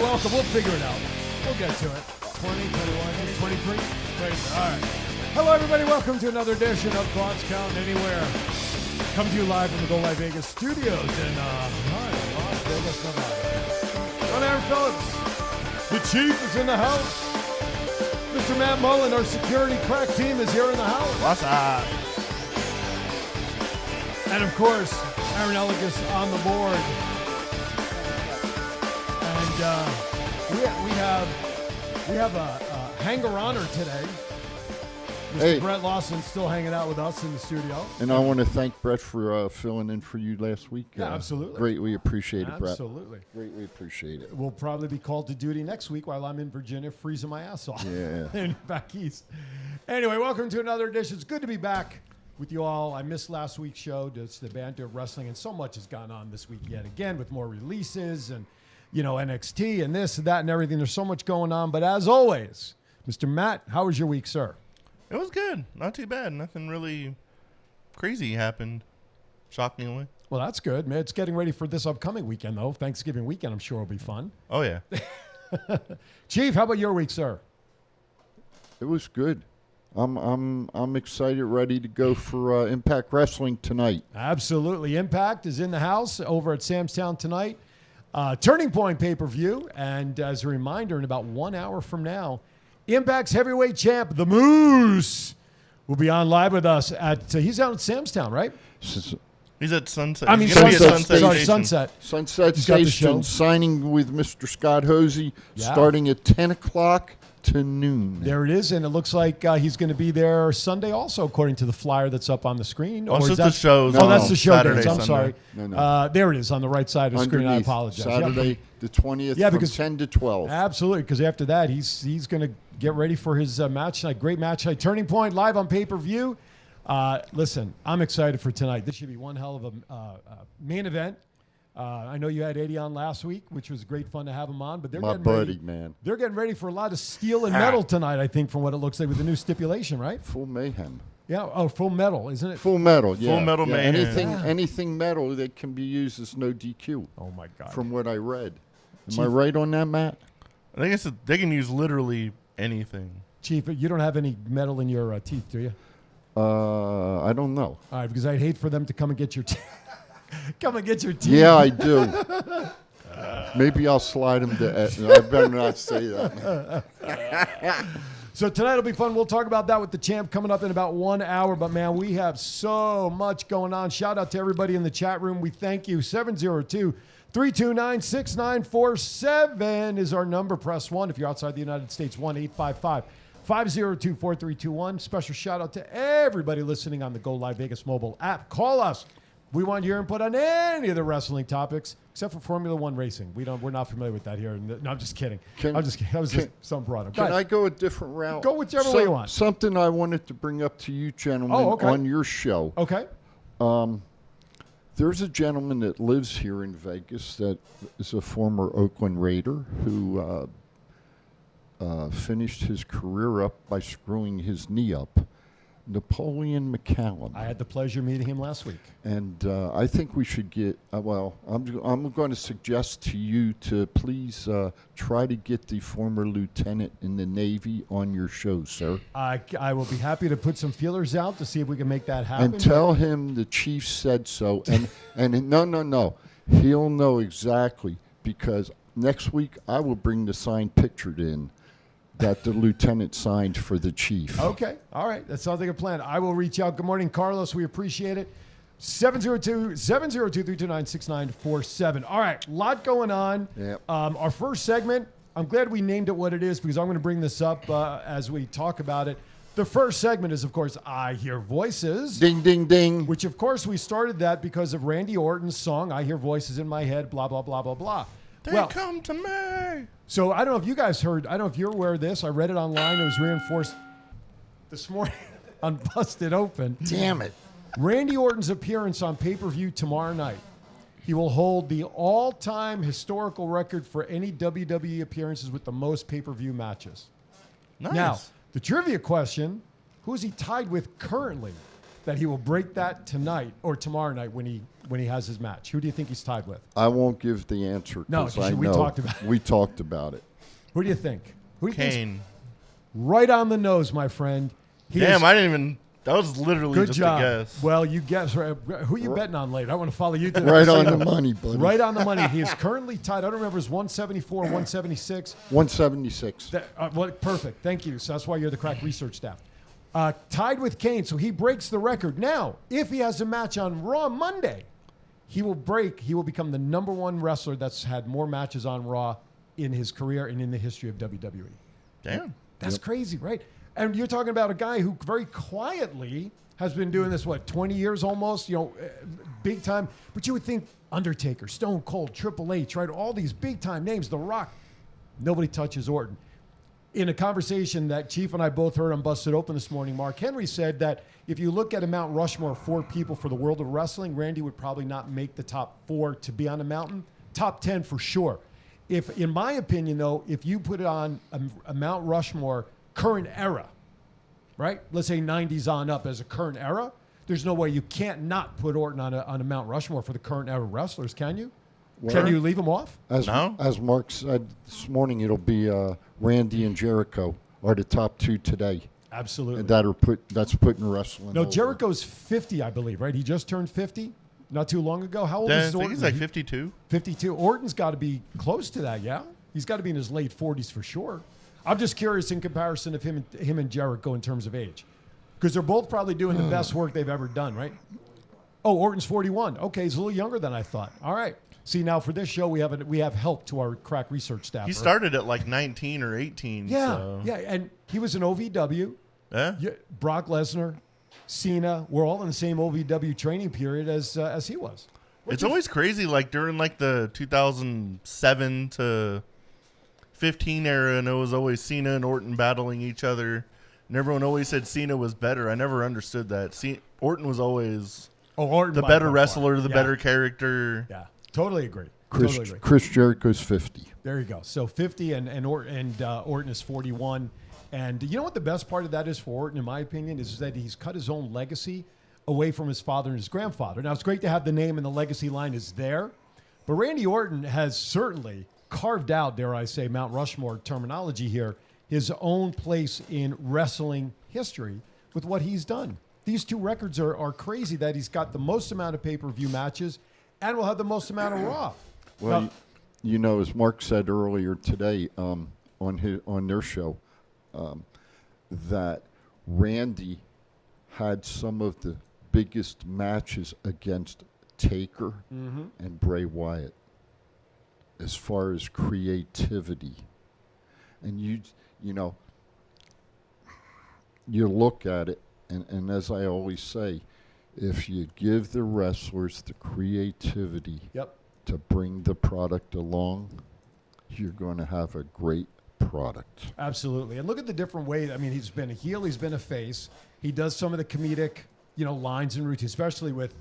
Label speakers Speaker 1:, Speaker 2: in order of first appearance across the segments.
Speaker 1: welcome. We'll figure it out. We'll get to it. 20, 21, 23. All right. Hello, everybody. Welcome to another edition of Thoughts Count Anywhere. Come to you live from the Go Live Vegas studios in Las Vegas, Nevada. I'm Aaron Phillips. The Chief is in the house. Mr. Matt Mullen, our security crack team, is here in the house.
Speaker 2: What's up?
Speaker 1: And, of course, Aaron Eligas on the board. And we have a hanger-oner today. Mr. Brett Lawson still hanging out with us in the studio.
Speaker 3: And I want to thank Brett for filling in for you last week.
Speaker 1: Yeah, absolutely.
Speaker 3: Greatly appreciate it, Brett.
Speaker 1: Absolutely.
Speaker 3: Greatly appreciate it.
Speaker 1: We'll probably be called to duty next week while I'm in Virginia freezing my ass off.
Speaker 3: Yeah.
Speaker 1: And back east. Anyway, welcome to another edition. It's good to be back with you all. I missed last week's show. It's the banter of wrestling, and so much has gone on this week yet again with more releases and, you know, NXT and this and that and everything. There's so much going on. But as always, Mr. Matt, how was your week, sir?
Speaker 2: It was good. Not too bad. Nothing really crazy happened, shockingly.
Speaker 1: Well, that's good, man. It's getting ready for this upcoming weekend, though. Thanksgiving weekend, I'm sure, will be fun.
Speaker 2: Oh, yeah.
Speaker 1: Chief, how about your week, sir?
Speaker 3: It was good. I'm excited, ready to go for Impact Wrestling tonight.
Speaker 1: Absolutely. Impact is in the house over at Sam's Town tonight. Turning Point pay-per-view. And as a reminder, in about 1 hour from now, Impact's heavyweight champ, The Moose, will be on live with us at, he's out at Sam's Town, right?
Speaker 2: He's at Sunset.
Speaker 1: I mean,
Speaker 2: He's gonna be at
Speaker 1: Sunset.
Speaker 2: Sunset
Speaker 1: Sorry,
Speaker 2: Station.
Speaker 1: Sunset.
Speaker 3: Sunset
Speaker 1: He's got the
Speaker 3: Station,
Speaker 1: show.
Speaker 3: signing with Mr. Scott Hosey,
Speaker 1: Yeah.
Speaker 3: starting at 10 o'clock to noon.
Speaker 1: There it is, and it looks like he's going to be there Sunday also, according to the flyer that's up on the screen.
Speaker 2: Oh, it's
Speaker 1: is
Speaker 2: just
Speaker 1: that-
Speaker 2: the shows.
Speaker 1: Oh, that's the show
Speaker 2: Saturday,
Speaker 1: days. I'm
Speaker 2: Sunday.
Speaker 1: sorry.
Speaker 3: No.
Speaker 1: There it is on the right side of the screen. I
Speaker 3: Underneath,
Speaker 1: apologize.
Speaker 3: Saturday the 20th
Speaker 1: Yeah,
Speaker 3: from
Speaker 1: because-
Speaker 3: 10 to 12.
Speaker 1: Absolutely, because after that, he's going to get ready for his match tonight. Great match tonight. Turning Point live on pay-per-view. Listen, I'm excited for tonight. This should be one hell of a main event. I know you had Eddie on last week, which was great fun to have him on. But they're
Speaker 3: My
Speaker 1: getting
Speaker 3: buddy,
Speaker 1: ready.
Speaker 3: man.
Speaker 1: They're getting ready for a lot of steel and metal tonight, I think, from what it looks like with the new stipulation, right?
Speaker 3: Full mayhem.
Speaker 1: Yeah. Oh, full metal, isn't it?
Speaker 3: Full metal, yeah.
Speaker 2: Full metal
Speaker 3: yeah.
Speaker 2: mayhem.
Speaker 3: Anything metal that can be used as no DQ.
Speaker 1: Oh my God.
Speaker 3: From what I read. Am
Speaker 1: Chief-
Speaker 3: I right on that, Matt?
Speaker 2: I think they can use literally anything.
Speaker 1: Chief, you don't have any metal in your teeth, do you?
Speaker 3: I don't know.
Speaker 1: All right, because I'd hate for them to come and get your come and get your teeth.
Speaker 3: Yeah, I do. Maybe I'll slide him to. I better not say that.
Speaker 1: So tonight will be fun. We'll talk about that with the champ coming up in about 1 hour. But, man, we have so much going on. Shout out to everybody in the chat room. We thank you. 702-329-6947 is our number. Press 1 if you're outside the United States. 1-855-502-4321. Special shout out to everybody listening on the Go Live Vegas mobile app. Call us. We want your input on any of the wrestling topics, except for Formula One racing. We're not familiar with that here. No, I'm just kidding. I'm just kidding. That was just some product.
Speaker 3: Can I go a different route?
Speaker 1: Go whichever way you want.
Speaker 3: Something I wanted to bring up to you gentlemen on your show.
Speaker 1: Okay.
Speaker 3: There's a gentleman that lives here in Vegas that is a former Oakland Raider who finished his career up by screwing his knee up. Napoleon McCallum.
Speaker 1: I had the pleasure of meeting him last week.
Speaker 3: And I think we should get, I'm going to suggest to you to please try to get the former lieutenant in the Navy on your show, sir.
Speaker 1: I will be happy to put some feelers out to see if we can make that happen.
Speaker 3: And tell him the chief said so. And no. He'll know exactly, because next week I will bring the signed picture in that the lieutenant signed for the chief.
Speaker 1: Okay. All right. That sounds like a plan. I will reach out. Good morning, Carlos. We appreciate it. 702-329-6947. All right. A lot going on.
Speaker 3: Yep.
Speaker 1: Our first segment, I'm glad we named it what it is, because I'm going to bring this up as we talk about it. The first segment is, of course, I Hear Voices.
Speaker 3: Ding, ding, ding.
Speaker 1: Which, of course, we started that because of Randy Orton's song, I Hear Voices in My Head, blah, blah, blah, blah, blah.
Speaker 2: They come to me.
Speaker 1: So I don't know if you guys heard, I don't know if you're aware of this. I read it online. It was reinforced this morning on Busted Open.
Speaker 3: Damn it.
Speaker 1: Randy Orton's appearance on pay-per-view tomorrow night. He will hold the all-time historical record for any WWE appearances with the most pay-per-view matches.
Speaker 2: Nice.
Speaker 1: Now, the trivia question, who is he tied with currently that he will break that tonight or tomorrow night when he has his match? Who do you think he's tied with?
Speaker 3: I won't give the answer
Speaker 1: No,
Speaker 3: because
Speaker 1: 'cause
Speaker 3: I
Speaker 1: we
Speaker 3: know
Speaker 1: talked about it.
Speaker 3: we talked about it.
Speaker 1: Who do you think? Who do you think's
Speaker 2: Kane.
Speaker 1: right on the nose, my friend? He
Speaker 2: Damn,
Speaker 1: is-
Speaker 2: I didn't even. That was literally
Speaker 1: Good
Speaker 2: just
Speaker 1: job.
Speaker 2: a guess.
Speaker 1: Well, you guess right. Who you betting on later? I want to follow you. To
Speaker 3: Right on the money, buddy.
Speaker 1: Right on the money. He is currently tied. I don't remember. It's 174, 176.
Speaker 3: 176.
Speaker 1: Well, perfect. Thank you. So that's why you're the crack research staff. Tied with Kane, so he breaks the record. Now, if he has a match on Raw Monday, he will become the number one wrestler that's had more matches on Raw in his career and in the history of WWE.
Speaker 2: Damn.
Speaker 1: That's crazy, right? And you're talking about a guy who very quietly has been doing this, 20 years almost, big time. But you would think Undertaker, Stone Cold, Triple H, right? All these big time names, The Rock. Nobody touches Orton. In a conversation that Chief and I both heard on Busted Open this morning, Mark Henry said that if you look at a Mount Rushmore of 4 people for the world of wrestling, Randy would probably not make the top 4 to be on the mountain. Top 10 for sure. In my opinion, though, if you put it on a Mount Rushmore current era, right? Let's say 90s on up as a current era, there's no way you can't not put Orton on a Mount Rushmore for the current era wrestlers, can you? Can you leave him off?
Speaker 3: As Mark said this morning, it'll be Randy and Jericho are the top 2 today.
Speaker 1: Absolutely.
Speaker 3: And that's putting wrestling.
Speaker 1: No,
Speaker 3: over.
Speaker 1: Jericho's 50, I believe, right? He just turned 50 not too long ago. How old
Speaker 2: I
Speaker 1: is
Speaker 2: think
Speaker 1: Orton?
Speaker 2: he's like 52.
Speaker 1: 52. Orton's got to be close to that, yeah? He's got to be in his late 40s for sure. I'm just curious in comparison of him and Jericho in terms of age. Because they're both probably doing the best work they've ever done, right? Oh, Orton's 41. Okay, he's a little younger than I thought. All right. See, now for this show, we have help to our crack research staff.
Speaker 2: He started at like 19 or 18.
Speaker 1: Yeah,
Speaker 2: so.
Speaker 1: yeah, and he was an OVW.
Speaker 2: Yeah.
Speaker 1: Yeah, Brock Lesnar, Cena, we're all in the same OVW training period as he was.
Speaker 2: It's always crazy, like during like the 2007 to 15 era, and it was always Cena and Orton battling each other, and everyone always said Cena was better. I never understood that. Orton was always
Speaker 1: Orton
Speaker 2: the
Speaker 1: by
Speaker 2: better
Speaker 1: far.
Speaker 2: wrestler, the
Speaker 1: Yeah.
Speaker 2: better character.
Speaker 1: Yeah, totally agree.
Speaker 3: Chris,
Speaker 1: Totally agree.
Speaker 3: Chris Jericho's 50.
Speaker 1: There you go. So 50 and Orton is 41. And you know what the best part of that is for Orton, in my opinion, is that he's cut his own legacy away from his father and his grandfather. Now, it's great to have the name and the legacy line is there, but Randy Orton has certainly carved out, dare I say, Mount Rushmore terminology here, his own place in wrestling history with what he's done. These 2 records are crazy that he's got the most amount of pay-per-view matches and will have the most amount of Raw.
Speaker 3: Well, as Mark said earlier today on their show, that Randy had some of the biggest matches against Taker and Bray Wyatt as far as creativity. And you look at it, and as I always say, if you give the wrestlers the creativity to bring the product along, you're going to have a great product.
Speaker 1: Absolutely. And look at the different ways. I mean, he's been a heel, he's been a face. He does some of the comedic, lines and routines, especially with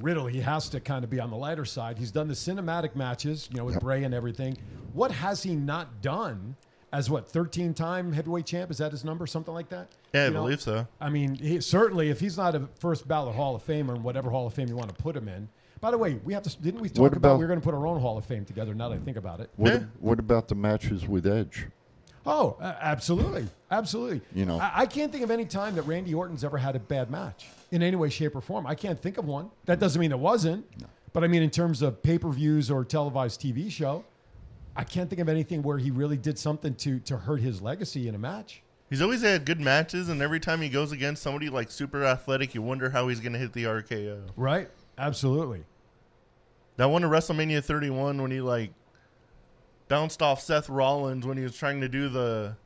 Speaker 1: Riddle. He has to kind of be on the lighter side. He's done the cinematic matches, with Bray and everything. What has he not done as 13-time heavyweight champ? Is that his number? Something like that?
Speaker 2: Yeah, I believe so.
Speaker 1: I mean, certainly if he's not a first ballot Hall of Famer in whatever Hall of Fame you want to put him in. By the way, didn't we talk about we were going to put our own Hall of Fame together now that I think about it?
Speaker 3: What about the matches with Edge?
Speaker 1: Oh, absolutely. Absolutely.
Speaker 3: You
Speaker 1: I can't think of any time that Randy Orton's ever had a bad match in any way, shape, or form. I can't think of one. That doesn't mean it wasn't. No. But I mean, in terms of pay-per-views or televised TV show, I can't think of anything where he really did something to hurt his legacy in a match.
Speaker 2: He's always had good matches, and every time he goes against somebody like super athletic, you wonder how he's going to hit the RKO.
Speaker 1: Right? Absolutely.
Speaker 2: That one at WrestleMania 31 when he bounced off Seth Rollins when he was trying to do the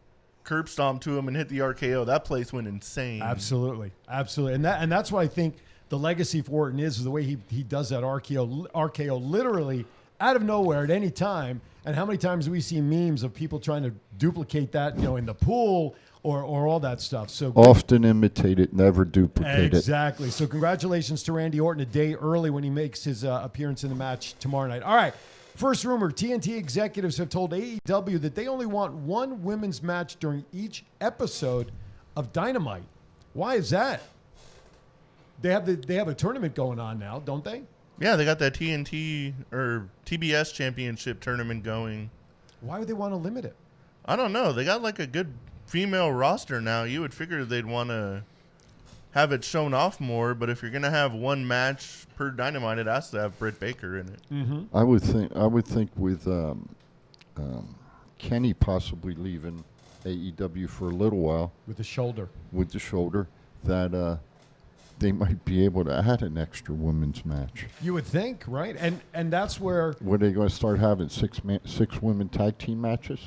Speaker 2: curb stomp to him and hit the RKO. That place went insane.
Speaker 1: Absolutely. Absolutely. And that's what I think the legacy for Orton is the way he does that RKO literally out of nowhere at any time. And how many times do we see memes of people trying to duplicate that, in the pool or all that stuff? So
Speaker 3: often imitate it, never duplicate it.
Speaker 1: Exactly. So congratulations to Randy Orton a day early when he makes his appearance in the match tomorrow night. All right. First rumor, TNT executives have told AEW that they only want one women's match during each episode of Dynamite. Why is that? They have a tournament going on now, don't they?
Speaker 2: Yeah, they got that TNT or TBS championship tournament going.
Speaker 1: Why would they want to limit it?
Speaker 2: I don't know. They got like a good female roster now. You would figure they'd want to have it shown off more, but if you're gonna have one match per Dynamite, it has to have Britt Baker in it.
Speaker 1: Mm-hmm.
Speaker 3: I would think with Kenny possibly leaving AEW for a little while
Speaker 1: With the shoulder.
Speaker 3: with the shoulder that they might be able to add an extra women's match.
Speaker 1: You would think, right? And that's where.
Speaker 3: Were they going to start having six women tag team matches?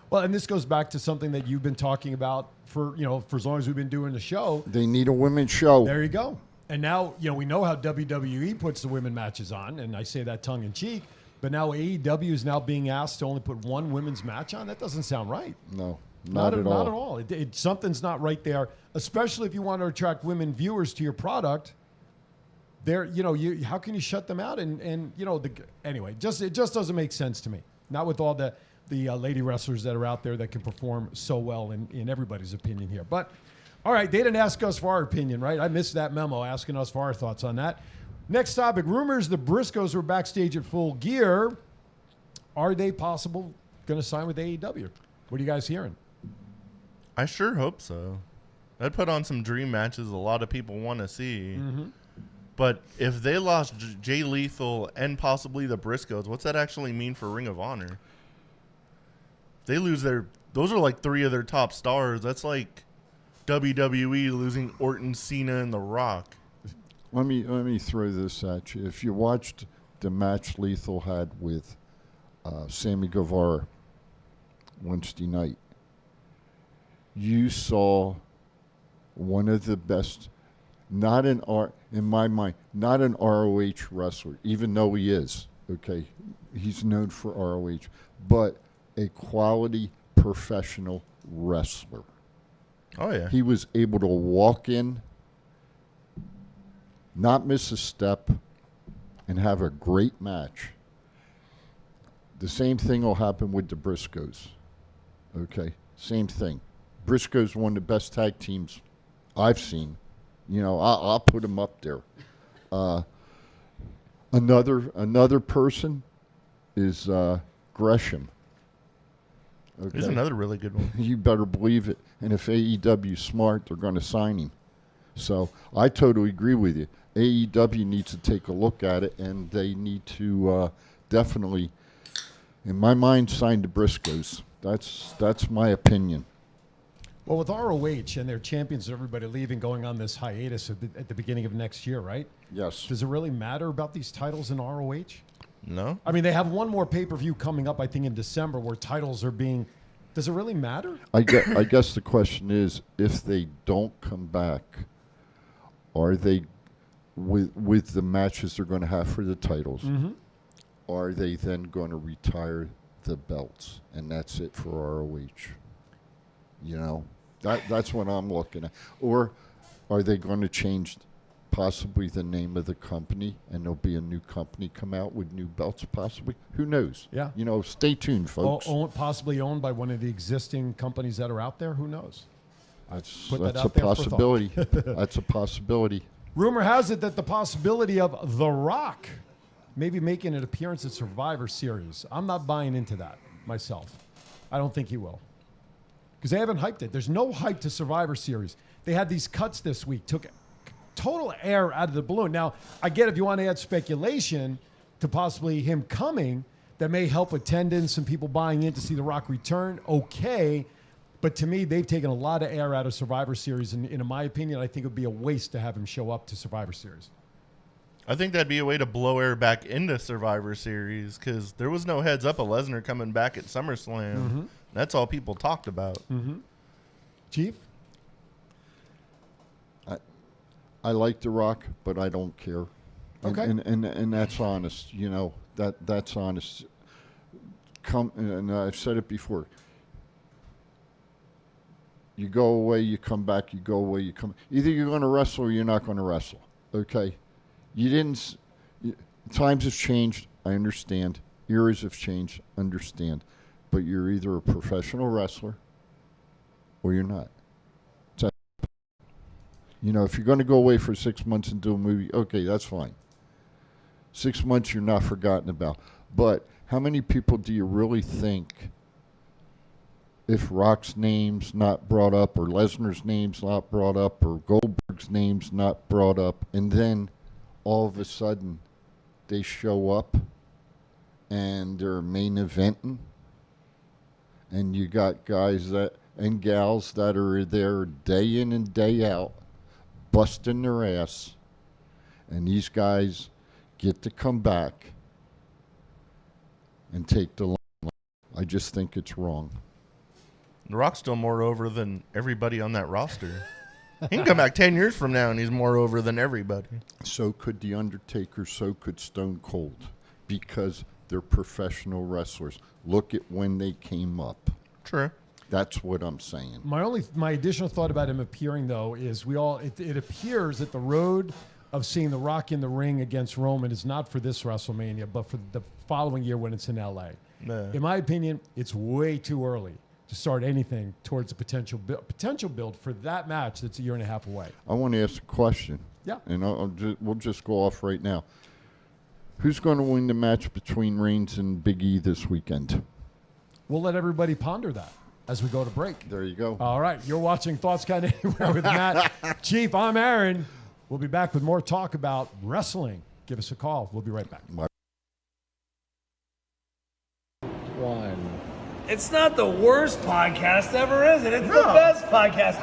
Speaker 1: Well, and this goes back to something that you've been talking about for as long as we've been doing the show.
Speaker 3: They need a women's show.
Speaker 1: There you go. And now, we know how WWE puts the women matches on, and I say that tongue in cheek, but now AEW is now being asked to only put one women's match on? That doesn't sound right.
Speaker 3: No, not at all.
Speaker 1: Not at all. Something's not right there, especially if you want to attract women viewers to your product. How can you shut them out? Anyway, it just doesn't make sense to me. Not with all the lady wrestlers that are out there that can perform so well in everybody's opinion here. But, all right, they didn't ask us for our opinion, right? I missed that memo asking us for our thoughts on that. Next topic, rumors the Briscoes were backstage at Full Gear. Are they possible going to sign with AEW? What are you guys hearing?
Speaker 2: I sure hope so. That'd put on some dream matches a lot of people want to see.
Speaker 1: Mm-hmm.
Speaker 2: But if they lost Jay Lethal and possibly the Briscoes, what's that actually mean for Ring of Honor? They lose those are like three of their top stars. That's like WWE losing Orton, Cena, and The Rock.
Speaker 3: Let me throw this at you. If you watched the match Lethal had with Sammy Guevara Wednesday night, you saw one of the best, in my mind, not an ROH wrestler, even though he is, okay? He's known for ROH, but a quality professional wrestler.
Speaker 2: Oh, yeah.
Speaker 3: He was able to walk in, not miss a step, and have a great match. The same thing will happen with the Briscoes. Okay? Same thing. Briscoes one of the best tag teams I've seen. I'll put them up there. Another person is Gresham. Okay.
Speaker 2: Here's another really good one.
Speaker 3: You better believe it. And if AEW's smart, they're going to sign him. So I totally agree with you. AEW needs to take a look at it, and they need to definitely, in my mind, sign the Briscoes. That's my opinion.
Speaker 1: Well, with ROH and their champions and everybody leaving, going on this hiatus at the beginning of next year, right?
Speaker 3: Yes.
Speaker 1: Does it really matter about these titles in ROH?
Speaker 2: No?
Speaker 1: I mean, they have one more pay-per-view coming up, I think, in December where titles are being... Does it really matter?
Speaker 3: I guess the question is, if they don't come back, are they, with the matches they're going to have for the titles, are they then going to retire the belts? And that's it for ROH. That's what I'm looking at. Or are they going to change possibly the name of the company, and there'll be a new company come out with new belts possibly? Who knows?
Speaker 1: Yeah.
Speaker 3: Stay tuned, folks.
Speaker 1: Possibly owned by one of the existing companies that are out there? Who knows?
Speaker 3: That's
Speaker 1: Put that
Speaker 3: a
Speaker 1: out there for
Speaker 3: possibility. That's a possibility.
Speaker 1: Rumor has it that the possibility of The Rock maybe making an appearance at Survivor Series. I'm not buying into that myself. I don't think he will. Because they haven't hyped it. There's no hype to Survivor Series. They had these cuts this week, took total air out of the balloon. Now, I get if you want to add speculation to possibly him coming, that may help attendance and people buying in to see The Rock return. Okay. But to me, they've taken a lot of air out of Survivor Series. And in my opinion, I think it would be a waste to have him show up to Survivor Series.
Speaker 2: I think that'd be a way to blow air back into Survivor Series because there was no heads up of Lesnar coming back at SummerSlam.
Speaker 1: Mm-hmm.
Speaker 2: That's all people talked about.
Speaker 1: Mm-hmm. Chief?
Speaker 3: I like The Rock, but I don't care.
Speaker 1: Okay.
Speaker 3: And that's honest. That's honest. And I've said it before. You go away, you come back. You go away, you come. Either you're going to wrestle or you're not going to wrestle. Okay. Times have changed. I understand. Eras have changed. Understand. But you're either a professional wrestler or you're not. You know, if you're going to go away for 6 months and do a movie, okay, that's fine. 6 months you're not forgotten about. But how many people do you really think, if Rock's name's not brought up, or Lesnar's name's not brought up, or Goldberg's name's not brought up, and then all of a sudden they show up and they're main eventing, and you got guys that and gals that are there day in and day out, busting their ass, and these guys get to come back and take the limelight. I just think it's wrong.
Speaker 2: The Rock's still more over than everybody on that roster. He can come back 10 years from now, and he's more over than everybody.
Speaker 3: So could The Undertaker, so could Stone Cold, because they're professional wrestlers. Look at when they came up.
Speaker 2: True.
Speaker 3: That's what I'm saying.
Speaker 1: My additional thought about him appearing, though, is it appears that the road of seeing The Rock in the ring against Roman is not for this WrestleMania, but for the following year when it's in LA.
Speaker 2: Yeah.
Speaker 1: In my opinion, it's way too early to start anything towards a potential build for that match that's a year and a half away.
Speaker 3: I want to ask a question.
Speaker 1: Yeah.
Speaker 3: And we'll just go off right now. Who's going to win the match between Reigns and Big E this weekend?
Speaker 1: We'll let everybody ponder that as we go to break.
Speaker 3: There you go.
Speaker 1: All right. You're watching Thoughts Count Anywhere with Matt. Chief, I'm Aaron. We'll be back with more talk about wrestling. Give us a call. We'll be right back.
Speaker 4: It's not the worst podcast ever, is it? It's the best podcast.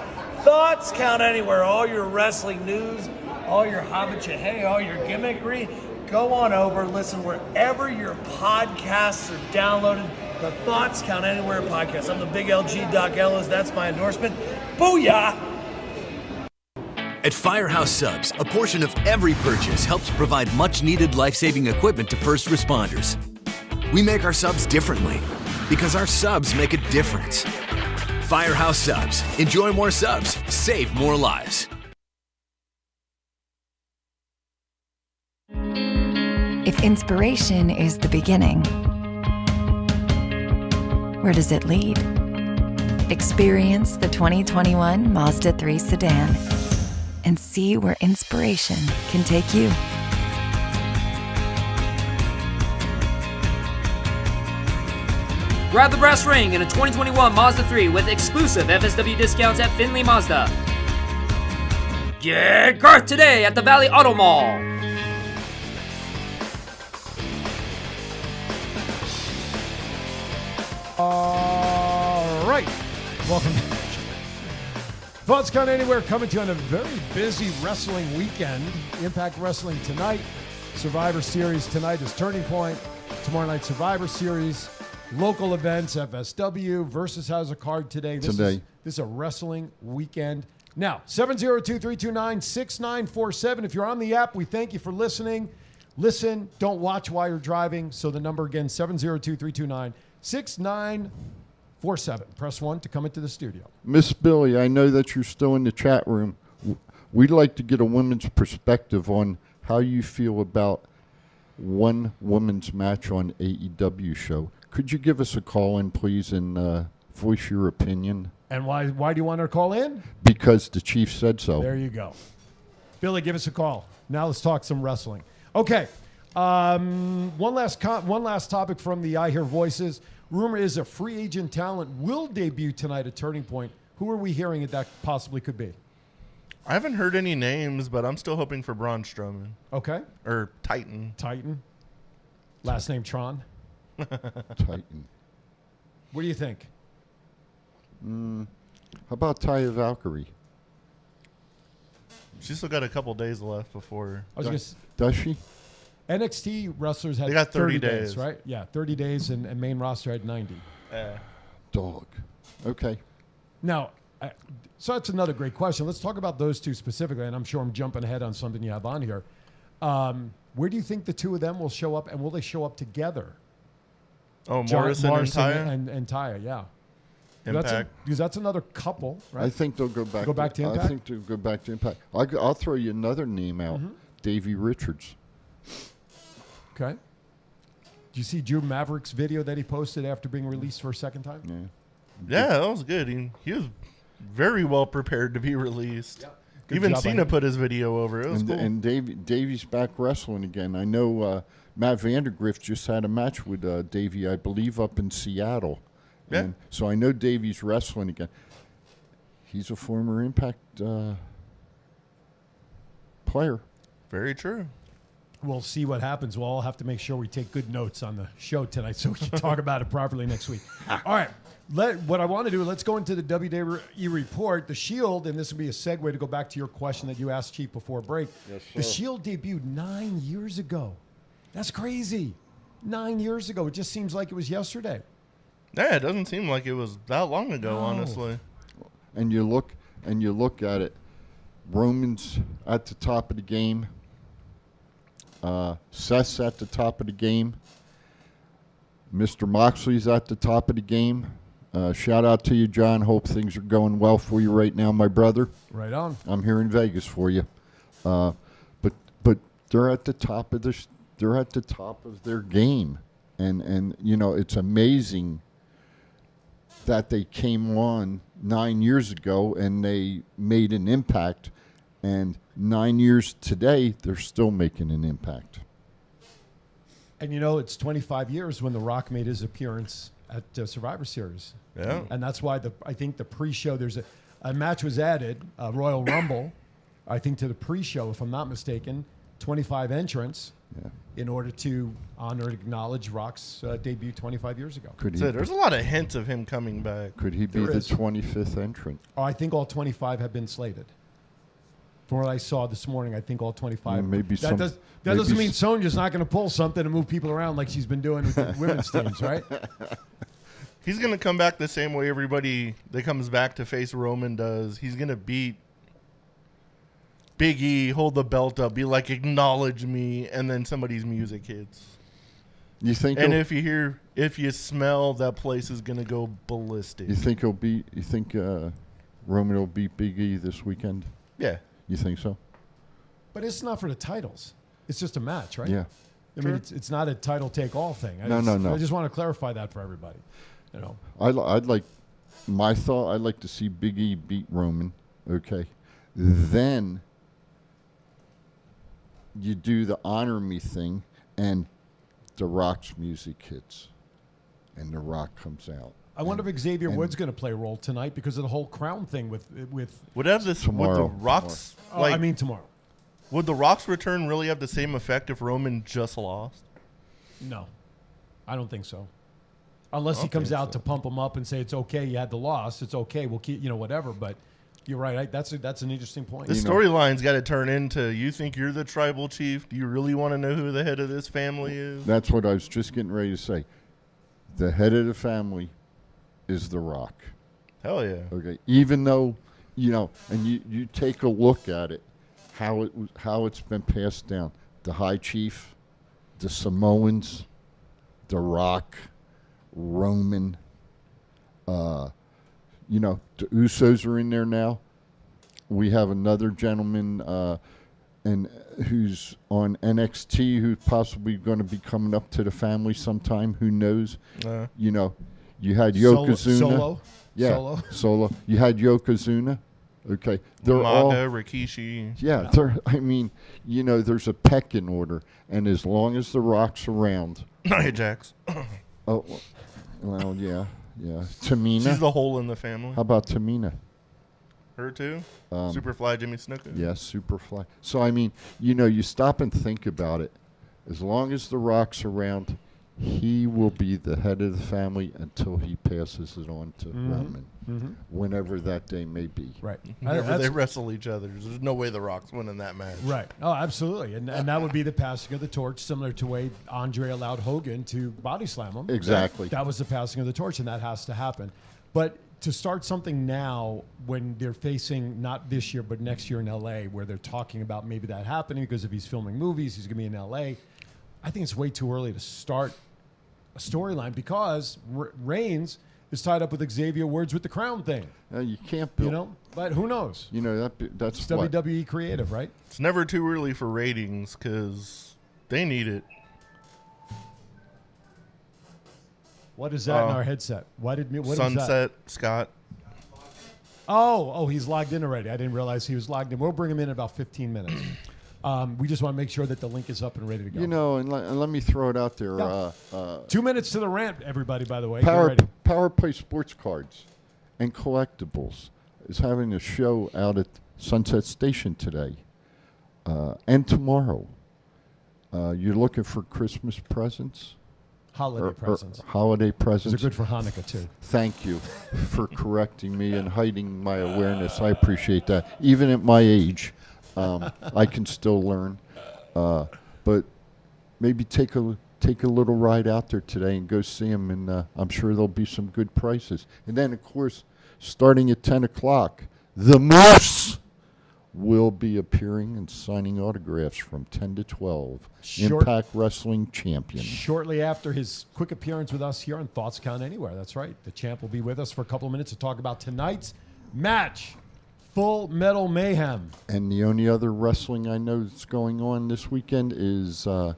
Speaker 4: Thoughts Count Anywhere. All your wrestling news, all your hobbitcha, hey, all your gimmickry. Go on over, listen wherever your podcasts are downloaded. The Thoughts Count Anywhere podcast. I'm the big LG Doc Ellis. That's my endorsement. Booyah!
Speaker 5: At Firehouse Subs, a portion of every purchase helps provide much-needed life-saving equipment to first responders. We make our subs differently because our subs make a difference. Firehouse Subs. Enjoy more subs. Save more lives.
Speaker 6: If inspiration is the beginning, where does it lead? Experience the 2021 Mazda 3 sedan and see where inspiration can take you.
Speaker 7: Grab the brass ring in a 2021 Mazda 3 with exclusive FSW discounts at Findlay Mazda. Get Garth today at the Valley Auto Mall.
Speaker 1: All right. Welcome back. Thoughts Count Anywhere coming to you on a very busy wrestling weekend. Impact Wrestling tonight. Survivor Series tonight is Turning Point. Tomorrow night, Survivor Series. Local events, FSW versus has a card today. This is a wrestling weekend. Now, 702-329-6947. If you're on the app, we thank you for listening. Listen, don't watch while you're driving. So the number again, 702-329-6947. Press 1 to come into the studio.
Speaker 3: Miss Billy, I know that you're still in the chat room. We'd like to get a woman's perspective on how you feel about one women's match on AEW show. Could you give us a call in, please, and voice your opinion?
Speaker 1: And why do you want her to call in?
Speaker 3: Because the chief said so.
Speaker 1: There you go. Billy, give us a call. Now let's talk some wrestling. Okay. One last topic from the I Hear Voices. Rumor is a free agent talent will debut tonight at Turning Point. Who are we hearing that possibly could be?
Speaker 2: I haven't heard any names, but I'm still hoping for Braun Strowman.
Speaker 1: Okay.
Speaker 2: Or Titan.
Speaker 1: Last name Tron.
Speaker 3: Titan.
Speaker 1: What do you think?
Speaker 3: How about Taya Valkyrie?
Speaker 2: She's still got a couple days left before.
Speaker 3: Does she?
Speaker 1: NXT wrestlers had
Speaker 2: They got
Speaker 1: 30
Speaker 2: 30
Speaker 1: days,
Speaker 2: days.
Speaker 1: right? Yeah, 30 days, and main roster had 90.
Speaker 3: Dog. Okay.
Speaker 1: Now, so that's another great question. Let's talk about those two specifically, and I'm sure I'm jumping ahead on something you have on here. Where do you think the two of them will show up, and will they show up together?
Speaker 2: Oh, Morrison and Taya?
Speaker 1: And Taya, yeah.
Speaker 2: Impact.
Speaker 1: Because that's another couple, right?
Speaker 3: I think they'll go back.
Speaker 1: To Impact?
Speaker 3: I think they'll go back to Impact. I'll throw you another name out. Davey Richards.
Speaker 1: Okay. Do you see Drew Maverick's video that he posted after being released for a second time?
Speaker 3: Yeah.
Speaker 2: Yeah, that was good. He was very well prepared to be released.
Speaker 1: Good
Speaker 2: Even
Speaker 1: job on
Speaker 2: Cena
Speaker 1: him.
Speaker 2: put his video over. It was
Speaker 3: And,
Speaker 2: cool.
Speaker 3: and Davey's back wrestling again. I know Matt Vandergrift just had a match with Davey, I believe, up in Seattle.
Speaker 2: Yeah.
Speaker 3: And so I know Davey's wrestling again. He's a former Impact player.
Speaker 2: Very true.
Speaker 1: We'll see what happens. We'll all have to make sure we take good notes on the show tonight so we can talk about it properly next week. All right. What I want to do, let's go into the WWE report. The Shield, and this will be a segue to go back to your question that you asked, Chief, before break.
Speaker 3: Yes,
Speaker 1: The
Speaker 3: sir.
Speaker 1: Shield debuted 9 years ago. That's crazy. 9 years ago. It just seems like it was yesterday.
Speaker 2: Yeah, it doesn't seem like it was that long ago,
Speaker 1: No.
Speaker 2: honestly.
Speaker 3: And you look at it. Roman's at the top of the game. Seth's at the top of the game. Mr. Moxley's at the top of the game. Shout out to you, John. Hope things are going well for you right now, my brother.
Speaker 1: Right on.
Speaker 3: I'm here in Vegas for you. But they're at the top of their game, and you know, it's amazing that they came on 9 years ago and they made an impact, and 9 years today they're still making an impact.
Speaker 1: And you know, it's 25 years when The Rock made his appearance at Survivor Series.
Speaker 2: Yeah.
Speaker 1: And that's why I think the pre-show, there's a match was added, Royal Rumble, I think to the pre-show, if I'm not mistaken, 25 entrants in order to honor and acknowledge Rock's debut 25 years ago.
Speaker 3: Could
Speaker 2: So
Speaker 3: he?
Speaker 2: there's a lot of hints of him coming back.
Speaker 3: Could he be
Speaker 1: There
Speaker 3: the
Speaker 1: is.
Speaker 3: 25th entrant?
Speaker 1: Oh, I think all 25 have been slated. From what I saw this morning, I think all 25.
Speaker 3: Maybe
Speaker 1: that
Speaker 3: some-
Speaker 1: doesn't
Speaker 3: maybe
Speaker 1: mean
Speaker 3: s-
Speaker 1: Sonya's not going to pull something and move people around like she's been doing with the women's teams, right?
Speaker 2: He's going to come back the same way everybody that comes back to face Roman does. He's going to beat Big E, hold the belt up, be like, acknowledge me, and then somebody's music hits.
Speaker 3: You think?
Speaker 2: And
Speaker 3: he'll-
Speaker 2: if you smell, that place is going to go ballistic.
Speaker 3: You think Roman will beat Big E this weekend?
Speaker 2: Yeah.
Speaker 3: You think so?
Speaker 1: But it's not for the titles. It's just a match, right?
Speaker 3: Yeah.
Speaker 1: I mean, it's not a title take all thing.
Speaker 3: No.
Speaker 1: I just want to clarify that for everybody. You know,
Speaker 3: I'd like to see Big E beat Roman. Okay, then you do the honor me thing, and The Rock's music hits, and The Rock comes out.
Speaker 1: I wonder if Xavier
Speaker 3: and-
Speaker 1: Woods going to play a role tonight because of the whole crown thing with.
Speaker 2: Would have this?
Speaker 3: Tomorrow.
Speaker 2: Would the Rocks
Speaker 1: Oh,
Speaker 2: like?
Speaker 1: I mean tomorrow.
Speaker 2: Would the Rocks return really have the same effect if Roman just lost?
Speaker 1: No, I don't think so. Unless he
Speaker 2: don't
Speaker 1: comes
Speaker 2: think
Speaker 1: out
Speaker 2: so.
Speaker 1: to pump him up and say it's okay, you had the loss, it's okay, we'll keep whatever. But you're right. That's an interesting point.
Speaker 2: This storyline's got to turn into, you think you're the tribal chief? Do you really want to know who the head of this family is?
Speaker 3: That's what I was just getting ready to say. The head of the family is The Rock.
Speaker 2: Hell yeah.
Speaker 3: Okay, even though, and you take a look at it, how it's been passed down. The High Chief, the Samoans, The Rock, Roman. The Usos are in there now. We have another gentleman, and who's on NXT, who's possibly going to be coming up to the family sometime. Who knows? You had Yokozuna.
Speaker 1: Solo.
Speaker 3: Yeah, Solo. You had Yokozuna. Okay, they're all.
Speaker 2: Umaga, Rikishi.
Speaker 3: Yeah, there's a pecking order, and as long as The Rock's around,
Speaker 2: Nia Jax.
Speaker 3: oh, well, yeah. Tamina.
Speaker 2: She's the hole in the family.
Speaker 3: How about Tamina?
Speaker 2: Her too? Superfly Jimmy Snuka.
Speaker 3: Yes, Superfly. So I mean, you stop and think about it. As long as The Rock's around, he will be the head of the family until he passes it on to Roman, whenever that day may be.
Speaker 1: Right.
Speaker 2: Whenever
Speaker 1: That's-
Speaker 2: they wrestle each other, there's no way the Rock's winning that match.
Speaker 1: Right. Oh, absolutely. And that would be the passing of the torch, similar to the way Andre allowed Hogan to body slam him.
Speaker 3: Exactly.
Speaker 1: That was the passing of the torch, and that has to happen. But to start something now when they're facing, not this year, but next year in L.A., where they're talking about maybe that happening because if he's filming movies, he's going to be in L.A., I think it's way too early to start a storyline because Reigns is tied up with Xavier Woods with the crown thing,
Speaker 3: You can't build.
Speaker 1: But who knows?
Speaker 3: That's
Speaker 1: It's
Speaker 3: what.
Speaker 1: WWE creative, right?
Speaker 2: It's never too early for ratings because they need it.
Speaker 1: What is that in our headset? What is that?
Speaker 2: Sunset, Scott.
Speaker 1: Oh, he's logged in already. I didn't realize he was logged in. We'll bring him in about 15 minutes. We just want to make sure that the link is up and ready to go.
Speaker 3: You know, and let me throw it out there.
Speaker 1: Yeah. 2 minutes to the rant, everybody, by the way. Get ready.
Speaker 3: Power Play Sports Cards and Collectibles is having a show out at Sunset Station today and tomorrow. You're looking for Christmas presents?
Speaker 1: Holiday presents.
Speaker 3: Holiday presents.
Speaker 1: Those are good for Hanukkah, too.
Speaker 3: Thank you for correcting me and hiding my awareness. I appreciate that. Even at my age, I can still learn. But maybe take a little ride out there today and go see them, and I'm sure there'll be some good prices. And then, of course, starting at 10 o'clock, the Moose will be appearing and signing autographs from 10 to 12. Impact Wrestling Champion.
Speaker 1: Shortly after his quick appearance with us here on Thoughts Count Anywhere. That's right. The champ will be with us for a couple of minutes to talk about tonight's match, Full Metal Mayhem.
Speaker 3: And the only other wrestling I know that's going on this weekend is, other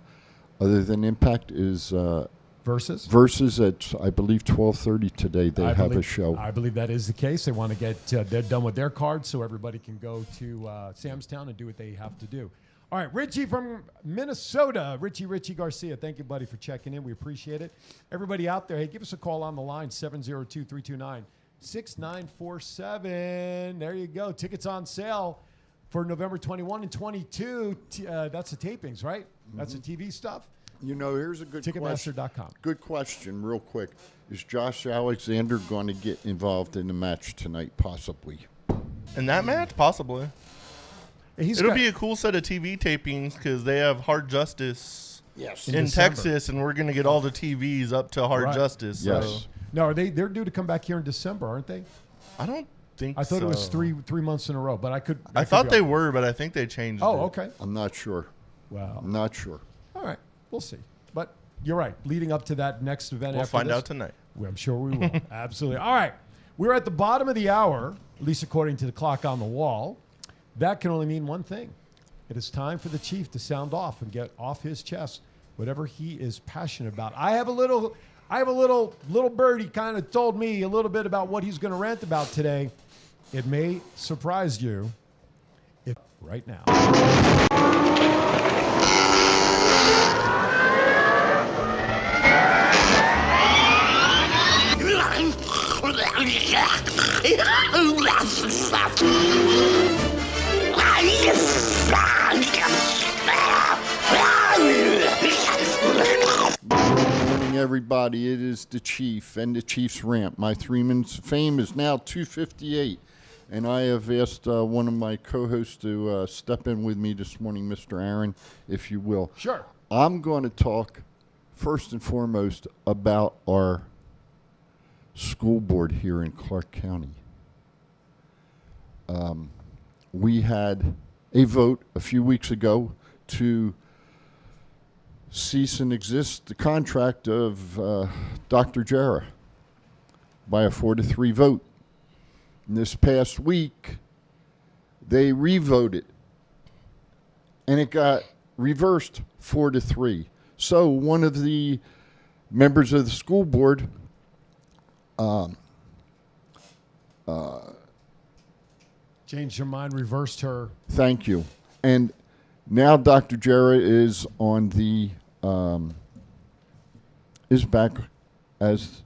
Speaker 3: than Impact, is Versus at, I believe, 12:30 today. They have a show.
Speaker 1: I believe that is the case. They want to get they're done with their cards so everybody can go to Sam's Town and do what they have to do. All right, Richie from Minnesota. Richie Garcia. Thank you, buddy, for checking in. We appreciate it. Everybody out there, hey, give us a call on the line, 702-329-6947. There you go. Tickets on sale for November 21 and 22. That's the tapings, right? Mm-hmm. That's the TV stuff.
Speaker 3: You know, here's a good question.
Speaker 1: Ticketmaster.com.
Speaker 3: Good question, real quick. Is Josh Alexander going to get involved in the match tonight, possibly?
Speaker 2: In that match? Possibly. It'll be a cool set of TV tapings because they have Hard Justice in Texas, and we're going to get all the TVs up to Hard Justice.
Speaker 3: Yes.
Speaker 2: So.
Speaker 1: No, they're due to come back here in December, aren't they?
Speaker 2: I don't think so.
Speaker 1: I thought it was three months in a row, but I
Speaker 2: thought they were, but I think they changed it.
Speaker 1: Okay.
Speaker 3: I'm not sure.
Speaker 1: Wow.
Speaker 3: I'm not sure.
Speaker 1: All right. We'll see. But you're right. Leading up to that next event
Speaker 2: we'll
Speaker 1: after
Speaker 2: find
Speaker 1: this,
Speaker 2: out tonight.
Speaker 1: I'm sure we will. Absolutely. All right. We're at the bottom of the hour, at least according to the clock on the wall. That can only mean one thing. It is time for the Chief to sound off and get off his chest whatever he is passionate about. I have a little birdie kind of told me a little bit about what he's going to rant about today. It may surprise you right now.
Speaker 3: Good morning, everybody. It is the Chief and the Chief's rant. My 3 minutes of fame is now 2:58, and I have asked one of my co-hosts to step in with me this morning, Mr. Aaron, if you will.
Speaker 1: Sure.
Speaker 3: I'm going to talk first and foremost about our school board here in Clark County. We had a vote a few weeks ago to cease and exist the contract of Dr. Jarrah by a 4-3 vote. And this past week, they re-voted, and it got reversed 4-3. So one of the members of the school board
Speaker 1: changed her mind, reversed her.
Speaker 3: Thank you. And now Dr. Jarrah is on the is back as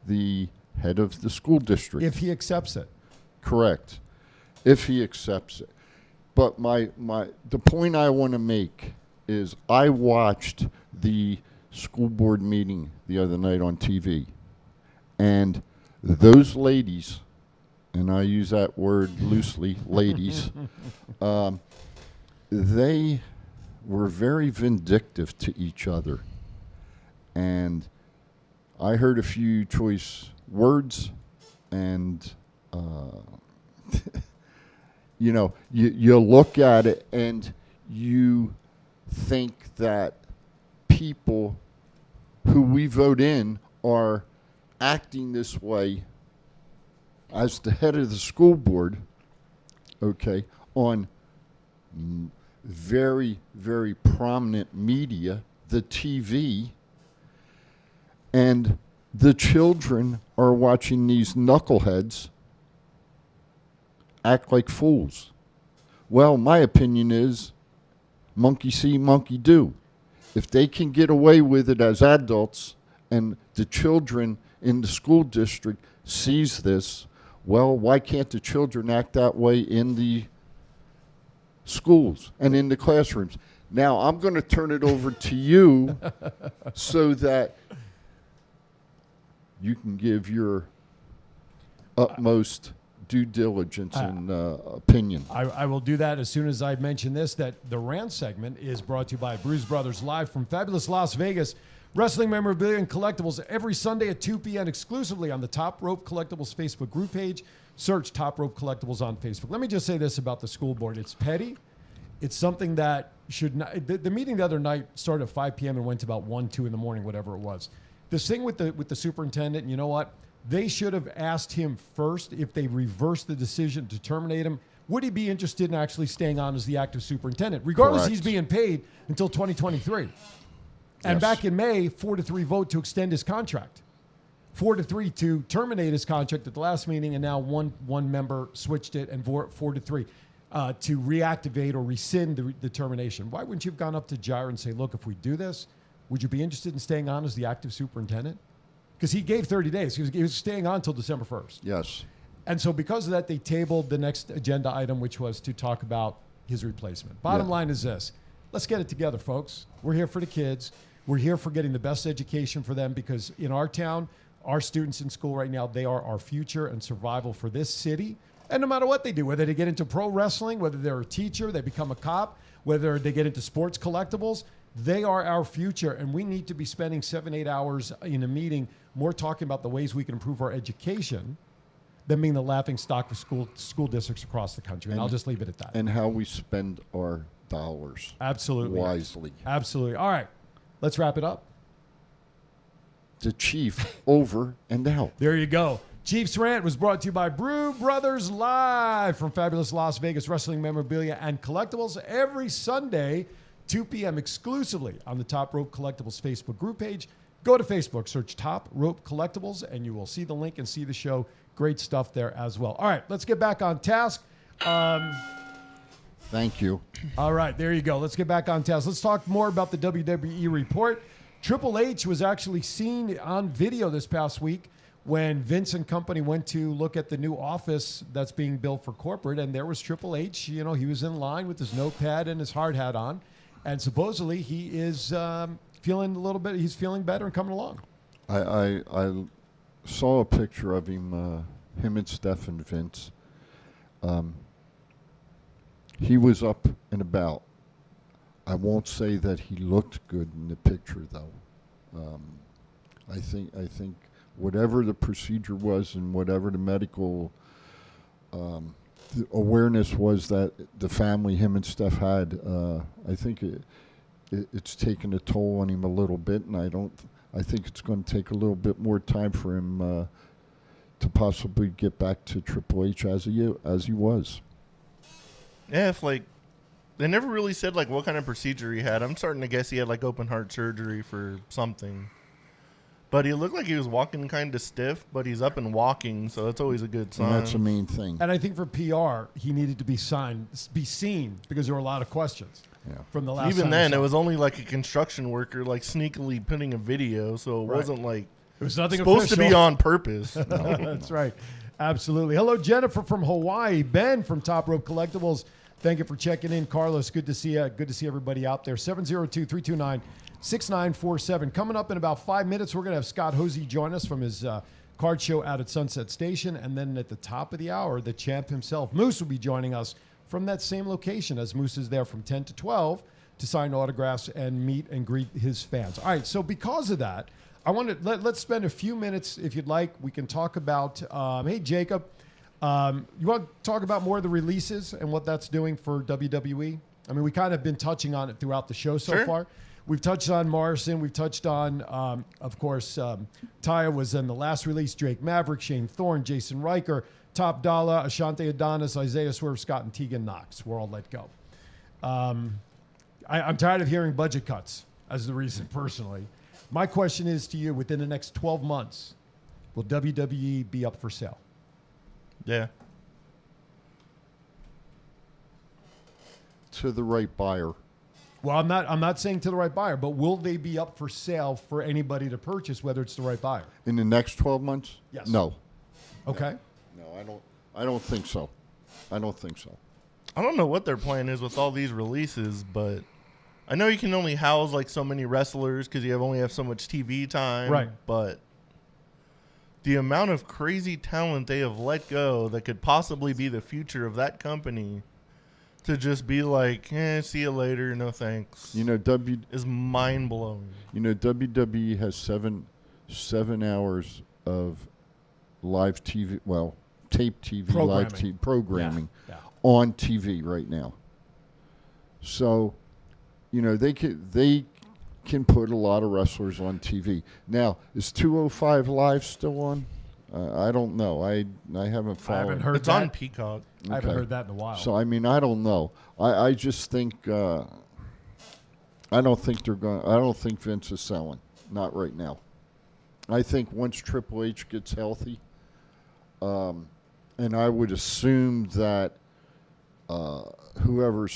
Speaker 3: the head of the school district.
Speaker 1: If he accepts it.
Speaker 3: Correct. If he accepts it. But the point I want to make is I watched the school board meeting the other night on TV, and those ladies, and I use that word loosely, ladies, they were very vindictive to each other. And I heard a few choice words, and, you know, you look at it and you think that people who we vote in are acting this way as the head of the school board, okay, on very, very prominent media, the TV, and the children are watching these knuckleheads act like fools. Well, my opinion is monkey see, monkey do. If they can get away with it as adults and the children in the school district sees this, well, why can't the children act that way in the schools and in the classrooms? Now, I'm going to turn it over to you so that you can give your utmost due diligence and opinion.
Speaker 1: I will do that as soon as I mention this, that the rant segment is brought to you by Bruise Brothers, live from fabulous Las Vegas. Wrestling memorabilia and collectibles every Sunday at 2 p.m. exclusively on the Top Rope Collectibles Facebook group page. Search Top Rope Collectibles on Facebook. Let me just say this about the school board. It's petty. It's something that should not... The meeting the other night started at 5 p.m. and went to about 1, 2 in the morning, whatever it was. This thing with the superintendent, you know what? They should have asked him first if they reversed the decision to terminate him. Would he be interested in actually staying on as the active superintendent? Regardless,
Speaker 3: Correct.
Speaker 1: he's being paid until 2023. And
Speaker 3: Yes.
Speaker 1: back in May, 4-3 vote to extend his contract. 4-3 to terminate his contract at the last meeting, and now one member switched it and 4-3 to reactivate or rescind the termination. Why wouldn't you have gone up to Jair and say, look, if we do this, would you be interested in staying on as the active superintendent? Because he gave 30 days. He was staying on until December 1st.
Speaker 3: Yes.
Speaker 1: And so because of that, they tabled the next agenda item, which was to talk about his replacement. Bottom line is this. Let's get it together, folks. We're here for the kids. We're here for getting the best education for them, because in our town, our students in school right now, they are our future and survival for this city. And no matter what they do, whether they get into pro wrestling, whether they're a teacher, they become a cop, whether they get into sports collectibles, they are our future. And we need to be spending 7-8 hours in a meeting more talking about the ways we can improve our education than being the laughing stock for school districts across the country. And I'll just leave it at that.
Speaker 3: And how we spend our dollars
Speaker 1: Absolutely.
Speaker 3: wisely.
Speaker 1: Absolutely. All right. Let's wrap it up.
Speaker 3: The chief over and out.
Speaker 1: There you go. Chiefs Rant was brought to you by Brew Brothers, live from fabulous Las Vegas wrestling memorabilia and collectibles every Sunday, 2 p.m. exclusively on the Top Rope Collectibles Facebook group page. Go to Facebook, search Top Rope Collectibles, and you will see the link and see the show. Great stuff there as well. All right, let's get back on task.
Speaker 3: Thank you.
Speaker 1: All right, there you go. Let's get back on task. Let's talk more about the WWE report. Triple H was actually seen on video this past week when Vince and company went to look at the new office that's being built for corporate, and there was Triple H. You know, he was in line with his notepad and his hard hat on, and supposedly he is feeling a little bit. He's feeling better and coming along.
Speaker 3: I saw a picture of him and Steph and Vince. He was up and about. I won't say that he looked good in the picture, though. I think whatever the procedure was and whatever the medical the awareness was that the family, him and Steph had, I think it's taken a toll on him a little bit, and I think it's going to take a little bit more time for him to possibly get back to Triple H as he was.
Speaker 2: Yeah, if like they never really said like what kind of procedure he had. I'm starting to guess he had like open heart surgery for something. But he looked like he was walking kind of stiff, but he's up and walking, so that's always a good sign.
Speaker 3: And that's the main thing.
Speaker 1: And I think for PR, he needed to be seen, because there were a lot of questions from the last.
Speaker 2: Even
Speaker 1: time
Speaker 2: then,
Speaker 1: we saw
Speaker 2: it was only like a construction worker like sneakily putting a video, so it wasn't like
Speaker 1: it was nothing
Speaker 2: supposed to be
Speaker 1: official.
Speaker 2: on purpose.
Speaker 1: That's right. Absolutely. Hello, Jennifer from Hawaii. Ben from Top Rope Collectibles. Thank you for checking in. Carlos, good to see you. Good to see everybody out there. 702-329-6947. Coming up in about 5 minutes, we're going to have Scott Hosey join us from his card show out at Sunset Station. And then at the top of the hour, the champ himself, Moose, will be joining us from that same location, as Moose is there from 10 to 12 to sign autographs and meet and greet his fans. All right, so because of that, I want to let's spend a few minutes, if you'd like. We can talk about, hey, Jacob, you want to talk about more of the releases and what that's doing for WWE? I mean, we kind of been touching on it throughout the show so far. We've touched on Morrison. We've touched on, of course, Taya was in the last release, Drake Maverick, Shane Thorne, Jason Riker, Top Dollar, Ashante Adonis, Isaiah Swerve Scott, and Tegan Knox were all let go. I'm tired of hearing budget cuts as the reason, personally. My question is to you, within the next 12 months, will WWE be up for sale?
Speaker 2: Yeah.
Speaker 3: to the right buyer.
Speaker 1: Well, I'm not saying to the right buyer, but will they be up for sale for anybody to purchase, whether it's the right buyer?
Speaker 3: In the next 12 months?
Speaker 1: Yes.
Speaker 3: No.
Speaker 1: Okay.
Speaker 3: No, I don't think so. I don't think so.
Speaker 2: I don't know what their plan is with all these releases, but I know you can only house like so many wrestlers because you only have so much TV time.
Speaker 1: Right.
Speaker 2: But the amount of crazy talent they have let go that could possibly be the future of that company to just be like, see you later, no thanks.
Speaker 3: You know,
Speaker 2: is mind blowing.
Speaker 3: You know, WWE has seven hours of live TV, well, tape TV, live TV programming on TV right now. So, you know, they can put a lot of wrestlers on TV. Now, is 205 Live still on? I don't know. I haven't followed.
Speaker 1: I haven't heard
Speaker 2: it's
Speaker 1: that.
Speaker 2: on Peacock.
Speaker 1: I haven't heard that in a while.
Speaker 3: So I mean, I don't know. I just think I don't think they're going. I don't think Vince is selling. Not right now. I think once Triple H gets healthy, and I would assume that whoever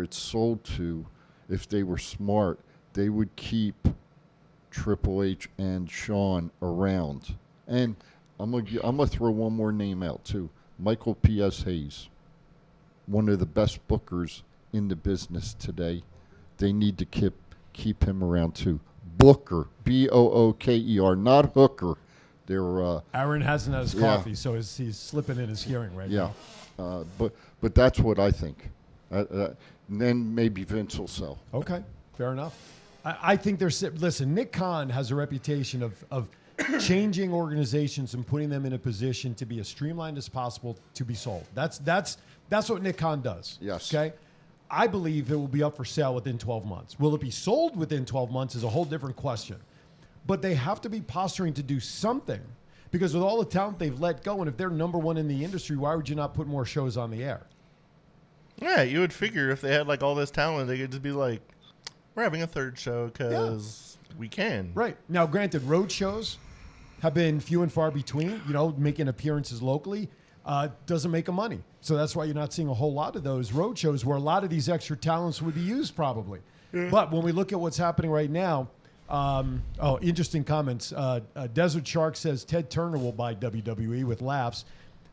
Speaker 3: it's sold to, if they were smart, they would keep Triple H and Shawn around. And I'm gonna throw one more name out too. Michael P.S. Hayes, one of the best bookers in the business today. They need to keep him around too. Booker, Booker, not Hooker. They're
Speaker 1: Aaron hasn't had his coffee, so he's slipping in his hearing right now.
Speaker 3: But that's what I think. And then maybe Vince will sell.
Speaker 1: Okay, fair enough. I think listen, Nick Khan has a reputation of changing organizations and putting them in a position to be as streamlined as possible to be sold. That's what Nick Khan does.
Speaker 3: Yes.
Speaker 1: Okay. I believe it will be up for sale within 12 months. Will it be sold within 12 months is a whole different question. But they have to be posturing to do something because with all the talent they've let go, and if they're number one in the industry, why would you not put more shows on the air?
Speaker 2: Yeah, you would figure if they had like all this talent, they could just be like, we're having a third show because we can.
Speaker 1: Right. Now, granted, road shows have been few and far between, you know, making appearances locally doesn't make them money. So that's why you're not seeing a whole lot of those road shows where a lot of these extra talents would be used probably. Yeah. But when we look at what's happening right now, interesting comments. Desert Shark says Ted Turner will buy WWE with laughs.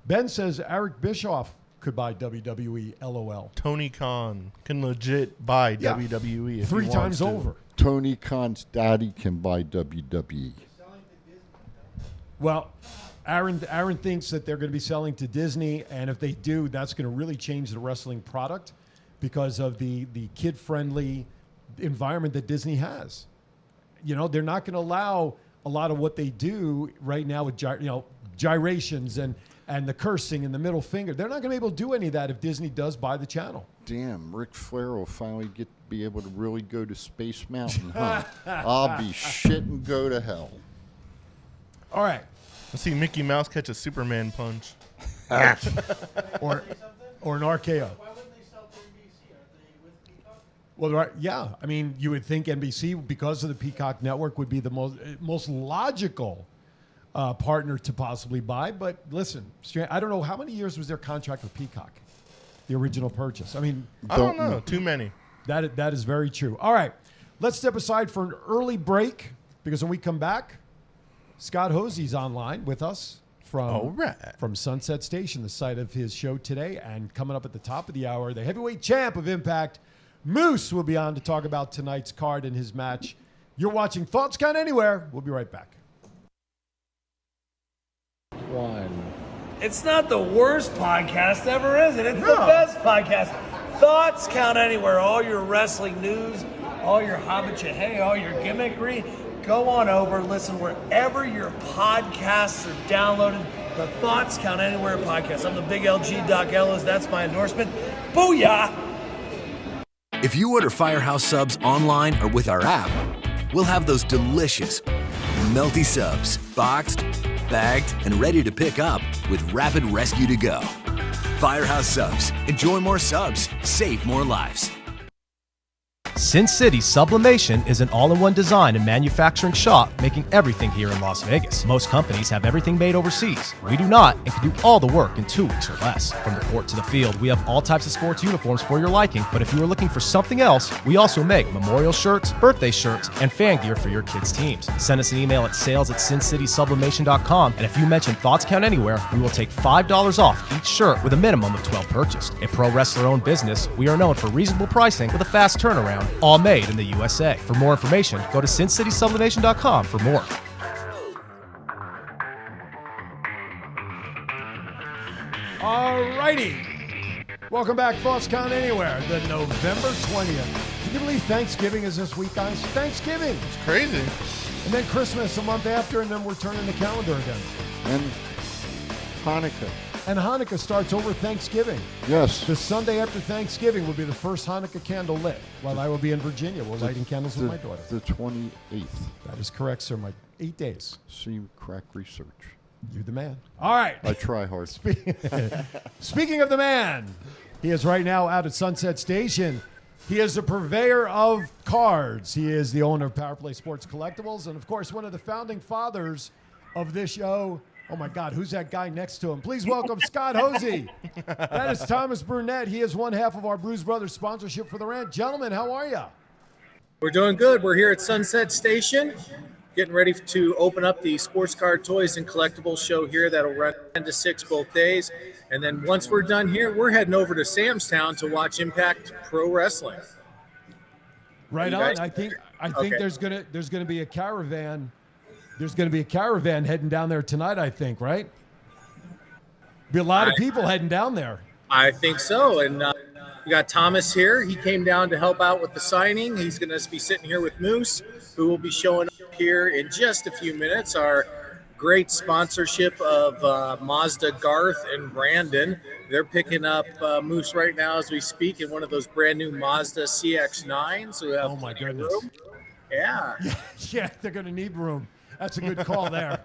Speaker 1: Ben says Eric Bischoff could buy WWE, LOL.
Speaker 2: Tony Khan can legit buy WWE if
Speaker 1: 3
Speaker 2: he
Speaker 1: times
Speaker 2: wants to.
Speaker 1: over.
Speaker 3: Tony Khan's daddy can buy WWE.
Speaker 1: Well, Aaron thinks that they're going to be selling to Disney, and if they do, that's going to really change the wrestling product because of the kid-friendly environment that Disney has. You know, they're not going to allow a lot of what they do right now with gyrations and the cursing and the middle finger. They're not going to be able to do any of that if Disney does buy the channel.
Speaker 3: Damn, Ric Flair will finally be able to really go to Space Mountain, huh? I'll be shit and go to hell.
Speaker 1: All right.
Speaker 2: Let's see Mickey Mouse catch a Superman punch.
Speaker 1: or an RKO.
Speaker 8: Why wouldn't they sell to NBC? Are they with Peacock?
Speaker 1: Well, right, yeah. I mean, you would think NBC, because of the Peacock network, would be the most logical partner to possibly buy. But listen, I don't know, how many years was their contract with Peacock, the original purchase? I mean,
Speaker 2: I don't know. Too many.
Speaker 1: That is very true. All right, let's step aside for an early break because when we come back, Scott Hosey's online with us from Sunset Station, the site of his show today. And coming up at the top of the hour, the heavyweight champ of Impact, Moose, will be on to talk about tonight's card and his match. You're watching Thoughts Count Anywhere. We'll be right back.
Speaker 4: It's not the worst podcast ever, is it? It's the best podcast. Thoughts Count Anywhere. All your wrestling news, all your hobbit all your gimmickry. Go on over, listen wherever your podcasts are downloaded. The Thoughts Count Anywhere podcast. I'm the big LG Doc Ellis. That's my endorsement. Booyah!
Speaker 5: If you order Firehouse Subs online or with our app, we'll have those delicious, melty subs boxed, bagged, and ready to pick up with rapid rescue to go. Firehouse Subs. Enjoy more subs. Save more lives.
Speaker 9: Sin City Sublimation is an all-in-one design and manufacturing shop making everything here in Las Vegas. Most companies have everything made overseas. We do not and can do all the work in 2 weeks or less. From the court to the field, we have all types of sports uniforms for your liking, but if you are looking for something else, we also make memorial shirts, birthday shirts, and fan gear for your kids' teams. Send us an email at sales@sincitysublimation.com, and if you mention Thoughts Count Anywhere, we will take $5 off each shirt with a minimum of 12 purchased. A pro wrestler-owned business, we are known for reasonable pricing with a fast turnaround, all made in the USA. For more information, go to sincitysublimation.com for more.
Speaker 1: Alrighty. Welcome back, Thoughts Count Anywhere, the November 20th. Can you believe Thanksgiving is this week, guys? Thanksgiving.
Speaker 2: It's crazy.
Speaker 1: And then Christmas a month after, and then we're turning the calendar again.
Speaker 3: And Hanukkah.
Speaker 1: And Hanukkah starts over Thanksgiving.
Speaker 3: Yes.
Speaker 1: The Sunday after Thanksgiving will be the first Hanukkah candle lit, while I will be in Virginia. We're lighting candles with my daughter.
Speaker 3: The 28th.
Speaker 1: That is correct, sir. My 8 days.
Speaker 3: See crack research.
Speaker 1: You the man. All right.
Speaker 3: I try hard.
Speaker 1: Speaking of the man, he is right now out at Sunset Station. He is the purveyor of cards. He is the owner of Power Play Sports Collectibles, and of course, one of the founding fathers of this show. Oh my God, who's that guy next to him? Please welcome Scott Hosey. That is Thomas Burnett. He is one half of our Bruise Brothers sponsorship for the rant. Gentlemen, how are you?
Speaker 8: We're doing good. We're here at Sunset Station, getting ready to open up the sports card, toys, and collectibles show here. That'll run 10 to 6 both days. And then once we're done here, we're heading over to Sam's Town to watch Impact Pro Wrestling.
Speaker 1: Right
Speaker 8: You
Speaker 1: on.
Speaker 8: guys-
Speaker 1: I think
Speaker 8: Okay.
Speaker 1: there's gonna be a caravan. There's gonna be a caravan heading down there tonight. I think, right? Be a lot of people heading down there.
Speaker 8: I think so. And we got Thomas here. He came down to help out with the signing. He's going to be sitting here with Moose, who will be showing up here in just a few minutes. Our great sponsorship of Mazda, Garth and Brandon. They're picking up Moose right now as we speak in one of those brand new Mazda CX-9s. So we have
Speaker 1: Oh my
Speaker 8: plenty of
Speaker 1: goodness.
Speaker 8: room. Yeah.
Speaker 1: Yeah, they're gonna need room. That's a good call there.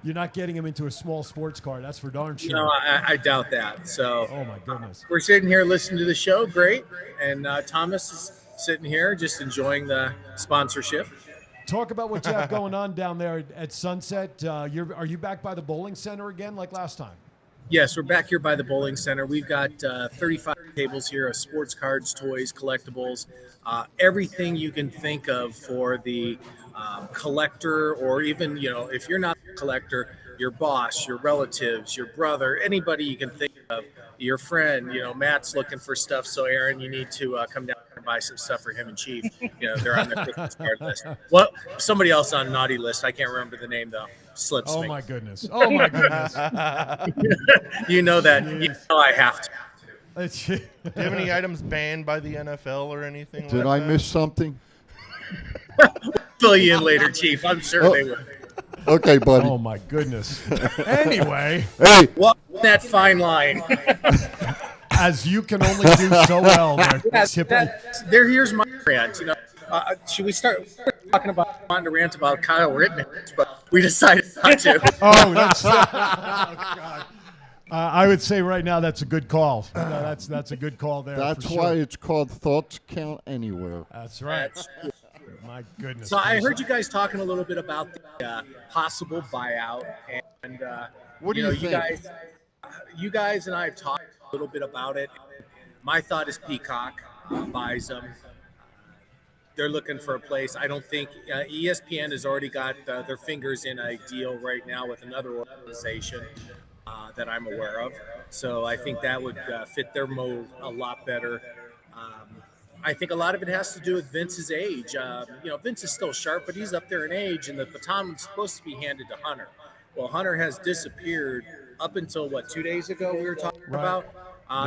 Speaker 1: You're not getting him into a small sports car. That's for darn sure.
Speaker 8: No, I doubt that. So
Speaker 1: Oh my goodness.
Speaker 8: we're sitting here listening to the show. Great. And Thomas is sitting here just enjoying the sponsorship.
Speaker 1: Talk about what you have going on down there at Sunset. Are you back by the bowling center again like last time?
Speaker 8: Yes, we're back here by the bowling center. We've got 35 tables here of sports cards, toys, collectibles, everything you can think of for the collector, or even, if you're not a collector, your boss, your relatives, your brother, anybody you can think of, your friend. Matt's looking for stuff, so Aaron, you need to come down and buy some stuff for him and Chief. They're on the Christmas card list. Well, somebody else on naughty list. I can't remember the name though. Slips
Speaker 1: Oh
Speaker 8: me.
Speaker 1: my goodness. Oh my goodness.
Speaker 8: You know that. You know I have to.
Speaker 2: Do you have any items banned by the NFL or anything?
Speaker 3: Did
Speaker 2: like
Speaker 3: I
Speaker 2: that?
Speaker 3: miss something?
Speaker 8: Fill you in later, Chief. I'm sure they will.
Speaker 3: Okay, buddy.
Speaker 1: Oh my goodness. Anyway,
Speaker 3: Hey,
Speaker 8: Walk that fine line.
Speaker 1: as you can only do so well there.
Speaker 8: Here's my rant. Should we start talking about wanting to rant about Kyle Rittenhouse? But we decided not to.
Speaker 1: Oh, that's oh, God. I would say right now that's a good call. No, that's a good call there.
Speaker 3: that's
Speaker 1: for
Speaker 3: why
Speaker 1: sure.
Speaker 3: it's called Thoughts Count Anywhere.
Speaker 1: That's right. My goodness.
Speaker 8: So I heard you guys talking a little bit about the possible buyout, and
Speaker 3: What do you think?
Speaker 8: You guys and I have talked a little bit about it. My thought is Peacock buys them. They're looking for a place. I don't think ESPN has already got their fingers in a deal right now with another organization that I'm aware of. So I think that would fit their mold a lot better. I think a lot of it has to do with Vince's age. Vince is still sharp, but he's up there in age, and the baton was supposed to be handed to Hunter. Well, Hunter has disappeared up until, 2 days ago we were talking about,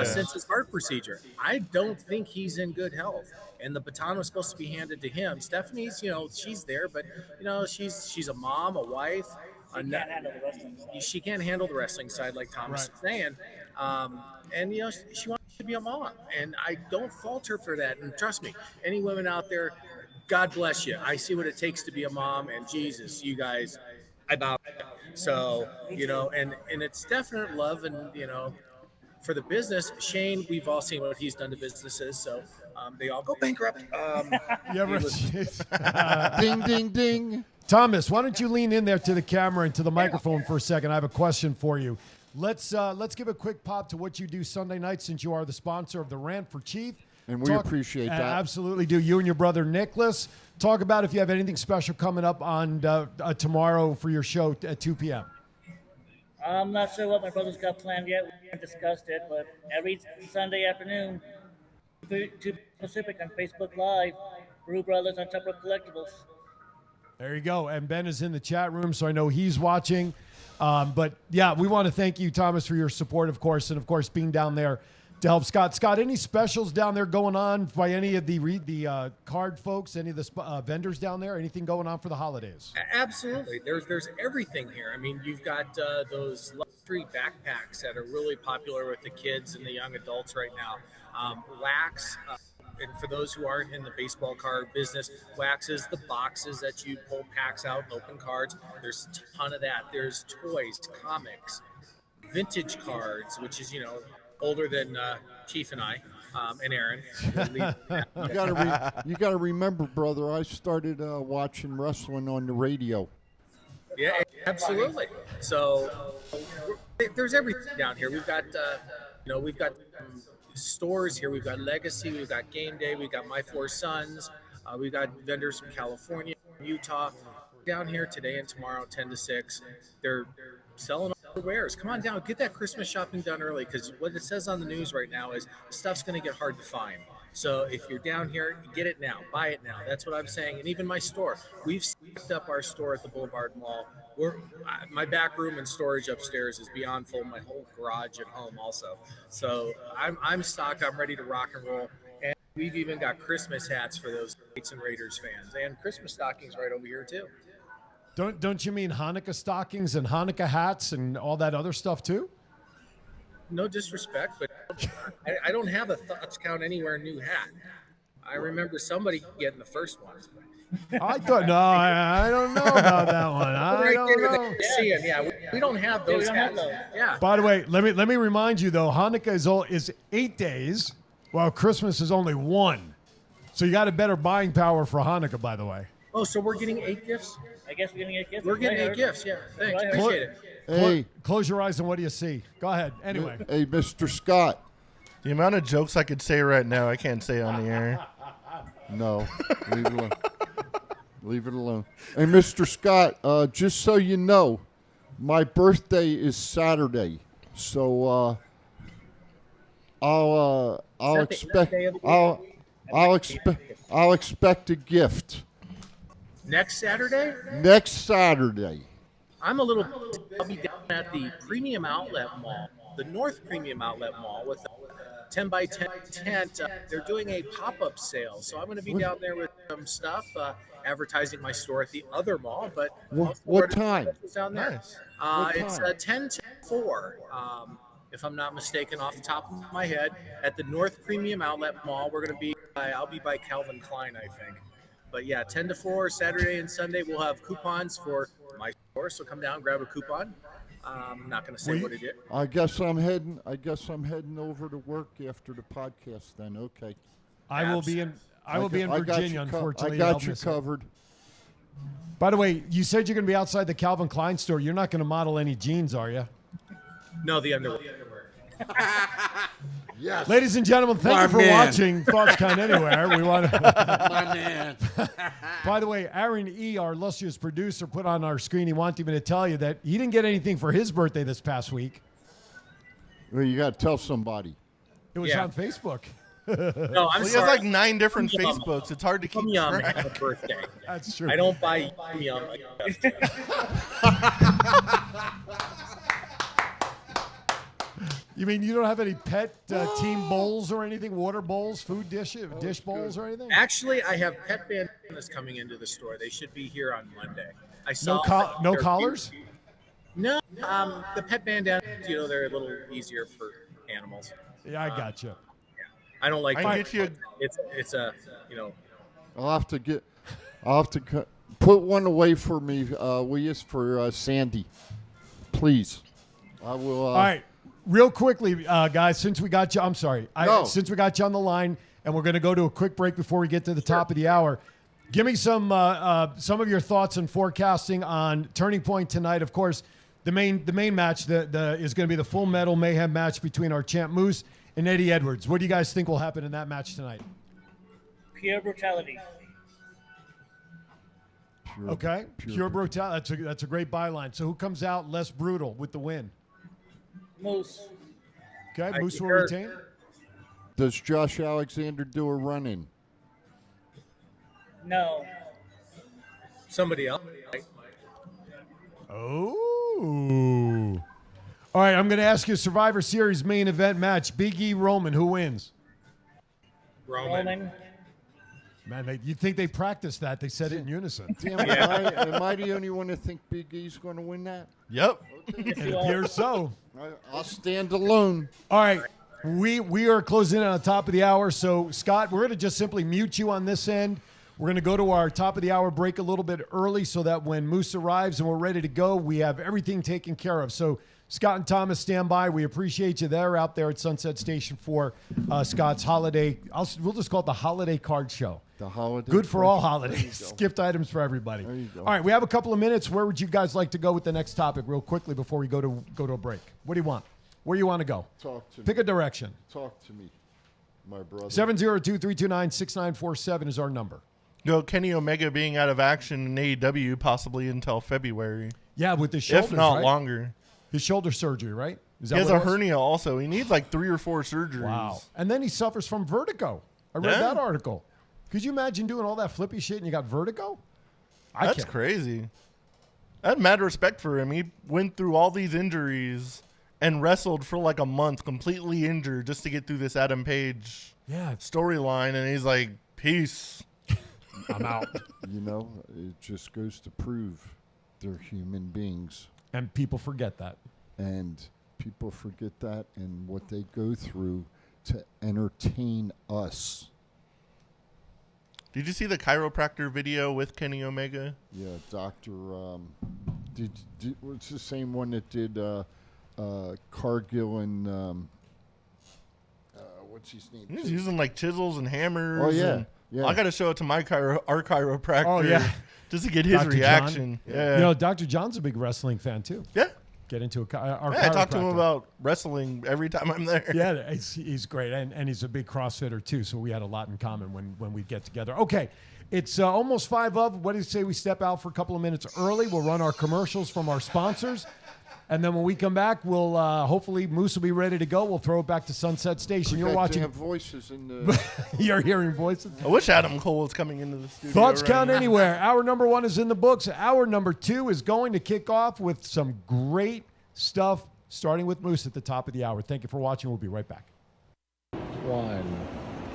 Speaker 8: since his heart procedure. I don't think he's in good health, and the baton was supposed to be handed to him. Stephanie's, she's there, but, she's a mom, a wife. She can't handle the wrestling side, like Thomas is saying. And, she wants to be a mom, and I don't fault her for that. And trust me, any women out there, God bless you. I see what it takes to be a mom, and Jesus, you guys, I bow. So, and it's definite love, and, for the business, Shane, we've all seen what he's done to businesses, so they all go bankrupt.
Speaker 1: You ever?
Speaker 3: Ding, ding, ding.
Speaker 1: Thomas, why don't you lean in there to the camera and to the microphone for a second? I have a question for you. Let's give a quick pop to what you do Sunday night, since you are the sponsor of the Rant for Chief.
Speaker 3: And we appreciate that.
Speaker 1: Absolutely do. You and your brother Nicholas. Talk about if you have anything special coming up on tomorrow for your show at 2 p.m.
Speaker 10: I'm not sure what my brother's got planned yet. We haven't discussed it, but every Sunday afternoon, 2 Pacific on Facebook Live, Brew Brothers on Top Rope Collectibles.
Speaker 1: There you go. And Ben is in the chat room, so I know he's watching. But, yeah, we want to thank you, Thomas, for your support, of course, and, of course, being down there to help Scott. Scott, any specials down there going on by any of the card folks, any of the vendors down there? Anything going on for the holidays?
Speaker 8: Absolutely. There's everything here. I mean, you've got those luxury backpacks that are really popular with the kids and the young adults right now. Wax, and for those who aren't in the baseball card business, wax is the boxes that you pull packs out and open cards. There's a ton of that. There's toys, comics, vintage cards, which is, older than Chief and I and Aaron.
Speaker 3: You gotta remember, brother, I started watching wrestling on the radio.
Speaker 8: Yeah, absolutely. So there's everything down here. We've got stores here. We've got Legacy. We've got Game Day. We've got My Four Sons. We've got vendors from California, Utah, down here today and tomorrow, 10 to 6. They're selling all the wares. Come on down, get that Christmas shopping done early, because what it says on the news right now is stuff's going to get hard to find. So if you're down here, get it now, buy it now. That's what I'm saying. And even my store, we've set up our store at the Boulevard Mall. My back room and storage upstairs is beyond full. My whole garage at home also. So I'm stocked. I'm ready to rock and roll. And we've even got Christmas hats for those Knights and Raiders fans, and Christmas stockings right over here too.
Speaker 1: Don't you mean Hanukkah stockings and Hanukkah hats and all that other stuff too?
Speaker 8: No disrespect, but I don't have a Thoughts Count Anywhere new hat. I remember somebody getting the first ones.
Speaker 1: I thought, no, I don't know about that one. I don't know.
Speaker 8: Yeah, we don't have those hats. Yeah.
Speaker 1: By the way, let me remind you though, Hanukkah is 8 days, while Christmas is only 1. So you got a better buying power for Hanukkah, by the way.
Speaker 8: Oh, so we're getting 8 gifts?
Speaker 10: I guess we're getting 8 gifts.
Speaker 8: We're getting 8 gifts, yeah. Thanks, appreciate it.
Speaker 3: Hey,
Speaker 1: close your eyes and what do you see? Go ahead. Anyway.
Speaker 3: Hey, Mr. Scott.
Speaker 2: The amount of jokes I could say right now, I can't say on the air.
Speaker 3: No, leave it alone. Leave it alone. Hey, Mr. Scott, just so you know, my birthday is Saturday, so I'll expect a gift.
Speaker 8: Next Saturday?
Speaker 3: Next Saturday.
Speaker 8: I'll be down at the Premium Outlet Mall, the North Premium Outlet Mall, with a 10 by 10 tent. They're doing a pop-up sale, so I'm going to be down there with some stuff, advertising my store at the other mall. But
Speaker 3: what time?
Speaker 8: Down there.
Speaker 3: Nice.
Speaker 8: It's 10 to 4, if I'm not mistaken, off the top of my head, at the North Premium Outlet Mall. I'll be by Calvin Klein, I think. But yeah, 10 to 4, Saturday and Sunday, we'll have coupons for my store. So come down, grab a coupon. I'm not going to say what it is.
Speaker 3: I guess I'm heading over to work after the podcast. Then okay.
Speaker 1: I will be in Virginia. Unfortunately,
Speaker 3: I got you covered.
Speaker 1: By the way, you said you're going to be outside the Calvin Klein store. You're not going to model any jeans, are you?
Speaker 8: No, the underwear.
Speaker 3: Yes.
Speaker 1: Ladies and gentlemen, thank you for watching Thoughts Count Anywhere. We want to.
Speaker 3: My man.
Speaker 1: By the way, Aaron E., our illustrious producer, put on our screen. He wanted me to tell you that he didn't get anything for his birthday this past week.
Speaker 3: Well, you got to tell somebody.
Speaker 1: It was on Facebook.
Speaker 8: No, I'm sorry.
Speaker 2: He has like 9 different Facebooks. It's hard to keep track.
Speaker 8: Have a birthday.
Speaker 1: That's true.
Speaker 8: I don't buy Yum.
Speaker 1: You mean you don't have any pet team bowls or anything? Water bowls, food dish bowls or anything?
Speaker 8: Actually, I have pet bandanas coming into the store. They should be here on Monday. I saw
Speaker 1: no collars?
Speaker 8: No, the pet bandanas, they're a little easier for animals.
Speaker 1: Yeah, I gotcha.
Speaker 8: Yeah. I don't like.
Speaker 2: I get you.
Speaker 8: It's a.
Speaker 3: I'll have to put one away for me. For Sandy, please. I will.
Speaker 1: All right. real quickly, guys, since we got you, I'm sorry.
Speaker 3: No.
Speaker 1: Since we got you on the line, and we're going to go to a quick break before we get to the top of the hour, give me some of your thoughts and forecasting on Turning Point tonight. Of course, the main match is going to be the Full Metal Mayhem match between our champ Moose and Eddie Edwards. What do you guys think will happen in that match tonight?
Speaker 10: Pure brutality.
Speaker 1: Pure brutality. That's a great byline. So who comes out less brutal with the win?
Speaker 10: Moose.
Speaker 1: Okay, Moose will retain.
Speaker 3: Does Josh Alexander do a run-in?
Speaker 10: No.
Speaker 8: Somebody else.
Speaker 1: Oh. All right, I'm going to ask you a Survivor Series main event match. Big E Roman, who wins?
Speaker 10: Roman.
Speaker 1: Man, you'd think they practiced that. They said it in unison.
Speaker 3: Damn, am I the only one that think Big E's going to win that?
Speaker 2: Yep.
Speaker 1: It appears so.
Speaker 3: I'll stand alone.
Speaker 1: All right. We are closing in on the top of the hour. So, Scott, we're going to just simply mute you on this end. We're going to go to our top of the hour break a little bit early so that when Moose arrives and we're ready to go, we have everything taken care of. So, Scott and Thomas, stand by. We appreciate you there out there at Sunset Station for Scott's holiday. We'll just call it the Holiday Card Show.
Speaker 3: The holiday.
Speaker 1: Good for all holidays. Gift items for everybody.
Speaker 3: There you go.
Speaker 1: All right, we have a couple of minutes. Where would you guys like to go with the next topic real quickly before we go to a break? What do you want? Where you want to go?
Speaker 3: Talk to me.
Speaker 1: Pick a direction.
Speaker 3: Talk to me, my brother.
Speaker 1: 702-329-6947 is our number.
Speaker 2: Kenny Omega being out of action in AEW possibly until February.
Speaker 1: Yeah, with his shoulders,
Speaker 2: if not
Speaker 1: right?
Speaker 2: longer.
Speaker 1: His shoulder surgery, right? Is that
Speaker 2: he has
Speaker 1: what
Speaker 2: a
Speaker 1: it was?
Speaker 2: hernia also. He needs like 3 or 4 surgeries.
Speaker 1: Wow. And then he suffers from vertigo. I read that article. Could you imagine doing all that flippy shit and you got vertigo?
Speaker 2: That's crazy. I had mad respect for him. He went through all these injuries and wrestled for like a month completely injured just to get through this Adam Page storyline. And he's like, peace.
Speaker 1: I'm out.
Speaker 3: You know, it just goes to prove they're human beings.
Speaker 1: And people forget that.
Speaker 3: And people forget that and what they go through to entertain us.
Speaker 2: Did you see the chiropractor video with Kenny Omega?
Speaker 3: Yeah, Dr. It's the same one that did Cargill and what's his name?
Speaker 2: He's using like chisels and hammers.
Speaker 3: Oh, yeah.
Speaker 2: And
Speaker 3: Yeah.
Speaker 2: I got to show it to our chiropractor.
Speaker 1: Oh, yeah.
Speaker 2: Just to get his
Speaker 1: Dr.
Speaker 2: reaction.
Speaker 1: John?
Speaker 2: Yeah.
Speaker 1: You know, Dr. John's a big wrestling fan, too.
Speaker 2: Yeah.
Speaker 1: Get into our
Speaker 2: I talk to him
Speaker 1: chiropractor.
Speaker 2: about wrestling every time I'm there.
Speaker 1: Yeah, he's great. And he's a big CrossFitter, too, so we had a lot in common when we get together. Okay, it's almost 5 of. What do you say we step out for a couple of minutes early? We'll run our commercials from our sponsors. And then when we come back, we'll hopefully Moose will be ready to go. We'll throw it back to Sunset Station. You're watching.
Speaker 3: Damn voices in the.
Speaker 1: You're hearing voices.
Speaker 2: I wish Adam Cole was coming into the studio.
Speaker 1: Thoughts
Speaker 2: right
Speaker 1: count
Speaker 2: now.
Speaker 1: anywhere. Hour number 1 is in the books. Hour number 2 is going to kick off with some great stuff, starting with Moose at the top of the hour. Thank you for watching. We'll be right back.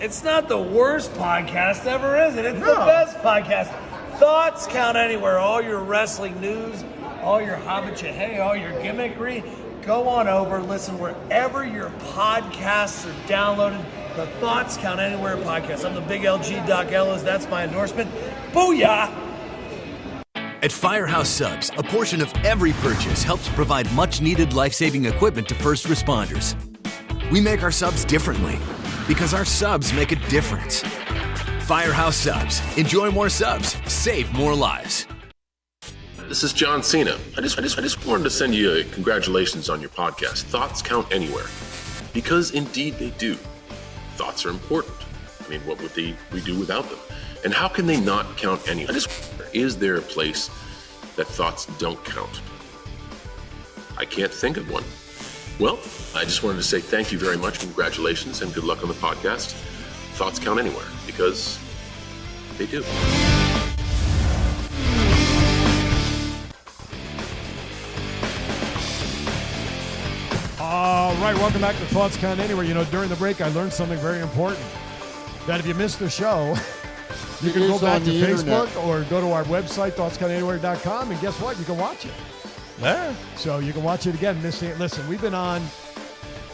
Speaker 4: It's not the worst podcast ever, is it? It's the best podcast. Thoughts count anywhere. All your wrestling news, all your hobbit-hey, all your gimmickry. Go on over, listen wherever your podcasts are downloaded. The Thoughts Count Anywhere podcast. I'm the big LG Doc Ellis. That's my endorsement. Booyah!
Speaker 5: At Firehouse Subs, a portion of every purchase helps provide much-needed life-saving equipment to first responders. We make our subs differently because our subs make a difference. Firehouse Subs. Enjoy more subs. Save more lives.
Speaker 11: This is John Cena. I just wanted to send you a congratulations on your podcast. Thoughts count anywhere. Because indeed they do. Thoughts are important. I mean, what would we do without them? And how can they not count anywhere? Is there a place that thoughts don't count? I can't think of one. Well, I just wanted to say thank you very much, congratulations, and good luck on the podcast. Thoughts count anywhere, because they do.
Speaker 1: All right, welcome back to Thoughts Count Anywhere. You know, during the break, I learned something very important. That if you missed the show, you can go back to Facebook or go to our website, thoughtscountanywhere.com, and guess what? You can watch it.
Speaker 2: Yeah.
Speaker 1: So you can watch it again. Listen, we've been on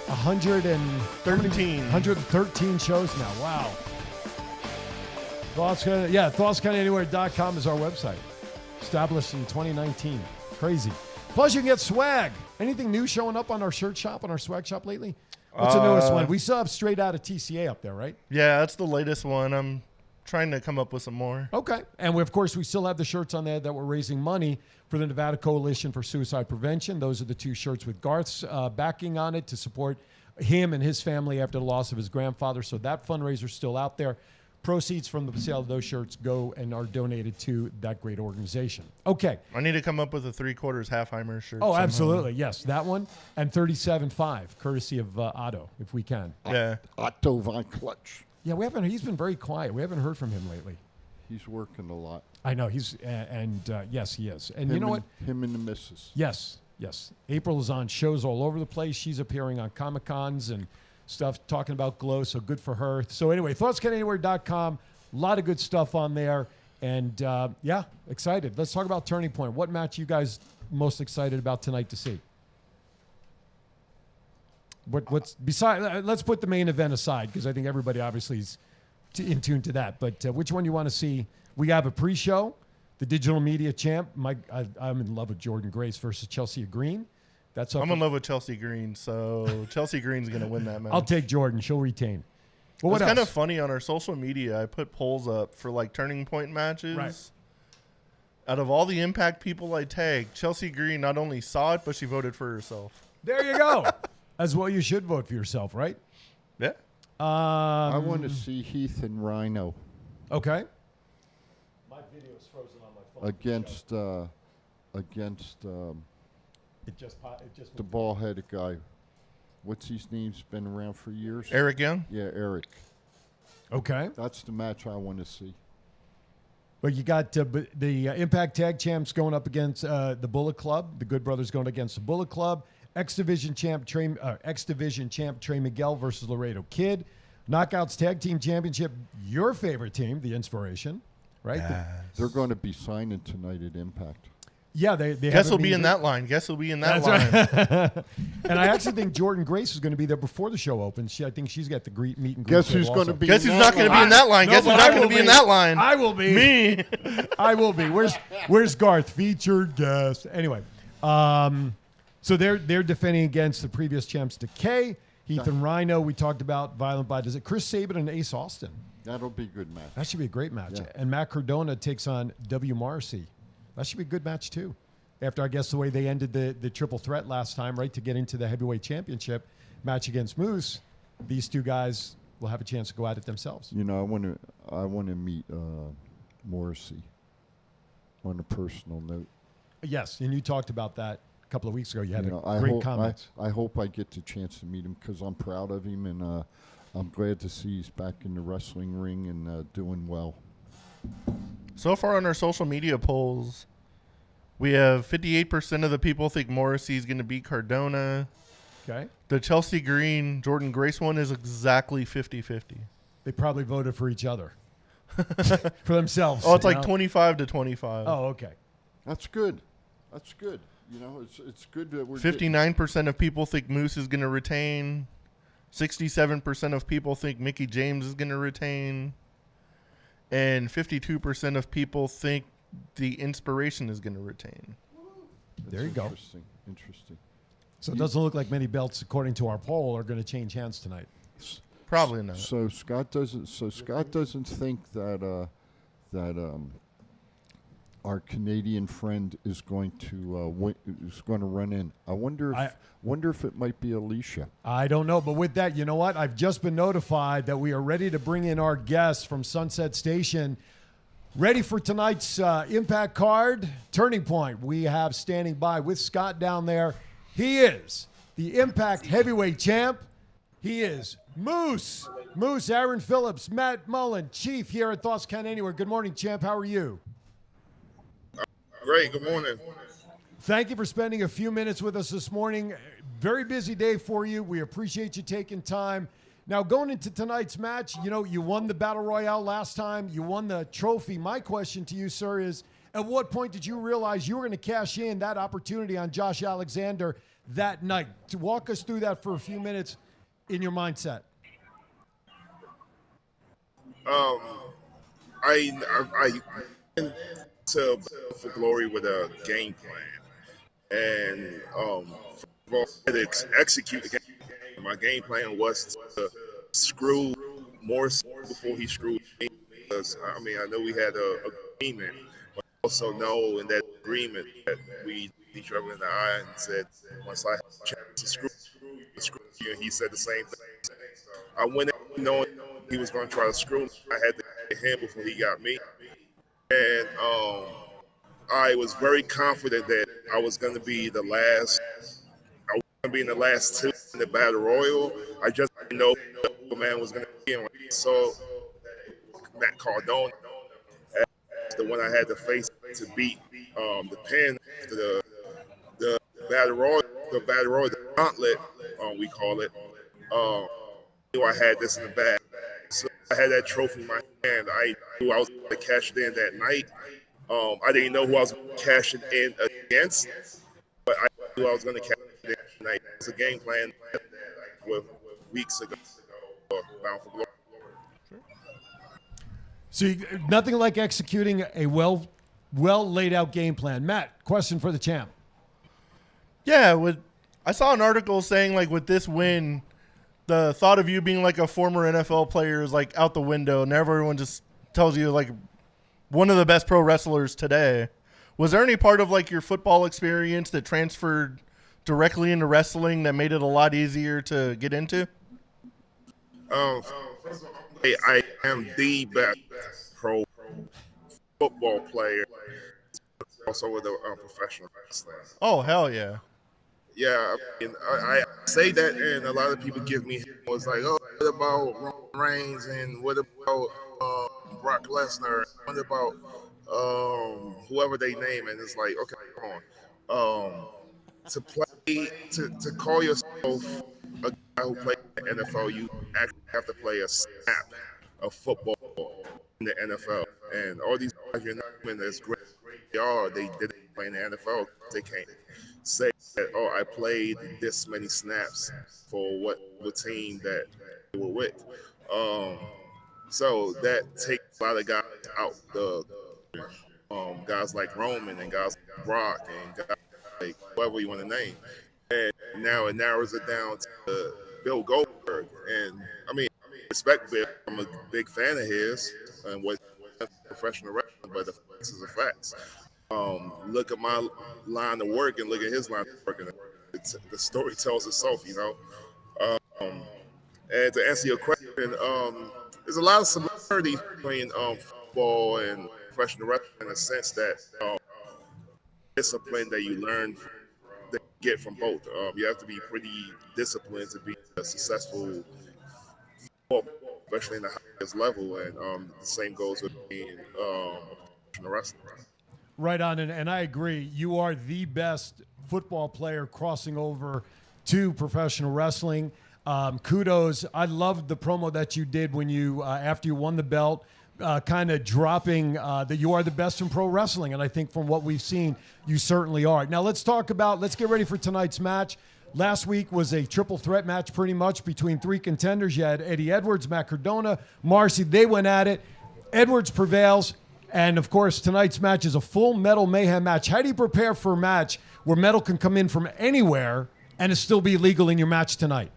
Speaker 1: 113 shows now. Wow. thoughtscountanywhere.com is our website. Established in 2019. Crazy. Plus, you can get swag. Anything new showing up on our shirt shop, on our swag shop lately? What's the newest one? We still have Straight Out of TCA up there, right?
Speaker 2: Yeah, that's the latest one. I'm trying to come up with some more.
Speaker 1: Okay. And of course, we still have the shirts on there that we're raising money for the Nevada Coalition for Suicide Prevention. Those are the 2 shirts with Garth's backing on it to support him and his family after the loss of his grandfather. So that fundraiser's still out there. Proceeds from the sale of those shirts go and are donated to that great organization. Okay.
Speaker 2: I need to come up with a 3/4 Halfheimer shirt.
Speaker 1: Oh,
Speaker 2: somehow.
Speaker 1: absolutely. Yes, that one. And 37.5, courtesy of Otto, if we can.
Speaker 2: Yeah.
Speaker 3: Otto von Clutch.
Speaker 1: Yeah, he's been very quiet. We haven't heard from him lately.
Speaker 3: He's working a lot.
Speaker 1: I know. Yes, he is. And you know what?
Speaker 3: Him and the missus.
Speaker 1: Yes. April is on shows all over the place. She's appearing on Comic-Cons and stuff, talking about Glow, so good for her. So anyway, thoughtscananywhere.com, a lot of good stuff on there. And, excited. Let's talk about Turning Point. What match you guys most excited about tonight to see? What's beside? Let's put the main event aside because I think everybody obviously is in tune to that. But which one you want to see? We have a pre-show, the digital media champ. I'm in love with Jordan Grace versus Chelsea Green.
Speaker 2: I'm in love with Chelsea Green, so Chelsea Green's going to win that match.
Speaker 1: I'll take Jordan. She'll retain. Well,
Speaker 2: it's kind of funny on our social media. I put polls up for like Turning Point matches.
Speaker 1: Right.
Speaker 2: Out of all the Impact people I tagged, Chelsea Green not only saw it, but she voted for herself.
Speaker 1: There you go. As well, you should vote for yourself, right?
Speaker 2: Yeah.
Speaker 3: I want to see Heath and Rhino.
Speaker 1: Okay. My video is frozen on my phone.
Speaker 3: Against
Speaker 1: it just
Speaker 3: the ball-headed guy. What's his name? He's been around for years.
Speaker 2: Eric Young?
Speaker 3: Yeah, Eric.
Speaker 1: Okay.
Speaker 3: That's the match I want to see.
Speaker 1: But you got the Impact Tag Champs going up against the Bullet Club. The Good Brothers going against the Bullet Club. X Division champ Trey Miguel versus Laredo Kid. Knockouts Tag Team Championship. Your favorite team, the Inspiration, right?
Speaker 2: Yes.
Speaker 3: They're going to be signing tonight at Impact.
Speaker 1: Yeah, they
Speaker 2: Guess will be in that line. Guess will be in that line.
Speaker 1: Right. And I actually think Jordan Grace is going to be there before the show opens. I think she's got the meet and greet.
Speaker 3: Guess who's going to be?
Speaker 2: Guess who's not going to be in that line? Guess who's not going to be in that line?
Speaker 1: I will be.
Speaker 2: Me.
Speaker 1: I will be. Where's Garth? Featured guest. Anyway, so they're defending against the previous champs, Decay, Heath and Rhino. We talked about Violent by Design. Chris Sabin and Ace Austin.
Speaker 3: That'll be a good match.
Speaker 1: That should be a great match.
Speaker 3: Yeah.
Speaker 1: And Matt Cardona takes on W. Morrissey. That should be a good match too. After, I guess, the way they ended the triple threat last time, right, to get into the heavyweight championship match against Moose, these two guys will have a chance to go at it themselves.
Speaker 3: You know, I want to meet Morrissey on a personal note.
Speaker 1: Yes, and you talked about that a couple of weeks ago. You had
Speaker 3: I
Speaker 1: great comments.
Speaker 3: I hope I get the chance to meet him because I'm proud of him, and I'm glad to see he's back in the wrestling ring and doing well.
Speaker 2: So far on our social media polls, we have 58% of the people think Morrissey is going to beat Cardona.
Speaker 1: Okay.
Speaker 2: The Chelsea Green, Jordan Grace one is exactly 50-50.
Speaker 1: They probably voted for each other. For themselves.
Speaker 2: Oh, it's like 25-25.
Speaker 1: Oh, okay.
Speaker 3: That's good. That's good. You know, it's good that we're
Speaker 2: 59% of people think Moose is going to retain. 67% of people think Mickie James is going to retain. And 52% of people think the Inspiration is going to retain.
Speaker 1: There you go.
Speaker 3: Interesting.
Speaker 1: So it doesn't look like many belts, according to our poll, are going to change hands tonight.
Speaker 2: Probably not.
Speaker 3: So Scott doesn't think that our Canadian friend is going to run in. I wonder if it might be Alicia.
Speaker 1: I don't know, but with that, you know what? I've just been notified that we are ready to bring in our guests from Sunset Station. Ready for tonight's Impact card, Turning Point. We have standing by with Scott down there. He is the Impact Heavyweight Champ. He is Moose. Aaron Phillips, Matt Mullen, Chief here at Thoughts Count Anywhere. Good morning, Champ. How are you?
Speaker 12: Great. Good morning.
Speaker 1: Thank you for spending a few minutes with us this morning. Very busy day for you. We appreciate you taking time. Now, going into tonight's match, you know, you won the Battle Royale last time. You won the trophy. My question to you, sir, is at what point did you realize you were going to cash in that opportunity on Josh Alexander that night? To walk us through that for a few minutes in your mindset.
Speaker 12: I went to for Glory with a game plan, and I had to execute the game. My game plan was to screw Morris before he screwed me. Because, I mean, I know we had an agreement, but I also know in that agreement that we looked each other in the eye and said, once I had a chance to screw you, and he said the same thing. I went in knowing he was going to try to screw me. I had to get him before he got me. And I was very confident that I was going to be the last. I was going to be in the last two in the Battle Royal. I just didn't know the man was going to be in. So Matt Cardona, the one I had to face to beat the Pen, the Battle Royal, the Gauntlet, we call it. I knew I had this in the bag. So I had that trophy in my hand. I knew I was going to cash it in that night. I didn't know who I was going to cash it in against, but I knew I was going to cash it in that night. It's a game plan with weeks ago. Bound for Glory.
Speaker 1: So nothing like executing a well laid out game plan. Matt, question for the champ.
Speaker 2: Yeah, I saw an article saying like with this win, the thought of you being like a former NFL player is like out the window, and everyone just tells you like one of the best pro wrestlers today. Was there any part of like your football experience that transferred directly into wrestling that made it a lot easier to get into?
Speaker 12: I am the best pro football player, also with a professional wrestler.
Speaker 2: Oh, hell yeah.
Speaker 12: Yeah, I mean, I say that, and a lot of people give me was like, oh, what about Roman Reigns, and what about Brock Lesnar, what about whoever they name, and it's like, okay, come on. To play, to call yourself a guy who plays in the NFL, you actually have to play a snap of football in the NFL. And all these guys you're not as great they are, they didn't play in the NFL. They can't say that, oh, I played this many snaps for what the team that they were with. So that takes a lot of guys out. The guys like Roman and guys like Brock and guys like whoever you want to name. And now it narrows it down to Bill Goldberg. And I mean, respect Bill. I'm a big fan of his and what professional wrestling, but the facts is the facts. Look at my line of work and look at his line of work, and the story tells itself, you know. And to answer your question, there's a lot of similarity between football and professional wrestling in the sense that discipline that you learn that you get from both. You have to be pretty disciplined to be a successful football, especially in the highest level, and the same goes with being a professional wrestler.
Speaker 1: Right on, and I agree. You are the best football player crossing over to professional wrestling. Kudos. I loved the promo that you did when you, after you won the belt, kind of dropping that you are the best in pro wrestling. And I think from what we've seen, you certainly are. Now let's get ready for tonight's match. Last week was a triple threat match pretty much between three contenders. You had Eddie Edwards, Matt Cardona, Marcy. They went at it. Edwards prevails. And, of course, tonight's match is a full Metal Mayhem match. How do you prepare for a match where metal can come in from anywhere and it still be legal in your match tonight?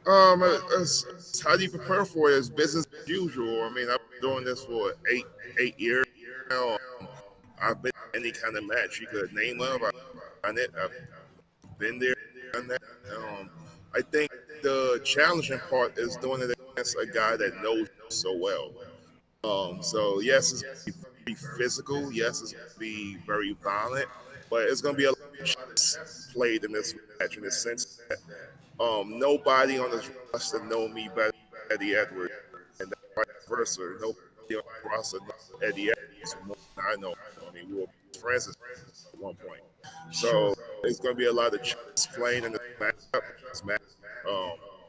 Speaker 12: How do you prepare for it? It's business as usual. I mean, I've been doing this for eight years now. I've been in any kind of match you could name of. I've done it. I've been there, done that. I think the challenging part is doing it against a guy that knows so well. So yes, it's going to be physical. Yes, it's going to be very violent, but it's going to be a lot of shots played in this match in the sense that nobody on this roster know me better than Eddie Edwards, and vice versa. Nobody on the roster knows Eddie Edwards more than I know. I mean, we were friends at one point. So it's going to be a lot of shots playing in this match.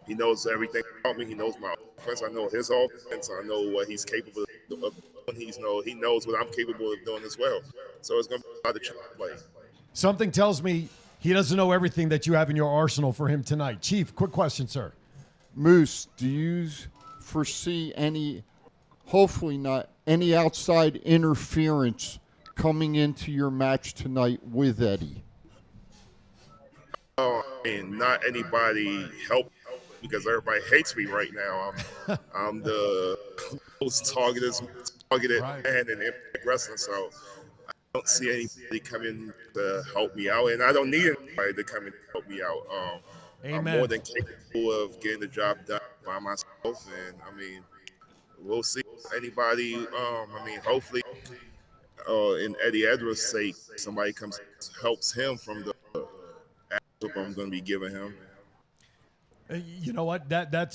Speaker 12: He knows everything about me. He knows my offense. I know his offense. I know what he's capable of doing. He knows what I'm capable of doing as well. So it's going to be a lot of play.
Speaker 1: Something tells me he doesn't know everything that you have in your arsenal for him tonight. Chief, quick question, sir.
Speaker 3: Moose, do you foresee any, hopefully not, any outside interference coming into your match tonight with Eddie?
Speaker 12: And not anybody help because everybody hates me right now. I'm the most targeted man in Impact Wrestling, so I don't see anybody coming to help me out, and I don't need anybody to come and help me out. I'm more than capable of getting the job done by myself, and I mean, we'll see. Anybody, hopefully, in Eddie Edwards' sake, somebody comes helps him from the I'm going to be giving him.
Speaker 1: You know what? That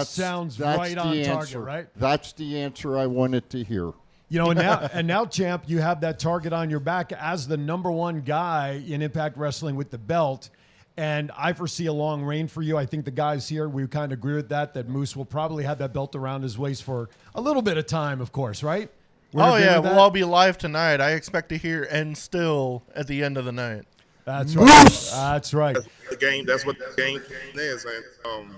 Speaker 1: sounds right on target, right?
Speaker 3: That's the answer I wanted to hear.
Speaker 1: You know, and now, champ, you have that target on your back as the number one guy in Impact Wrestling with the belt. And I foresee a long reign for you. I think the guys here, we kind of agree with that Moose will probably have that belt around his waist for a little bit of time, of course, right?
Speaker 2: We'll all be live tonight. I expect to hear "and still" at the end of the night.
Speaker 1: That's right. That's right.
Speaker 12: That's what the game is, and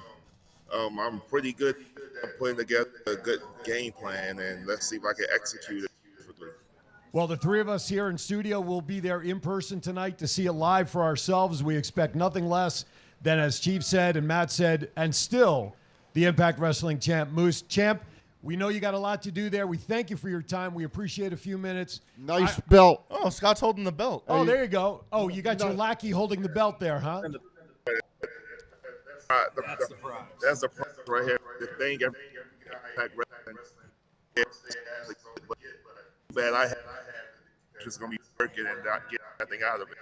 Speaker 12: I'm pretty good at putting together a good game plan, and let's see if I can execute it.
Speaker 1: Well, the three of us here in studio will be there in person tonight to see it live for ourselves. We expect nothing less than, as Chief said and Matt said, and still the Impact Wrestling champ, Moose. Champ, we know you got a lot to do there. We thank you for your time. We appreciate a few minutes.
Speaker 3: Nice belt.
Speaker 2: Oh, Scott's holding the belt.
Speaker 1: Oh, there you go. Oh, you got your lackey holding the belt there, huh?
Speaker 12: That's the prize. That's the prize right here. The thing Impact Wrestling. Bad I had just going to be working and not get nothing out of it.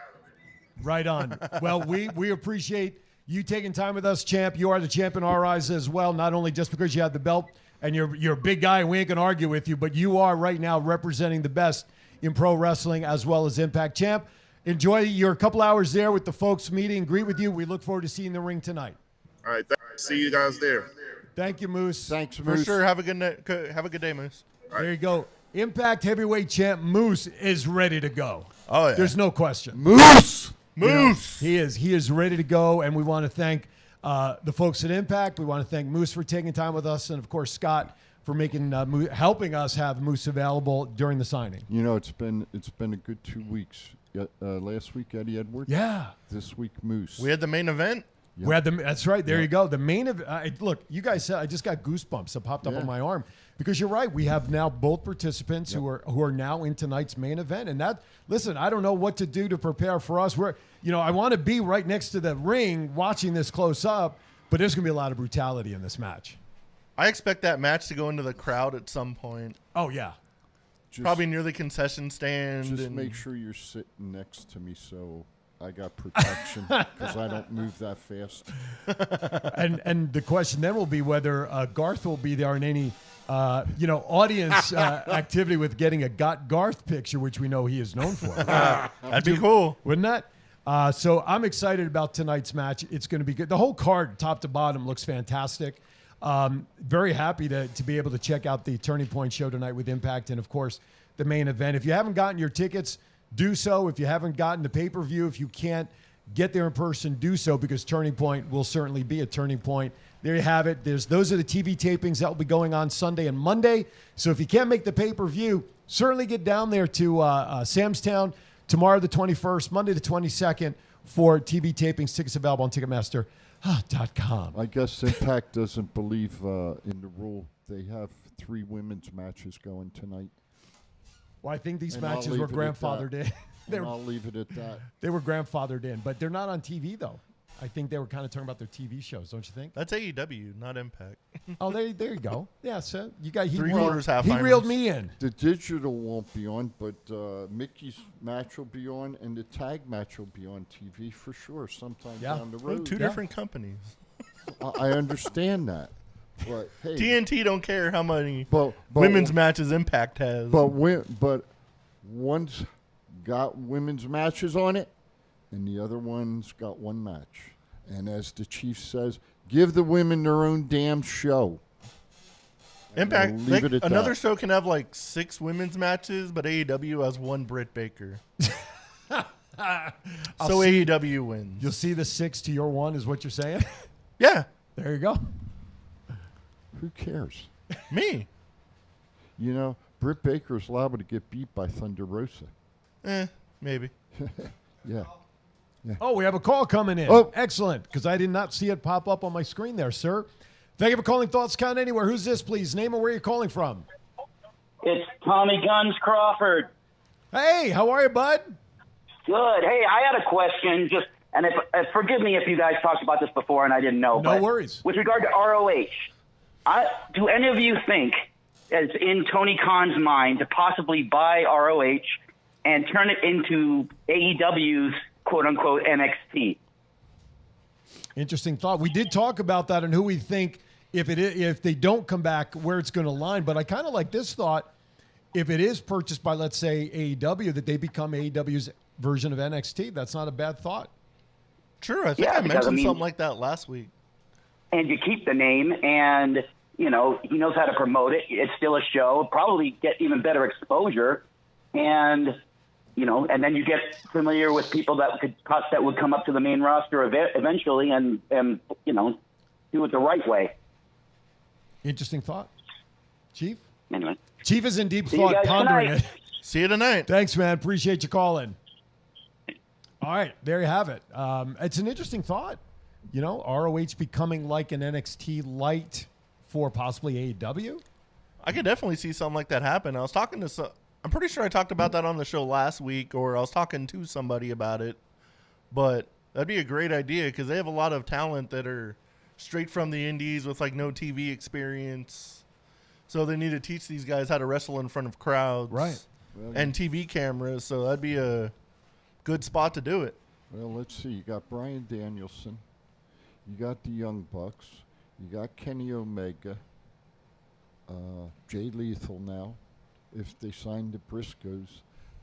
Speaker 1: Right on. Well, we appreciate you taking time with us, champ. You are the champ in our eyes as well, not only just because you have the belt and you're a big guy and we ain't going to argue with you, but you are right now representing the best in pro wrestling as well as Impact. Champ, enjoy your couple hours there with the folks meeting and greet with you. We look forward to seeing the ring tonight.
Speaker 12: All right. See you guys there.
Speaker 1: Thank you, Moose.
Speaker 3: Thanks,
Speaker 2: For
Speaker 3: Moose.
Speaker 2: sure. Have a good day, Moose.
Speaker 1: There you go. Impact Heavyweight Champ Moose is ready to go.
Speaker 2: Oh, yeah.
Speaker 1: There's no question.
Speaker 3: Moose!
Speaker 2: Moose!
Speaker 1: You know, he is ready to go, and we want to thank the folks at Impact. We want to thank Moose for taking time with us, and, of course, Scott for helping us have Moose available during the signing.
Speaker 3: You know, it's been a good 2 weeks. Last week, Eddie Edwards.
Speaker 1: Yeah.
Speaker 3: This week, Moose.
Speaker 2: We had the main event.
Speaker 3: Yep.
Speaker 1: We had that's right. There you go. The main event. Look, you guys said I just got goosebumps that popped up on my arm because you're right. We have now both participants who are now in tonight's main event. And listen, I don't know what to do to prepare for us. I want to be right next to the ring watching this close up, but there's going to be a lot of brutality in this match.
Speaker 2: I expect that match to go into the crowd at some point.
Speaker 1: Oh yeah,
Speaker 2: probably near the concession stand.
Speaker 3: Just make sure you're sitting next to me so I got protection because I don't move that fast.
Speaker 1: And the question then will be whether Garth will be there in any audience activity with getting a Got Garth picture, which we know he is known for.
Speaker 2: That'd be cool,
Speaker 1: wouldn't that? So I'm excited about tonight's match. It's going to be good. The whole card, top to bottom, looks fantastic. Very happy to be able to check out the Turning Point show tonight with Impact and, of course, the main event. If you haven't gotten your tickets, do so. If you haven't gotten the pay-per-view, if you can't get there in person, do so because Turning Point will certainly be a Turning Point. There you have it. Those are the TV tapings that will be going on Sunday and Monday. So if you can't make the pay-per-view, certainly get down there to Sam's Town tomorrow the 21st, Monday the 22nd for TV tapings. Tickets available on Ticketmaster.com.
Speaker 3: I guess Impact doesn't believe in the rule. They have 3 women's matches going tonight.
Speaker 1: Well, I think these matches were grandfathered in.
Speaker 3: I'll leave it at that.
Speaker 1: They were grandfathered in, but they're not on TV, though. I think they were kind of talking about their TV shows, don't you think?
Speaker 2: That's AEW, not Impact.
Speaker 1: Oh, there you go. Yeah, so you got he
Speaker 2: half
Speaker 1: reeled me in.
Speaker 3: The digital won't be on, but Mickey's match will be on, and the tag match will be on TV for sure sometime down the road.
Speaker 2: Two different companies.
Speaker 3: I understand that. But hey,
Speaker 2: TNT don't care how many women's matches Impact has.
Speaker 3: But one's got women's matches on it, and the other one's got one match. And as the Chief says, give the women their own damn show.
Speaker 2: Impact, another show can have like 6 women's matches, but AEW has 1 Britt Baker. AEW wins.
Speaker 1: You'll see the 6 to your 1 is what you're saying?
Speaker 2: Yeah.
Speaker 1: There you go.
Speaker 3: Who cares?
Speaker 2: Me.
Speaker 3: You know, Britt Baker is liable to get beat by Thunder Rosa.
Speaker 2: Maybe.
Speaker 3: Yeah.
Speaker 1: Oh, we have a call coming in.
Speaker 3: Oh.
Speaker 1: Excellent, because I did not see it pop up on my screen there, sir. Thank you for calling Thoughts Count Anywhere. Who's this, please? Name and where you're calling from.
Speaker 13: It's Tommy Guns Crawford.
Speaker 1: Hey, how are you, bud?
Speaker 13: Good. Hey, I had a question. And forgive me if you guys talked about this before and I didn't know.
Speaker 1: No worries.
Speaker 13: With regard to ROH, do any of you think, as in Tony Khan's mind, to possibly buy ROH and turn it into AEW's quote-unquote NXT?
Speaker 1: Interesting thought. We did talk about that and who we think, if they don't come back, where it's going to line. But I kind of like this thought. If it is purchased by, let's say, AEW, that they become AEW's version of NXT, that's not a bad thought.
Speaker 2: Sure, I think I mentioned something like that last week.
Speaker 13: And you keep the name, and, he knows how to promote it. It's still a show. Probably get even better exposure. And, and then you get familiar with people that would come up to the main roster eventually and do it the right way.
Speaker 1: Interesting thought. Chief?
Speaker 13: Anyway.
Speaker 1: Chief is in deep
Speaker 13: See you
Speaker 1: thought,
Speaker 13: guys
Speaker 1: pondering
Speaker 13: tonight.
Speaker 1: it.
Speaker 2: See you tonight.
Speaker 1: Thanks, man. Appreciate you calling. All right, there you have it. It's an interesting thought. ROH becoming like an NXT light for possibly AEW.
Speaker 2: I could definitely see something like that happen. I was talking to I'm pretty sure I talked about that on the show last week, or I was talking to somebody about it. But that'd be a great idea because they have a lot of talent that are straight from the indies with no TV experience. So they need to teach these guys how to wrestle in front of crowds,
Speaker 1: right?
Speaker 2: And TV cameras. So that'd be a good spot to do it.
Speaker 3: Well, let's see. You got Bryan Danielson. You got the Young Bucks. You got Kenny Omega. Jay Lethal now. If they sign the Briscoes,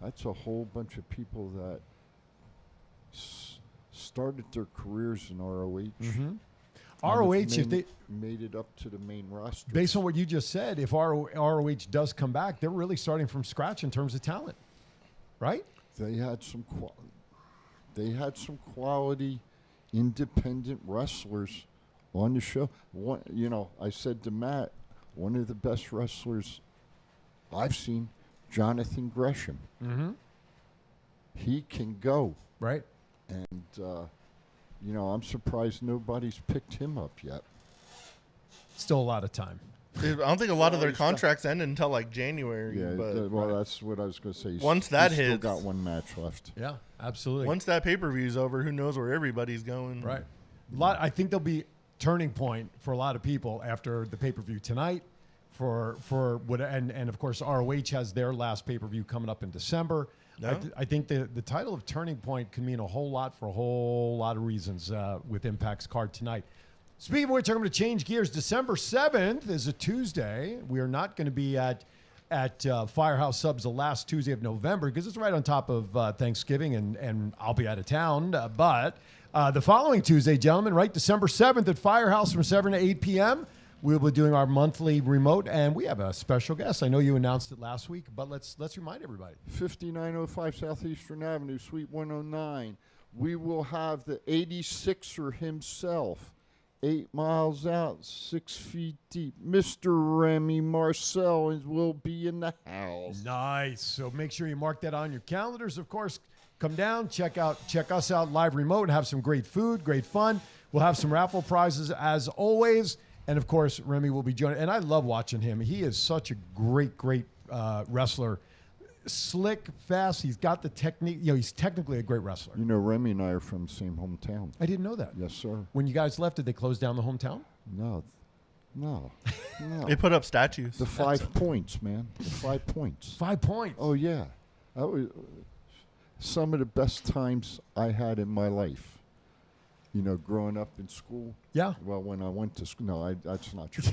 Speaker 3: that's a whole bunch of people that started their careers in ROH.
Speaker 1: Mm-hmm. ROH, if they
Speaker 3: made it up to the main roster.
Speaker 1: Based on what you just said, if ROH does come back, they're really starting from scratch in terms of talent, right?
Speaker 3: They had some quality independent wrestlers on the show. I said to Matt, one of the best wrestlers I've seen, Jonathan Gresham.
Speaker 1: Mm-hmm.
Speaker 3: He can go.
Speaker 1: Right.
Speaker 3: And, I'm surprised nobody's picked him up yet.
Speaker 1: Still a lot of time.
Speaker 2: I don't think a lot of their contracts end until January.
Speaker 3: Yeah,
Speaker 2: but
Speaker 3: that's what I was going to say.
Speaker 2: Once that
Speaker 3: still
Speaker 2: hits,
Speaker 3: got one match left.
Speaker 1: Yeah, absolutely.
Speaker 2: Once that pay-per-view's over, who knows where everybody's going?
Speaker 1: Right. I think there'll be turning point for a lot of people after the pay-per-view tonight. And of course ROH has their last pay-per-view coming up in December.
Speaker 2: Yeah.
Speaker 1: I think the title of Turning Point can mean a whole lot for a whole lot of reasons with Impact's card tonight. Speaking of which, I'm going to change gears. December 7th is a Tuesday. We are not going to be at Firehouse Subs the last Tuesday of November because it's right on top of Thanksgiving, and I'll be out of town. But the following Tuesday, gentlemen, right, December 7th at Firehouse from 7 to 8 p.m., we'll be doing our monthly remote, and we have a special guest. I know you announced it last week, but let's remind everybody.
Speaker 3: 5905 Southeastern Avenue, Suite 109. We will have the 86er himself, 8 miles out, 6 feet deep. Mr. Remy Marcel will be in the house.
Speaker 1: Nice. So make sure you mark that on your calendars. Of course, come down, check us out live remote, and have some great food, great fun. We'll have some raffle prizes as always. And, of course, Remy will be joining. And I love watching him. He is such a great wrestler. Slick, fast. He's got the technique. He's technically a great wrestler.
Speaker 3: Remy and I are from the same hometown.
Speaker 1: I didn't know that.
Speaker 3: Yes, sir.
Speaker 1: When you guys left, did they close down the hometown?
Speaker 3: No.
Speaker 2: They put up statues.
Speaker 3: The 5 points, man. The 5 points.
Speaker 1: 5 points.
Speaker 3: Oh, yeah. That was some of the best times I had in my life. Growing up in school.
Speaker 1: Yeah.
Speaker 3: Well, when I went to school. No, that's not true.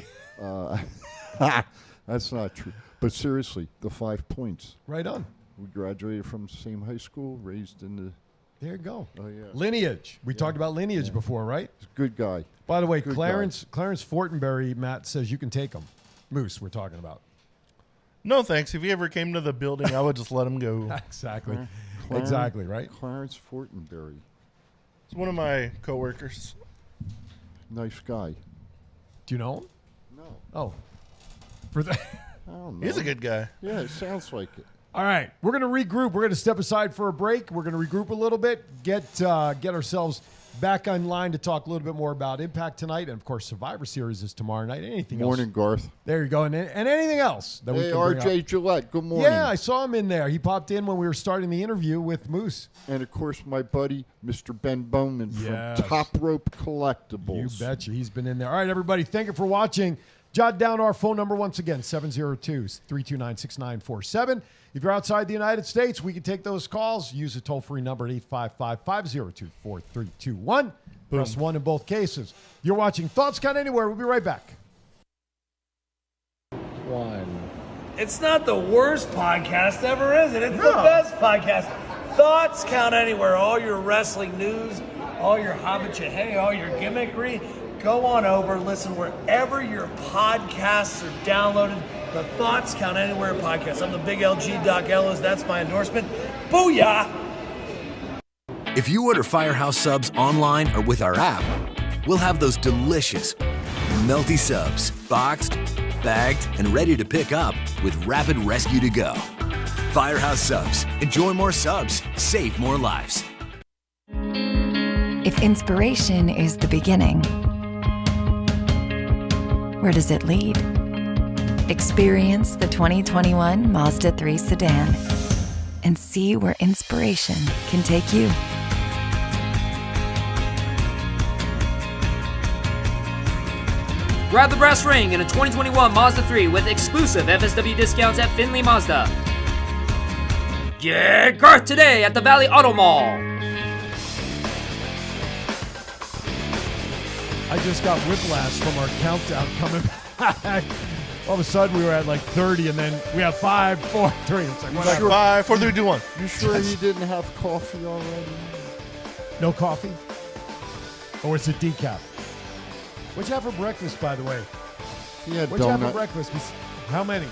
Speaker 3: That's not true. But seriously, the 5 points.
Speaker 1: Right on.
Speaker 3: We graduated from the same high school, raised in the...
Speaker 1: There you go.
Speaker 3: Oh, yeah.
Speaker 1: Lineage. We talked about Lineage before, right?
Speaker 3: He's a good guy.
Speaker 1: By the way,
Speaker 3: Good
Speaker 1: Clarence Fortenberry, Matt says you can take him. Moose, we're talking about.
Speaker 2: No, thanks. If he ever came to the building, I would just let him go.
Speaker 1: Exactly. Exactly, right?
Speaker 3: Clarence Fortenberry.
Speaker 2: It's one of my coworkers.
Speaker 3: Nice guy.
Speaker 1: Do you know him?
Speaker 3: No.
Speaker 1: Oh. For the
Speaker 3: I don't know.
Speaker 2: He's a good guy.
Speaker 3: Yeah, it sounds like it.
Speaker 1: All right, we're going to regroup. We're going to step aside for a break. We're going to regroup a little bit, get ourselves back online to talk a little bit more about Impact tonight. And, of course, Survivor Series is tomorrow night. Anything else?
Speaker 3: Morning, Garth.
Speaker 1: There you go. And anything else that we
Speaker 3: Hey,
Speaker 1: can bring
Speaker 3: RJ
Speaker 1: up?
Speaker 3: Gillette, good morning.
Speaker 1: Yeah, I saw him in there. He popped in when we were starting the interview with Moose.
Speaker 3: And, of course, my buddy, Mr. Ben Bowman
Speaker 1: Yes.
Speaker 3: from Top Rope Collectibles.
Speaker 1: You betcha. He's been in there. All right, everybody, thank you for watching. Jot down our phone number once again, 702-329-6947. If you're outside the United States, we can take those calls. Use the toll-free number at 855-502-4321. Press 1 in both cases. You're watching Thoughts Count Anywhere. We'll be right back.
Speaker 4: It's not the worst podcast ever, is it? It's the best podcast. Thoughts Count Anywhere. All your wrestling news, all your hobbit all your gimmickry. Go on over, listen wherever your podcasts are downloaded. The Thoughts Count Anywhere podcast. I'm the big LG Doc Ellis. That's my endorsement. Booyah!
Speaker 5: If you order Firehouse Subs online or with our app, we'll have those delicious, melty subs boxed, bagged, and ready to pick up with rapid rescue to go. Firehouse Subs. Enjoy more subs. Save more lives.
Speaker 6: If inspiration is the beginning, where does it lead? Experience the 2021 Mazda 3 sedan and see where inspiration can take you.
Speaker 7: Grab the brass ring in a 2021 Mazda 3 with exclusive FSW discounts at Findlay Mazda. Get Garth today at the Valley Auto Mall.
Speaker 1: I just got whiplash from our countdown coming back. All of a sudden, we were at like 30, and then we have 5, 4, 3. It's like, whatever.
Speaker 2: 5, 4, 3, 2, 1.
Speaker 3: You sure you didn't have coffee already?
Speaker 1: No coffee? Or it's a decaf? What'd you have for breakfast, by the way?
Speaker 3: Yeah,
Speaker 1: What'd you have for
Speaker 3: donut.
Speaker 1: breakfast? How many?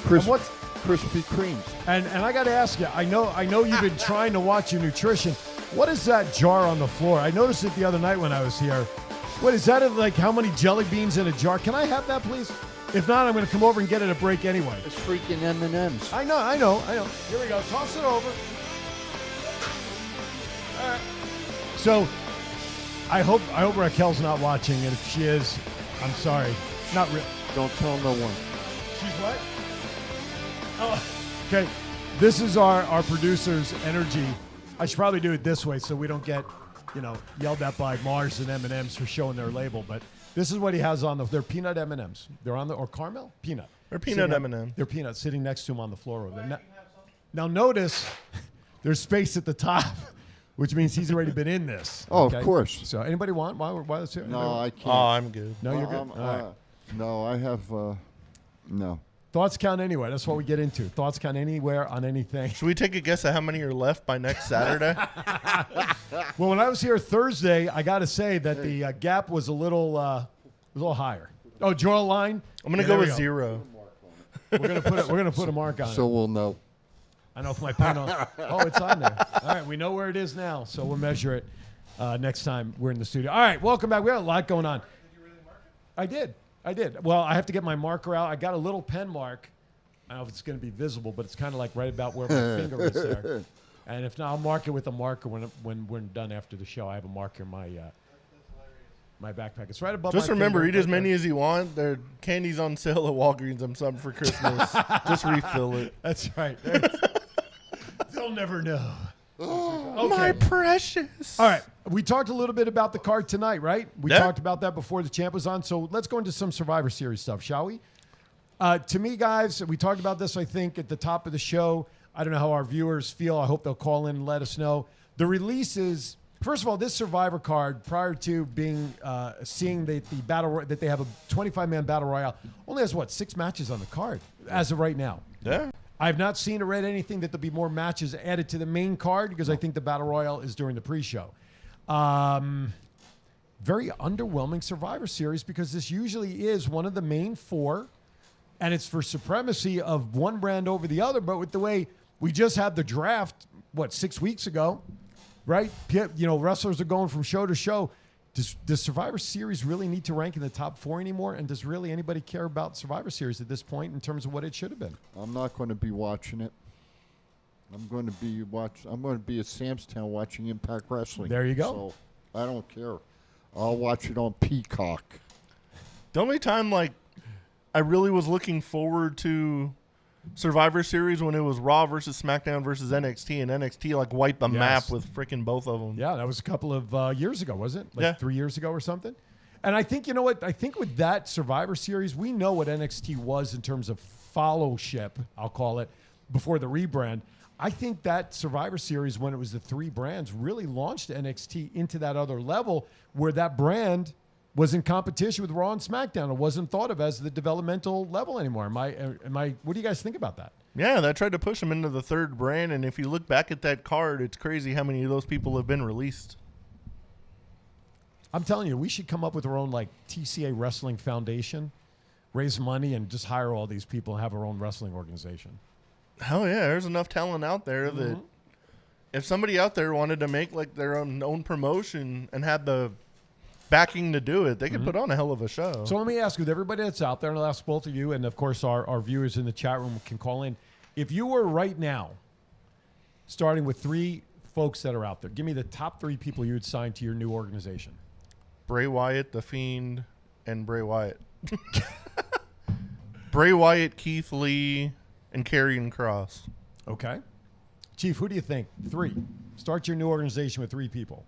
Speaker 3: Krispy Kremes.
Speaker 1: And I got to ask you, I know you've been trying to watch your nutrition. What is that jar on the floor? I noticed it the other night when I was here. What is that? Like how many jelly beans in a jar? Can I have that, please? If not, I'm going to come over and get it at a break anyway.
Speaker 3: It's freaking M&M's.
Speaker 1: I know. Here we go. Toss it over. All right. So, I hope Raquel's not watching, and if she is, I'm sorry. Not really.
Speaker 3: Don't tell no one.
Speaker 1: She's what? Oh, okay. This is our producer's energy. I should probably do it this way so we don't get, yelled at by Mars and M&M's for showing their label. But this is what he has on they're peanut M&M's. They're on or caramel? Peanut.
Speaker 2: They're peanut M&M.
Speaker 1: They're peanuts sitting next to him on the floor over there. Now notice there's space at the top, which means he's already been in this.
Speaker 3: Oh,
Speaker 1: okay?
Speaker 3: of course.
Speaker 1: So anybody want while it's here?
Speaker 3: No, I can't.
Speaker 2: Oh, I'm good.
Speaker 1: No, you're good. All right.
Speaker 3: No, I have, no.
Speaker 1: Thoughts count anywhere. That's what we get into. Thoughts count anywhere on anything.
Speaker 2: Should we take a guess at how many are left by next Saturday?
Speaker 1: Well, when I was here Thursday, I got to say that the gap was a little higher. Oh, draw a line.
Speaker 2: I'm gonna go with 0.
Speaker 1: We're gonna put a mark on it.
Speaker 3: So we'll know.
Speaker 1: I know if my pen on. Oh, it's on there. All right, we know where it is now, so we'll measure it next time we're in the studio. All right, welcome back. We got a lot going on. Did you really mark it? I did. Well, I have to get my marker out. I got a little pen mark. I don't know if it's going to be visible, but it's kind of like right about where my finger is there. And if not, I'll mark it with a marker when we're done after the show. I have a marker in my backpack. It's right above
Speaker 2: Just
Speaker 1: my
Speaker 2: remember,
Speaker 1: finger,
Speaker 2: eat as
Speaker 1: right
Speaker 2: many
Speaker 1: there.
Speaker 2: as you want. Their candy's on sale at Walgreens. I'm something for Christmas. Just refill it.
Speaker 1: That's right. They'll never know.
Speaker 2: Oh, my precious.
Speaker 1: All right. We talked a little bit about the card tonight, right? We talked about that before the champ was on. So let's go into some Survivor Series stuff, shall we? To me, guys, we talked about this, I think, at the top of the show. I don't know how our viewers feel. I hope they'll call in and let us know. The releases, first of all, this Survivor card, prior to being seeing the battle that they have a 25-man battle royale, only has, 6 matches on the card as of right now.
Speaker 2: Yeah.
Speaker 1: I've not seen or read anything that there'll be more matches added to the main card because I think the battle royale is during the pre-show. Very underwhelming Survivor Series because this usually is one of the main 4, and it's for supremacy of one brand over the other. But with the way we just had the draft, 6 weeks ago, right? Wrestlers are going from show to show. Does Survivor Series really need to rank in the top 4 anymore? And does really anybody care about Survivor Series at this point in terms of what it should have been?
Speaker 3: I'm not going to be watching it. I'm going to be at Sam's Town watching Impact Wrestling.
Speaker 1: There you go.
Speaker 3: So I don't care. I'll watch it on Peacock.
Speaker 2: The only time I really was looking forward to Survivor Series when it was Raw versus SmackDown versus NXT, and NXT wiped the map with freaking both of them.
Speaker 1: Yeah, that was a couple of years ago, wasn't it? 3 years ago or something. And I think, you know what? I think with that Survivor Series, we know what NXT was in terms of fellowship, I'll call it, before the rebrand. I think that Survivor Series, when it was the 3 brands, really launched NXT into that other level where that brand was in competition with Raw and SmackDown. It wasn't thought of as the developmental level anymore. Am I? What do you guys think about that?
Speaker 2: Yeah, that tried to push them into the 3rd brand, and if you look back at that card, it's crazy how many of those people have been released.
Speaker 1: I'm telling you, we should come up with our own TCA Wrestling Foundation, raise money, and just hire all these people and have our own wrestling organization.
Speaker 2: Hell yeah, there's enough talent out there that if somebody out there wanted to make their own promotion and had the backing to do it, they could put on a hell of a show.
Speaker 1: So let me ask you, with everybody that's out there, and I'll ask both of you, and of course our viewers in the chat room can call in. If you were right now starting with 3 folks that are out there, give me the top 3 people you would sign to your new organization.
Speaker 2: Bray Wyatt, The Fiend, and Bray Wyatt. Bray Wyatt, Keith Lee, and Karrion Kross.
Speaker 1: Okay. Chief, who do you think? 3. Start your new organization with 3 people.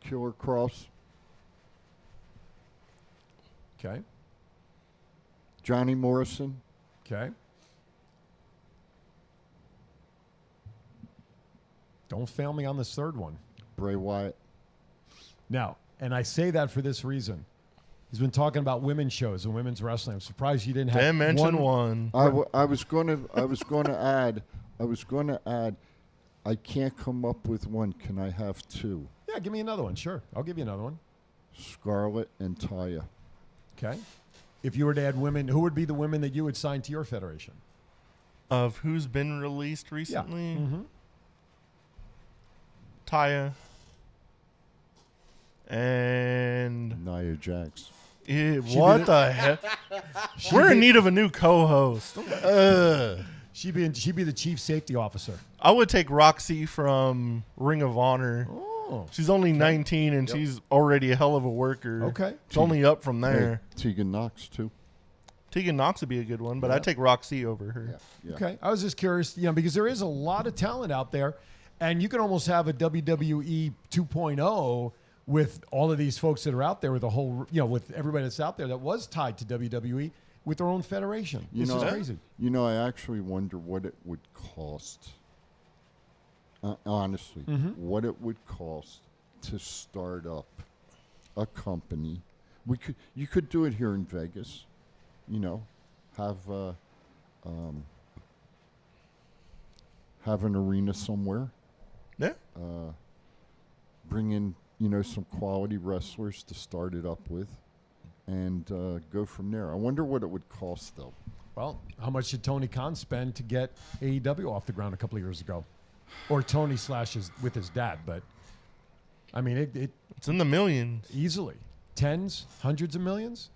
Speaker 3: Killer Kross.
Speaker 1: Okay.
Speaker 3: Johnny Morrison.
Speaker 1: Okay. Don't fail me on this 3rd one.
Speaker 3: Bray Wyatt.
Speaker 1: Now, and I say that for this reason. He's been talking about women's shows and women's wrestling. I'm surprised you didn't have
Speaker 2: Didn't mention one.
Speaker 3: I was going to add. I can't come up with one. Can I have 2?
Speaker 1: Yeah, give me another one. Sure. I'll give you another one.
Speaker 3: Scarlett and Taya.
Speaker 1: Okay. If you were to add women, who would be the women that you would sign to your federation?
Speaker 2: Of who's been released recently?
Speaker 1: Yeah. Mm-hmm.
Speaker 2: Taya. And
Speaker 3: Nia Jax.
Speaker 2: What the heck? We're in need of a new co-host.
Speaker 1: She'd be the chief safety officer.
Speaker 2: I would take Roxy from Ring of Honor.
Speaker 1: Oh.
Speaker 2: She's only 19 and she's already a hell of a worker.
Speaker 1: Okay.
Speaker 2: It's only up from there.
Speaker 3: Hey, Tegan Knox, too.
Speaker 2: Tegan Knox would be a good one, but I'd take Roxy over her.
Speaker 3: Yeah.
Speaker 1: Okay. I was just curious, because there is a lot of talent out there, and you can almost have a WWE 2.0 with all of these folks that are out there with the whole, with everybody that's out there that was tied to WWE with their own federation. This is crazy.
Speaker 3: I actually wonder what it would cost. Honestly, what it would cost to start up a company. You could do it here in Vegas. Have an arena somewhere.
Speaker 2: Yeah.
Speaker 3: Bring in some quality wrestlers to start it up with, and go from there. I wonder what it would cost, though.
Speaker 1: Well, how much did Tony Khan spend to get AEW off the ground a couple of years ago? Or Tony / with his dad, but I mean,
Speaker 2: it's in the millions.
Speaker 1: Easily. Tens, hundreds of millions?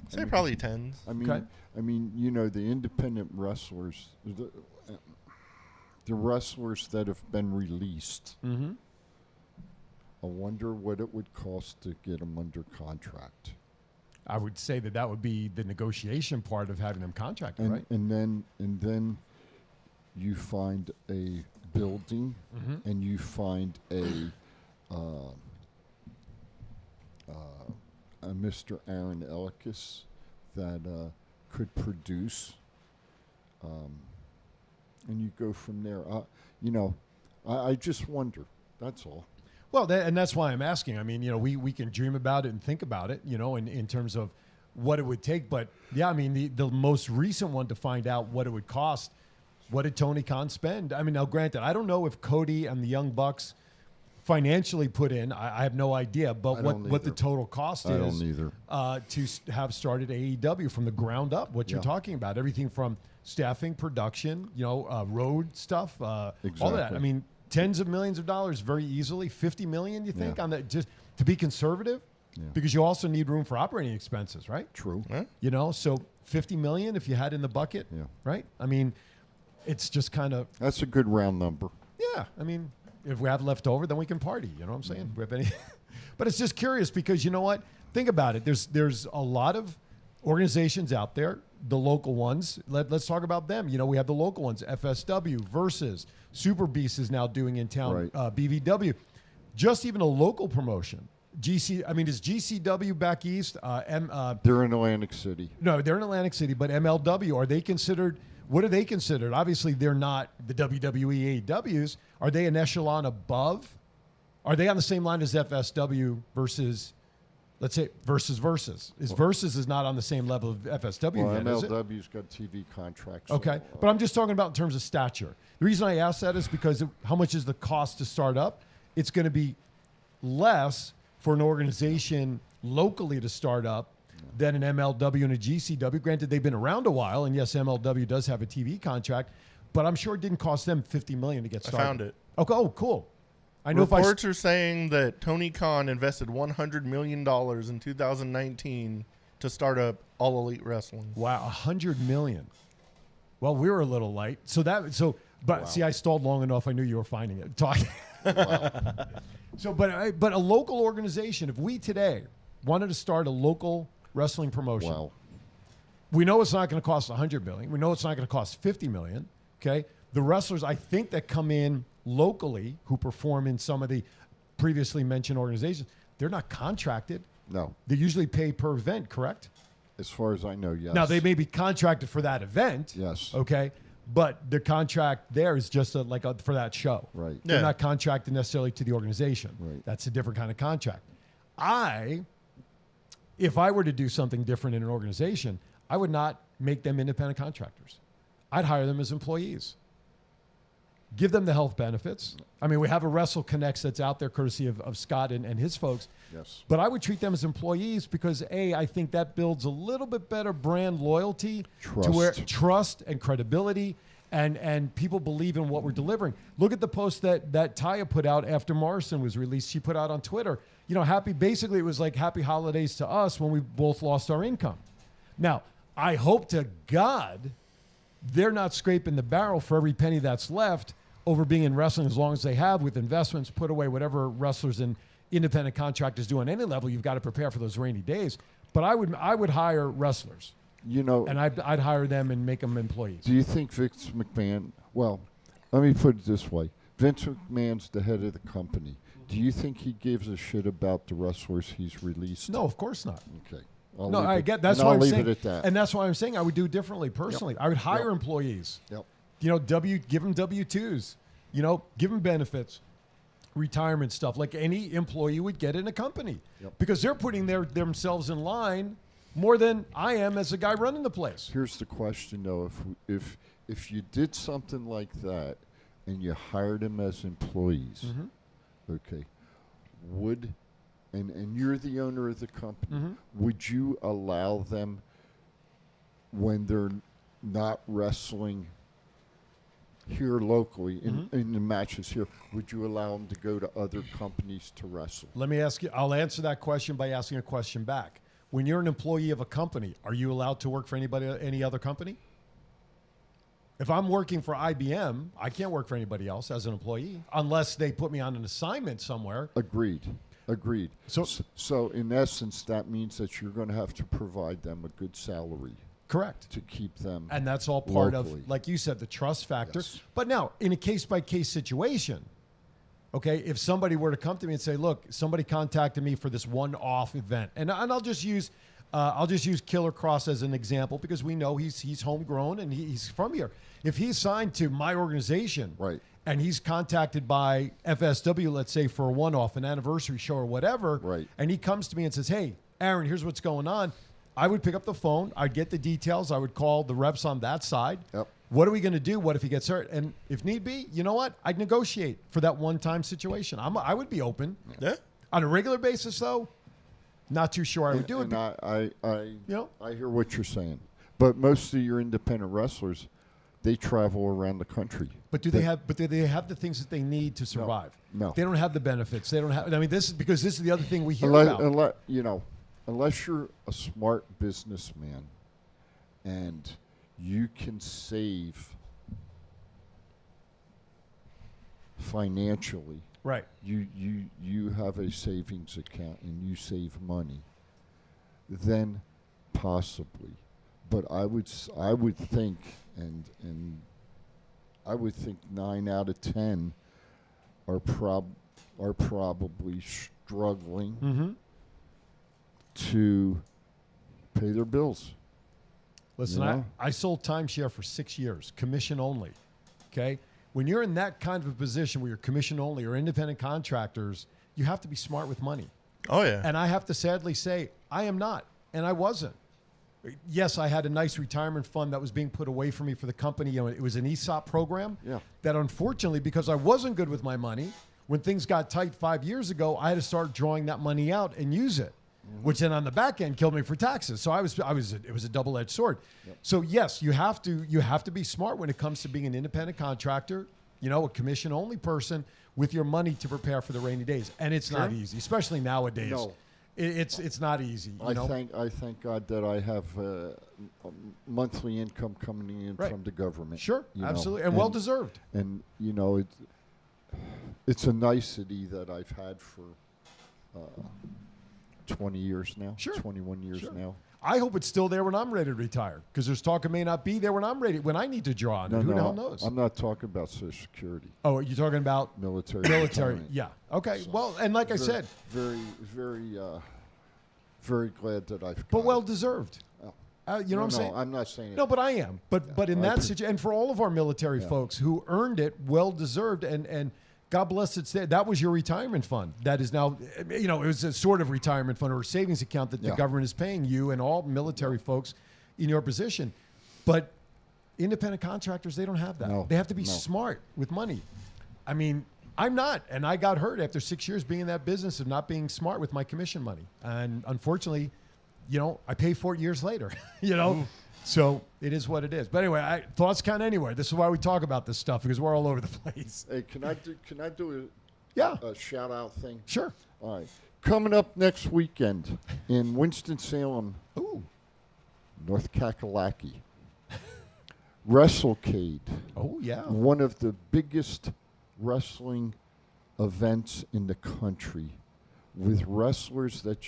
Speaker 2: I'd say probably tens.
Speaker 3: I mean, the independent wrestlers, the wrestlers that have been released,
Speaker 1: mm-hmm.
Speaker 3: I wonder what it would cost to get them under contract.
Speaker 1: I would say that would be the negotiation part of having them contracted, right?
Speaker 3: And then you find a building,
Speaker 1: mm-hmm.
Speaker 3: and you find a Mr. Aaron Elkis that could produce, and you go from there. I just wonder. That's all.
Speaker 1: Well, and that's why I'm asking. I mean, we can dream about it and think about it, in terms of what it would take. But, yeah, I mean, the most recent one to find out what it would cost, what did Tony Khan spend? I mean, now, granted, I don't know if Cody and the Young Bucks financially put in. I have no idea. But what the total cost is
Speaker 3: I don't either.
Speaker 1: To have started AEW from the ground up, what you're talking about, everything from staffing, production, road stuff,
Speaker 3: exactly.
Speaker 1: all that. I mean, tens of millions of dollars very easily. $50 million, you think, on that, just to be conservative? because you also need room for operating expenses, right?
Speaker 3: True.
Speaker 1: You know, so $50 million if you had in the bucket, right? I mean, it's just kind of.
Speaker 3: That's a good round number.
Speaker 1: Yeah, I mean, if we have left over, then we can party. You know what I'm saying? We have any, but it's just curious because you know what? Think about it. There's a lot of organizations out there, the local ones. Let's talk about them. You know, we have the local ones: FSW, Versus, Super Beast is now doing in town, BVW. Just even a local promotion. GC. I mean, is GCW back east?
Speaker 3: They're in Atlantic City.
Speaker 1: No, they're in Atlantic City, but MLW, are they considered? What are they considered? Obviously, they're not the WWE AEWs. Are they an echelon above? Are they on the same line as FSW versus, let's say, Versus? Versus is not on the same level of FSW
Speaker 3: Well,
Speaker 1: yet, is it?
Speaker 3: MLW's got TV contracts.
Speaker 1: Okay, but I'm just talking about in terms of stature. The reason I ask that is because how much is the cost to start up? It's going to be less for an organization locally to start up than an MLW and a GCW. Granted, they've been around a while, and yes, MLW does have a TV contract, but I'm sure it didn't cost them $50 million to get started.
Speaker 2: I found it.
Speaker 1: Okay, oh, cool. I know
Speaker 2: reports are saying that Tony Khan invested $100 million in 2019 to start up All Elite Wrestling.
Speaker 1: Wow, $100 million. Well, we were a little light. But see, I stalled long enough. I knew you were finding it. Talking. So, but a local organization, if we today wanted to start a local wrestling promotion, we know it's not going to cost $100 million. We know it's not going to cost $50 million. Okay, the wrestlers I think that come in locally who perform in some of the previously mentioned organizations, they're not contracted.
Speaker 3: No,
Speaker 1: they usually pay per event. Correct?
Speaker 3: As far as I know, yes.
Speaker 1: Now they may be contracted for that event.
Speaker 3: Yes.
Speaker 1: Okay. But the contract there is just for that show.
Speaker 3: Right.
Speaker 1: They're not contracted necessarily to the organization.
Speaker 3: Right.
Speaker 1: That's a different kind of contract. If I were to do something different in an organization, I would not make them independent contractors. I'd hire them as employees. Give them the health benefits. I mean, we have a Wrestle Connects that's out there courtesy of Scott and his folks.
Speaker 3: Yes.
Speaker 1: But I would treat them as employees because, I think that builds a little bit better brand loyalty to where trust and credibility and people believe in what we're delivering. Look at the post that Taya put out after Morrison was released. She put out on Twitter, basically it was like happy holidays to us when we both lost our income. Now, I hope to God they're not scraping the barrel for every penny that's left over being in wrestling as long as they have with investments put away, whatever wrestlers and independent contractors do on any level. You've got to prepare for those rainy days. But I would hire wrestlers, and I'd hire them and make them employees.
Speaker 3: Do you think Vince McMahon? Well, let me put it this way: Vince McMahon's the head of the company. Do you think he gives a shit about the wrestlers he's released?
Speaker 1: No, of course not.
Speaker 3: Okay.
Speaker 1: I get that's why I'm saying,
Speaker 3: it at that.
Speaker 1: and that's why I'm saying I would do differently personally. I would hire employees.
Speaker 3: Yep.
Speaker 1: Give them W-2s. Give them benefits, retirement stuff like any employee would get in a company, because they're putting themselves in line more than I am as a guy running the place.
Speaker 3: Here's the question, though: if you did something like that and you hired them as employees, okay, and you're the owner of the company, would you allow them when they're not wrestling here locally in the matches here, would you allow them to go to other companies to wrestle?
Speaker 1: Let me ask you, I'll answer that question by asking a question back. When you're an employee of a company, are you allowed to work for any other company? If I'm working for IBM, I can't work for anybody else as an employee unless they put me on an assignment somewhere.
Speaker 3: Agreed. So in essence, that means that you're going to have to provide them a good salary.
Speaker 1: Correct.
Speaker 3: To keep them
Speaker 1: and that's all part
Speaker 3: locally.
Speaker 1: of, like you said, the trust factor.
Speaker 3: Yes.
Speaker 1: But now, in a case-by-case situation, okay, if somebody were to come to me and say, look, somebody contacted me for this one-off event, and I'll just use Killer Cross as an example because we know he's homegrown and he's from here. If he's signed to my organization,
Speaker 3: right,
Speaker 1: and he's contacted by FSW, let's say for a one-off, an anniversary show or whatever,
Speaker 3: right,
Speaker 1: and he comes to me and says, hey, Aaron, here's what's going on, I would pick up the phone, I'd get the details, I would call the reps on that side.
Speaker 3: Yep.
Speaker 1: What are we going to do? What if he gets hurt? And if need be, you know what? I'd negotiate for that one-time situation. I would be open.
Speaker 2: Yeah.
Speaker 1: On a regular basis, though, not too sure I would do it.
Speaker 3: And I hear what you're saying. But most of your independent wrestlers, they travel around the country.
Speaker 1: But do they have the things that they need to survive?
Speaker 3: No.
Speaker 1: They don't have the benefits. They don't have. I mean, this is the other thing we hear about.
Speaker 3: Unless you're a smart businessman, and you can save financially.
Speaker 1: Right.
Speaker 3: You have a savings account and you save money, then possibly. But I would think and I would think 9 out of 10 are probably struggling to pay their bills.
Speaker 1: Listen,
Speaker 3: You know?
Speaker 1: I sold timeshare for 6 years, commission only. Okay? When you're in that kind of a position where you're commission only or independent contractors, you have to be smart with money.
Speaker 2: Oh, yeah.
Speaker 1: And I have to sadly say, I am not, and I wasn't. Yes, I had a nice retirement fund that was being put away from me for the company. You know, it was an ESOP program that unfortunately, because I wasn't good with my money, when things got tight 5 years ago, I had to start drawing that money out and use it, which then on the back end killed me for taxes. So it was a double-edged sword. So yes, you have to be smart when it comes to being an independent contractor, you know, a commission-only person with your money to prepare for the rainy days. And it's not easy, especially nowadays.
Speaker 3: No.
Speaker 1: It's not easy.
Speaker 3: I thank God that I have a monthly income coming in from the government.
Speaker 1: Sure,
Speaker 3: you know.
Speaker 1: absolutely, and well deserved.
Speaker 3: And you know, it's a nicety that I've had for 20 years now.
Speaker 1: Sure,
Speaker 3: 21 years now.
Speaker 1: I hope it's still there when I'm ready to retire, because there's talk it may not be there when I'm ready, when I need to draw on it. Who the hell knows?
Speaker 3: I'm not talking about Social Security.
Speaker 1: Oh, you're talking about
Speaker 3: military.
Speaker 1: Military, yeah. Okay,
Speaker 3: So,
Speaker 1: well, and like I said,
Speaker 3: very glad that I've.
Speaker 1: but well deserved. You know what I'm saying?
Speaker 3: I'm not saying it.
Speaker 1: No, but I am. But in that situation, and for all of our military folks who earned it, well deserved, and God bless it. That was your retirement fund. That is now, you know, it was a sort of retirement fund or a savings account that the government is paying you and all military folks in your position. But independent contractors, they don't have that.
Speaker 3: No,
Speaker 1: they have to be smart with money. I mean, I'm not, and I got hurt after 6 years being in that business of not being smart with my commission money. And unfortunately, you know, I pay for it years later, you know? So it is what it is. But anyway, thoughts count anywhere. This is why we talk about this stuff, because we're all over the place.
Speaker 3: Hey, can I do a shout out thing?
Speaker 1: Sure.
Speaker 3: All right. Coming up next weekend in Winston-Salem, North Kakalaki, WrestleCade.
Speaker 1: Oh, yeah.
Speaker 3: One of the biggest wrestling events in the country, with wrestlers that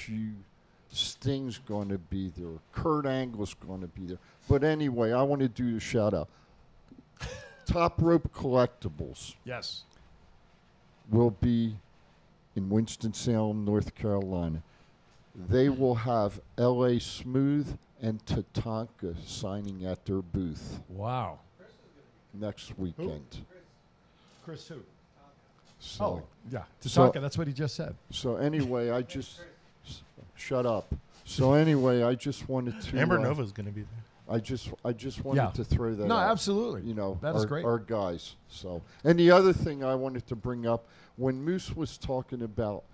Speaker 3: Sting's going to be there. Kurt Angle's going to be there. But anyway, I want to do a shout out. Top Rope Collectibles.
Speaker 1: Yes.
Speaker 3: Will be in Winston-Salem, North Carolina. They will have L.A. Smooth and Tatanka signing at their booth.
Speaker 1: Wow.
Speaker 3: Next weekend.
Speaker 1: Chris who?
Speaker 3: So,
Speaker 1: yeah. Tatanka, that's what he just said.
Speaker 3: So anyway, shut up. So anyway, I just wanted to.
Speaker 2: Amber Nova's going to be there.
Speaker 3: I just wanted to throw that.
Speaker 1: No,
Speaker 3: out.
Speaker 1: absolutely.
Speaker 3: You know,
Speaker 1: that is great.
Speaker 3: Our guys. So, and the other thing I wanted to bring up, when Moose was talking about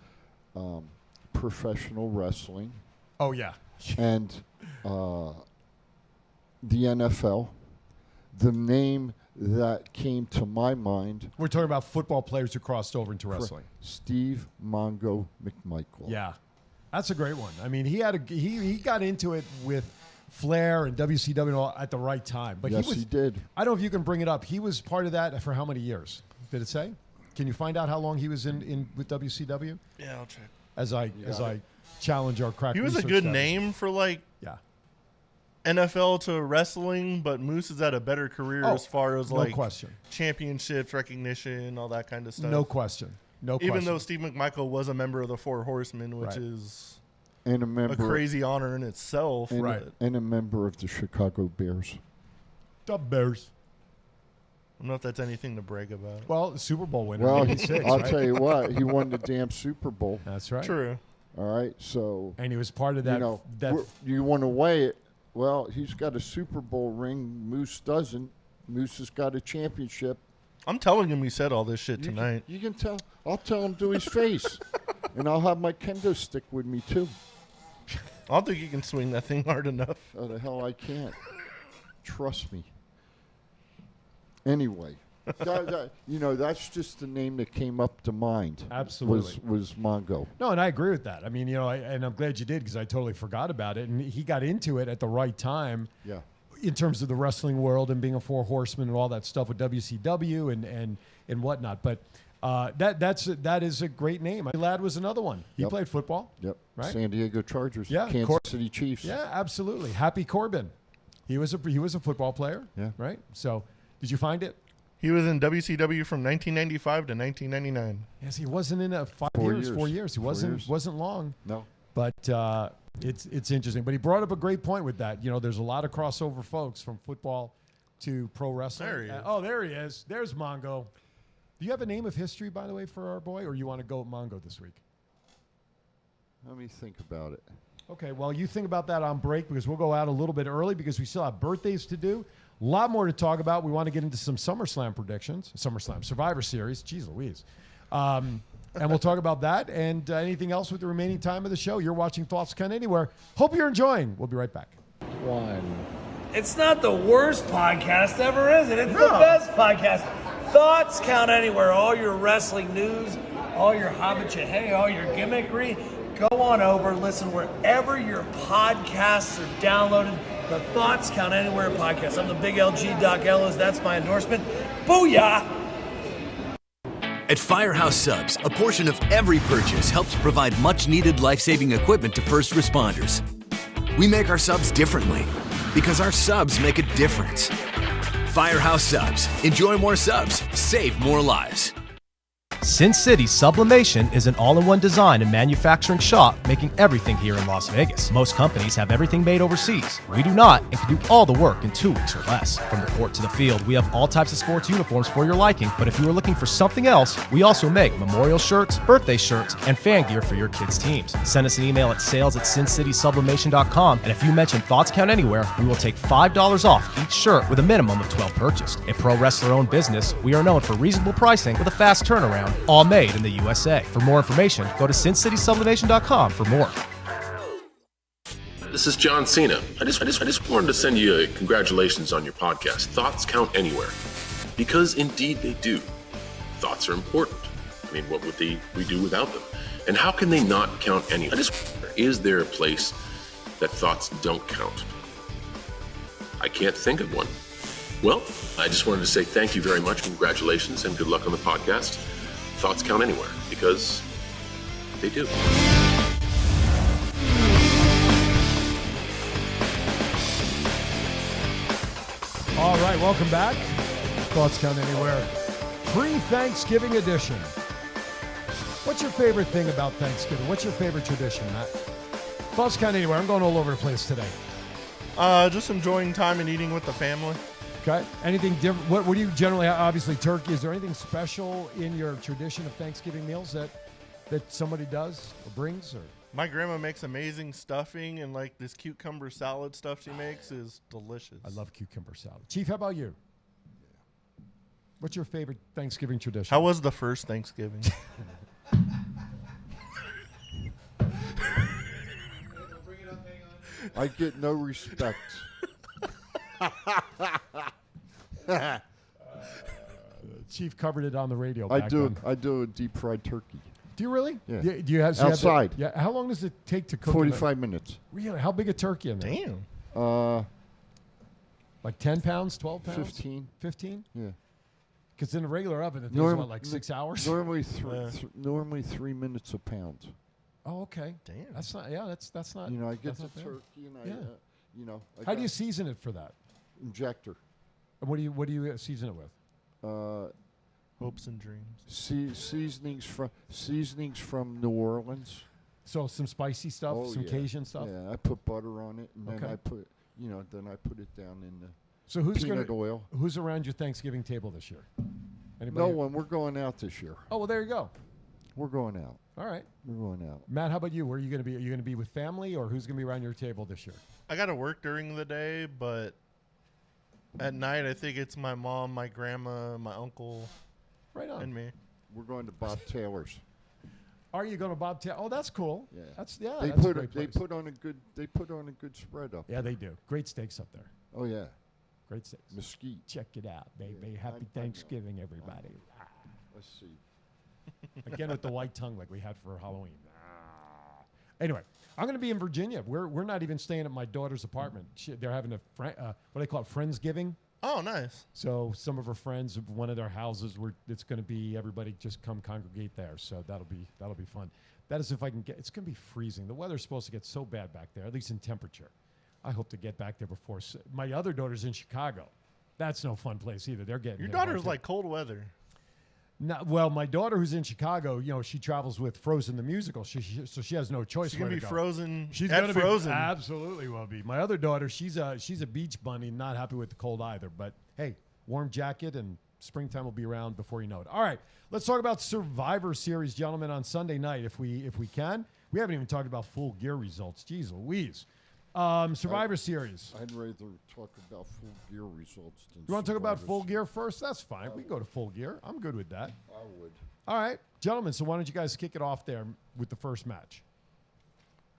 Speaker 3: professional wrestling.
Speaker 1: Oh yeah.
Speaker 3: And the NFL, the name that came to my mind.
Speaker 1: We're talking about football players who crossed over into wrestling.
Speaker 3: Steve Mongo McMichael.
Speaker 1: Yeah, that's a great one. I mean, he got into it with Flair and WCW and all at the right time. But
Speaker 3: yes, he did.
Speaker 1: I don't know if you can bring it up. He was part of that for how many years? Did it say? Can you find out how long he was in with WCW?
Speaker 2: Yeah, I'll check.
Speaker 1: As I challenge our crack.
Speaker 2: He was a good name for NFL to wrestling, but Moose has had a better career as far as
Speaker 1: no question.
Speaker 2: Championships, recognition, all that kind of stuff.
Speaker 1: No question.
Speaker 2: Even though Steve McMichael was a member of the Four Horsemen, which is
Speaker 3: and a
Speaker 2: crazy honor in itself.
Speaker 3: And a member of the Chicago Bears.
Speaker 1: The Bears.
Speaker 2: I don't know if that's anything to brag about.
Speaker 1: Well, the Super Bowl winner.
Speaker 3: Well,
Speaker 1: 86,
Speaker 3: I'll
Speaker 1: right?
Speaker 3: tell you what, he won the damn Super Bowl.
Speaker 1: That's right.
Speaker 2: True.
Speaker 3: All right, so.
Speaker 1: And he was part of that.
Speaker 3: You know, you want to weigh it. Well, he's got a Super Bowl ring. Moose doesn't. Moose has got a championship.
Speaker 2: I'm telling him he said all this shit tonight.
Speaker 3: You can tell. I'll tell him to his face. And I'll have my kendo stick with me, too.
Speaker 2: I don't think you can swing that thing hard enough.
Speaker 3: Oh, the hell I can't. Trust me. Anyway, that's just the name that came up to mind.
Speaker 1: Absolutely.
Speaker 3: Was Mongo.
Speaker 1: No, and I agree with that. I mean, and I'm glad you did because I totally forgot about it. And he got into it at the right time.
Speaker 3: Yeah.
Speaker 1: In terms of the wrestling world and being a four horseman and all that stuff with WCW and whatnot. But that is a great name. Ladd was another one. He played football.
Speaker 3: Yep.
Speaker 1: Right?
Speaker 3: San Diego Chargers.
Speaker 1: Yeah.
Speaker 3: Kansas City Chiefs.
Speaker 1: Yeah, absolutely. Happy Corbin. He was a football player.
Speaker 3: Yeah.
Speaker 1: Right? So did you find it?
Speaker 2: He was in WCW from 1995 to 1999.
Speaker 1: Yes, he wasn't in 4 years. He wasn't long.
Speaker 3: No.
Speaker 1: But it's interesting. But he brought up a great point with that. There's a lot of crossover folks from football to pro wrestling.
Speaker 2: There he is.
Speaker 1: Oh, there he is. There's Mongo. Do you have a name of history, by the way, for our boy, or you want to go with Mongo this week?
Speaker 3: Let me think about it.
Speaker 1: Okay, well, you think about that on break because we'll go out a little bit early because we still have birthdays to do. A lot more to talk about. We want to get into some SummerSlam predictions. SummerSlam Survivor Series. Jeez Louise. And we'll talk about that and anything else with the remaining time of the show. You're watching Thoughts Count Anywhere. Hope you're enjoying. We'll be right back.
Speaker 4: It's not the worst podcast ever, is it? It's the best podcast. Thoughts Count Anywhere. All your wrestling news, all your hobbit all your gimmickry. Go on over, listen wherever your podcasts are downloaded. The Thoughts Count Anywhere podcast. I'm the big LG Doc Ellis. That's my endorsement. Booyah!
Speaker 5: At Firehouse Subs, a portion of every purchase helps provide much-needed life-saving equipment to first responders. We make our subs differently because our subs make a difference. Firehouse Subs. Enjoy more subs. Save more lives.
Speaker 9: Sin City Sublimation is an all-in-one design and manufacturing shop making everything here in Las Vegas. Most companies have everything made overseas. We do not and can do all the work in 2 weeks or less. From the court to the field, we have all types of sports uniforms for your liking, but if you are looking for something else, we also make memorial shirts, birthday shirts, and fan gear for your kids' teams. Send us an email at sales@sincitysublimation.com, and if you mention Thoughts Count Anywhere, we will take $5 off each shirt with a minimum of 12 purchased. A pro wrestler-owned business, we are known for reasonable pricing with a fast turnaround, all made in the USA. For more information, go to sincitysublimation.com for more.
Speaker 11: This is John Cena. I just wanted to send you a congratulations on your podcast, Thoughts Count Anywhere. Because indeed they do. Thoughts are important. I mean, what would we do without them? And how can they not count anywhere? I just wonder, is there a place that thoughts don't count? I can't think of one. Well, I just wanted to say thank you very much, congratulations, and good luck on the podcast. Thoughts count anywhere, because they do.
Speaker 1: All right, welcome back. Thoughts Count Anywhere. Pre-Thanksgiving edition. What's your favorite thing about Thanksgiving? What's your favorite tradition, Matt? Thoughts Count Anywhere. I'm going all over the place today.
Speaker 2: Just enjoying time and eating with the family.
Speaker 1: Okay. Anything different? What do you generally have? Obviously, turkey. Is there anything special in your tradition of Thanksgiving meals that somebody does or brings? Or
Speaker 2: my grandma makes amazing stuffing, and like this cucumber salad stuff she makes is delicious.
Speaker 1: I love cucumber salad. Chief, how about you? What's your favorite Thanksgiving tradition?
Speaker 2: How was the first Thanksgiving?
Speaker 3: I get no respect.
Speaker 1: Chief covered it on the radio.
Speaker 3: I
Speaker 1: back
Speaker 3: do.
Speaker 1: then.
Speaker 3: I do a deep fried turkey.
Speaker 1: Do you really?
Speaker 3: Yeah.
Speaker 1: Do you have
Speaker 3: outside?
Speaker 1: Yeah. How long does it take to cook?
Speaker 3: 45 minutes.
Speaker 1: Really? How big a turkey in there?
Speaker 2: Damn.
Speaker 1: Like 10 pounds, 12 pounds?
Speaker 3: 15.
Speaker 1: 15?
Speaker 3: Yeah.
Speaker 1: Because in a regular oven, it takes like 6 hours?
Speaker 3: Normally 3 minutes a pound.
Speaker 1: Oh, okay.
Speaker 2: Damn.
Speaker 1: That's not. Yeah, that's not.
Speaker 3: I get
Speaker 1: that's
Speaker 3: the
Speaker 1: not bad.
Speaker 3: turkey and
Speaker 1: Yeah.
Speaker 3: I
Speaker 1: How do you season it for that?
Speaker 3: Injector.
Speaker 1: And what do you season it with?
Speaker 2: Hopes and dreams.
Speaker 3: Seasonings from New Orleans.
Speaker 1: So some spicy stuff, some Cajun stuff.
Speaker 3: Yeah, I put butter on it, and then
Speaker 1: Okay.
Speaker 3: I put it down in the
Speaker 1: So who's
Speaker 3: peanut oil.
Speaker 1: Who's around your Thanksgiving table this year? Anybody?
Speaker 3: No one. We're going out this year.
Speaker 1: Oh well, there you go.
Speaker 3: We're going out.
Speaker 1: All right.
Speaker 3: We're going out.
Speaker 1: Matt, how about you? Where are you going to be? Are you going to be with family, or who's going to be around your table this year?
Speaker 2: I got to work during the day, but at night I think it's my mom, my grandma, my uncle,
Speaker 1: right on,
Speaker 2: and me.
Speaker 3: We're going to Bob Taylor's.
Speaker 1: Are you going to Bob Taylor? Oh, that's cool.
Speaker 3: Yeah.
Speaker 1: That's
Speaker 3: They
Speaker 1: a great
Speaker 3: they
Speaker 1: place.
Speaker 3: put on a good spread up.
Speaker 1: Yeah, they do. Great steaks up there.
Speaker 3: Oh yeah.
Speaker 1: Great steaks.
Speaker 3: Mesquite.
Speaker 1: Check it out, baby.
Speaker 3: Yeah,
Speaker 1: Happy Thanksgiving, everybody.
Speaker 3: Let's see.
Speaker 1: Again with the white tongue like we had for Halloween. Anyway, I'm going to be in Virginia. We're not even staying at my daughter's apartment. They're having a what do they call it, Friendsgiving.
Speaker 2: Oh, nice.
Speaker 1: So some of her friends, one of their houses, it's going to be everybody just come congregate there. So that'll be fun. That is if I can get. It's going to be freezing. The weather's supposed to get so bad back there, at least in temperature. I hope to get back there before. My other daughter's in Chicago. That's no fun place either. They're getting
Speaker 2: Your
Speaker 1: hit
Speaker 2: daughter's
Speaker 1: hard,
Speaker 2: like cold weather.
Speaker 1: well, my daughter who's in Chicago, she travels with Frozen the musical, so she has no choice.
Speaker 2: She's gonna be frozen.
Speaker 1: She's
Speaker 2: at
Speaker 1: gonna
Speaker 2: Frozen.
Speaker 1: be absolutely will be. My other daughter, she's a beach bunny, not happy with the cold either. But hey, warm jacket and springtime will be around before you know it. All right, let's talk about Survivor Series, gentlemen, on Sunday night if we can. We haven't even talked about Full Gear results. Jeez Louise. Survivor Series.
Speaker 3: I'd rather talk about Full Gear results than
Speaker 1: You want to talk about
Speaker 3: Survivor
Speaker 1: Full Gear first? That's fine. We can go to Full Gear. I'm good with that.
Speaker 3: I would.
Speaker 1: All right, gentlemen. So why don't you guys kick it off there with the first match?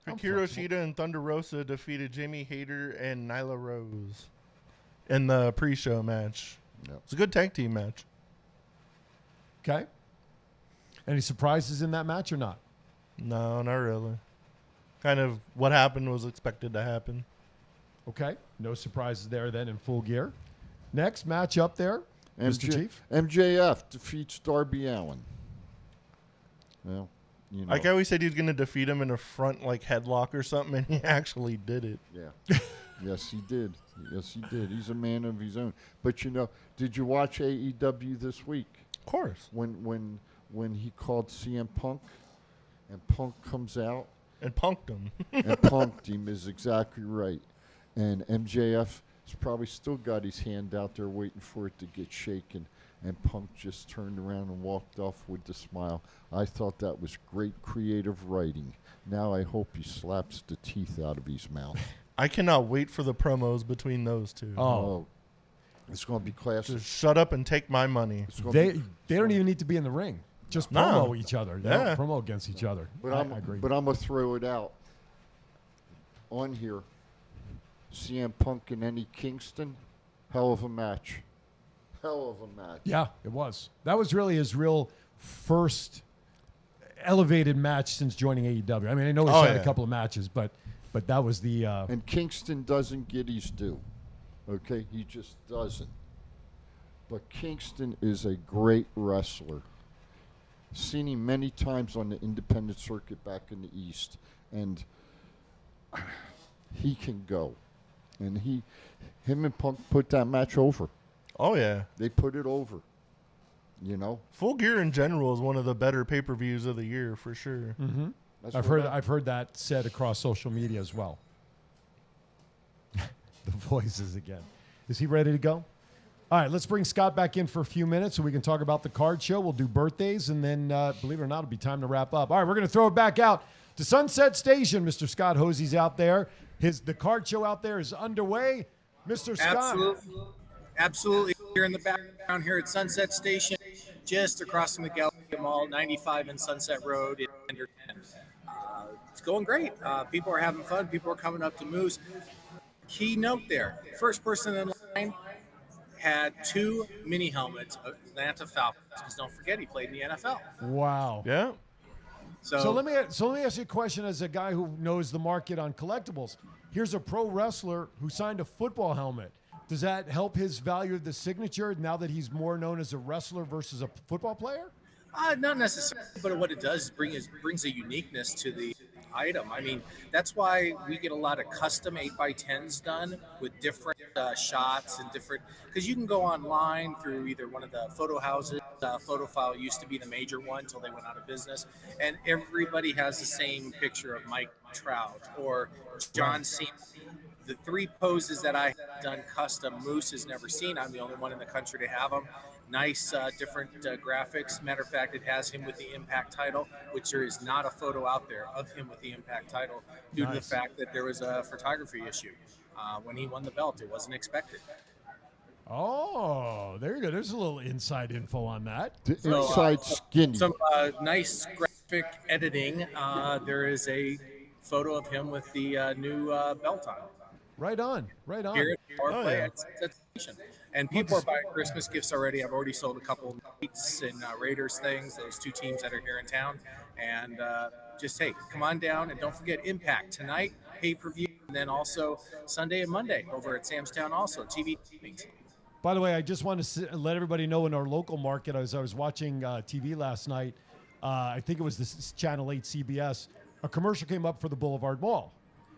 Speaker 2: Hikaru Shida and Thunder Rosa defeated Jamie Hayter and Nyla Rose in the pre-show match.
Speaker 3: Yep.
Speaker 2: It's a good tag team match.
Speaker 1: Okay. Any surprises in that match or not?
Speaker 2: No, not really. Kind of what happened was expected to happen.
Speaker 1: Okay. No surprises there then in Full Gear. Next match up there, Mr. Chief.
Speaker 3: MJF defeats Darby Allin. Well,
Speaker 2: Like I always said, he was going to defeat him in a front headlock or something, and he actually did it.
Speaker 3: Yeah. Yes, he did. Yes, he did. He's a man of his own. But did you watch AEW this week?
Speaker 2: Of course.
Speaker 3: When he called CM Punk, and Punk comes out.
Speaker 2: And punked him.
Speaker 3: And punked him is exactly right. And MJF has probably still got his hand out there waiting for it to get shaken. And Punk just turned around and walked off with a smile. I thought that was great creative writing. Now I hope he slaps the teeth out of his mouth.
Speaker 2: I cannot wait for the promos between those two.
Speaker 1: Oh.
Speaker 3: It's going to be classic.
Speaker 2: Just shut up and take my money.
Speaker 1: They don't even need to be in the ring. Just promo each other.
Speaker 2: Yeah.
Speaker 1: Promo against each other.
Speaker 3: But
Speaker 1: I agree.
Speaker 3: But I'm going to throw it out on here. CM Punk and Eddie Kingston, hell of a match. Hell of a match.
Speaker 1: Yeah, it was. That was really his real first elevated match since joining AEW. I mean, I know he's had a couple of matches, but that was the...
Speaker 3: And Kingston doesn't get his due. Okay? He just doesn't. But Kingston is a great wrestler. Seen him many times on the independent circuit back in the East. And he can go. And him and Punk put that match over.
Speaker 2: Oh, yeah.
Speaker 3: They put it over.
Speaker 2: Full Gear in general is one of the better pay-per-views of the year, for sure.
Speaker 1: Mm-hmm. I've heard that said across social media as well. The voices again. Is he ready to go? All right, let's bring Scott back in for a few minutes so we can talk about the card show. We'll do birthdays, and then, believe it or not, it'll be time to wrap up. All right, we're going to throw it back out to Sunset Station. Mr. Scott Hosey's out there. The card show out there is underway. Mr. Scott.
Speaker 8: Absolutely. Here in the background here at Sunset Station, just across from the Galleria Mall, 95 and Sunset Road. It's going great. People are having fun. People are coming up to Moose. Key note there, first person in line had 2 mini helmets of Atlanta Falcons. Because don't forget, he played in the NFL.
Speaker 1: Wow.
Speaker 2: Yeah.
Speaker 8: So
Speaker 1: let me ask you a question as a guy who knows the market on collectibles. Here's a pro wrestler who signed a football helmet. Does that help his value of the signature now that he's more known as a wrestler versus a football player?
Speaker 8: Not necessarily, but what it does is brings a uniqueness to the item. I mean, that's why we get a lot of custom 8x10s done with different shots and different, because you can go online through either one of the photo houses. PhotoFile used to be the major one until they went out of business, and everybody has the same picture of Mike Trout or John Cena. The 3 poses that I have done custom, Moose has never seen. I'm the only one in the country to have them. Nice, different graphics. Matter of fact, it has him with the Impact title, which there is not a photo out there of him with the Impact title due to the fact that there was a photography issue. When he won the belt, it wasn't expected.
Speaker 1: Oh, there you go. There's a little inside info on that.
Speaker 3: Inside skinny.
Speaker 8: Some nice graphic editing. There is a photo of him with the new belt on.
Speaker 1: Right on.
Speaker 8: Here at Power Play, and people are buying Christmas gifts already. I've already sold a couple of Knights and Raiders things, those two teams that are here in town. And hey, come on down. And don't forget Impact tonight, pay-per-view, and then also Sunday and Monday over at Sam's Town also, TV meetings.
Speaker 1: By the way, I just want to let everybody know in our local market, as I was watching TV last night, I think it was this Channel 8 CBS, a commercial came up for the Boulevard Mall.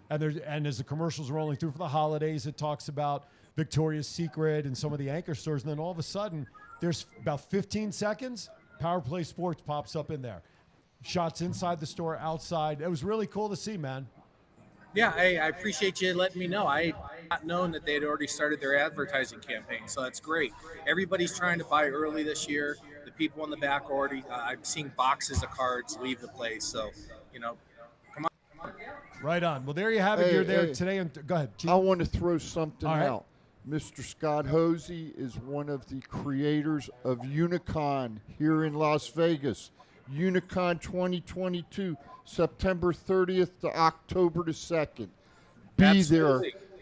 Speaker 1: And as the commercials rolling through for the holidays, it talks about Victoria's Secret and some of the anchor stores. And then all of a sudden, there's about 15 seconds, Power Play Sports pops up in there. Shots inside the store, outside. It was really cool to see, man.
Speaker 8: Yeah, I appreciate you letting me know. I had not known that they had already started their advertising campaign, so that's great. Everybody's trying to buy early this year. The people in the back already, I'm seeing boxes of cards leave the place. So, come on.
Speaker 1: Right on. Well, there you have it. You're there today. And go ahead, Chief.
Speaker 3: I want to throw something
Speaker 1: All right.
Speaker 3: out. Mr. Scott Hosey is one of the creators of Unicon here in Las Vegas. Unicon 2022, September 30th to October the 2nd.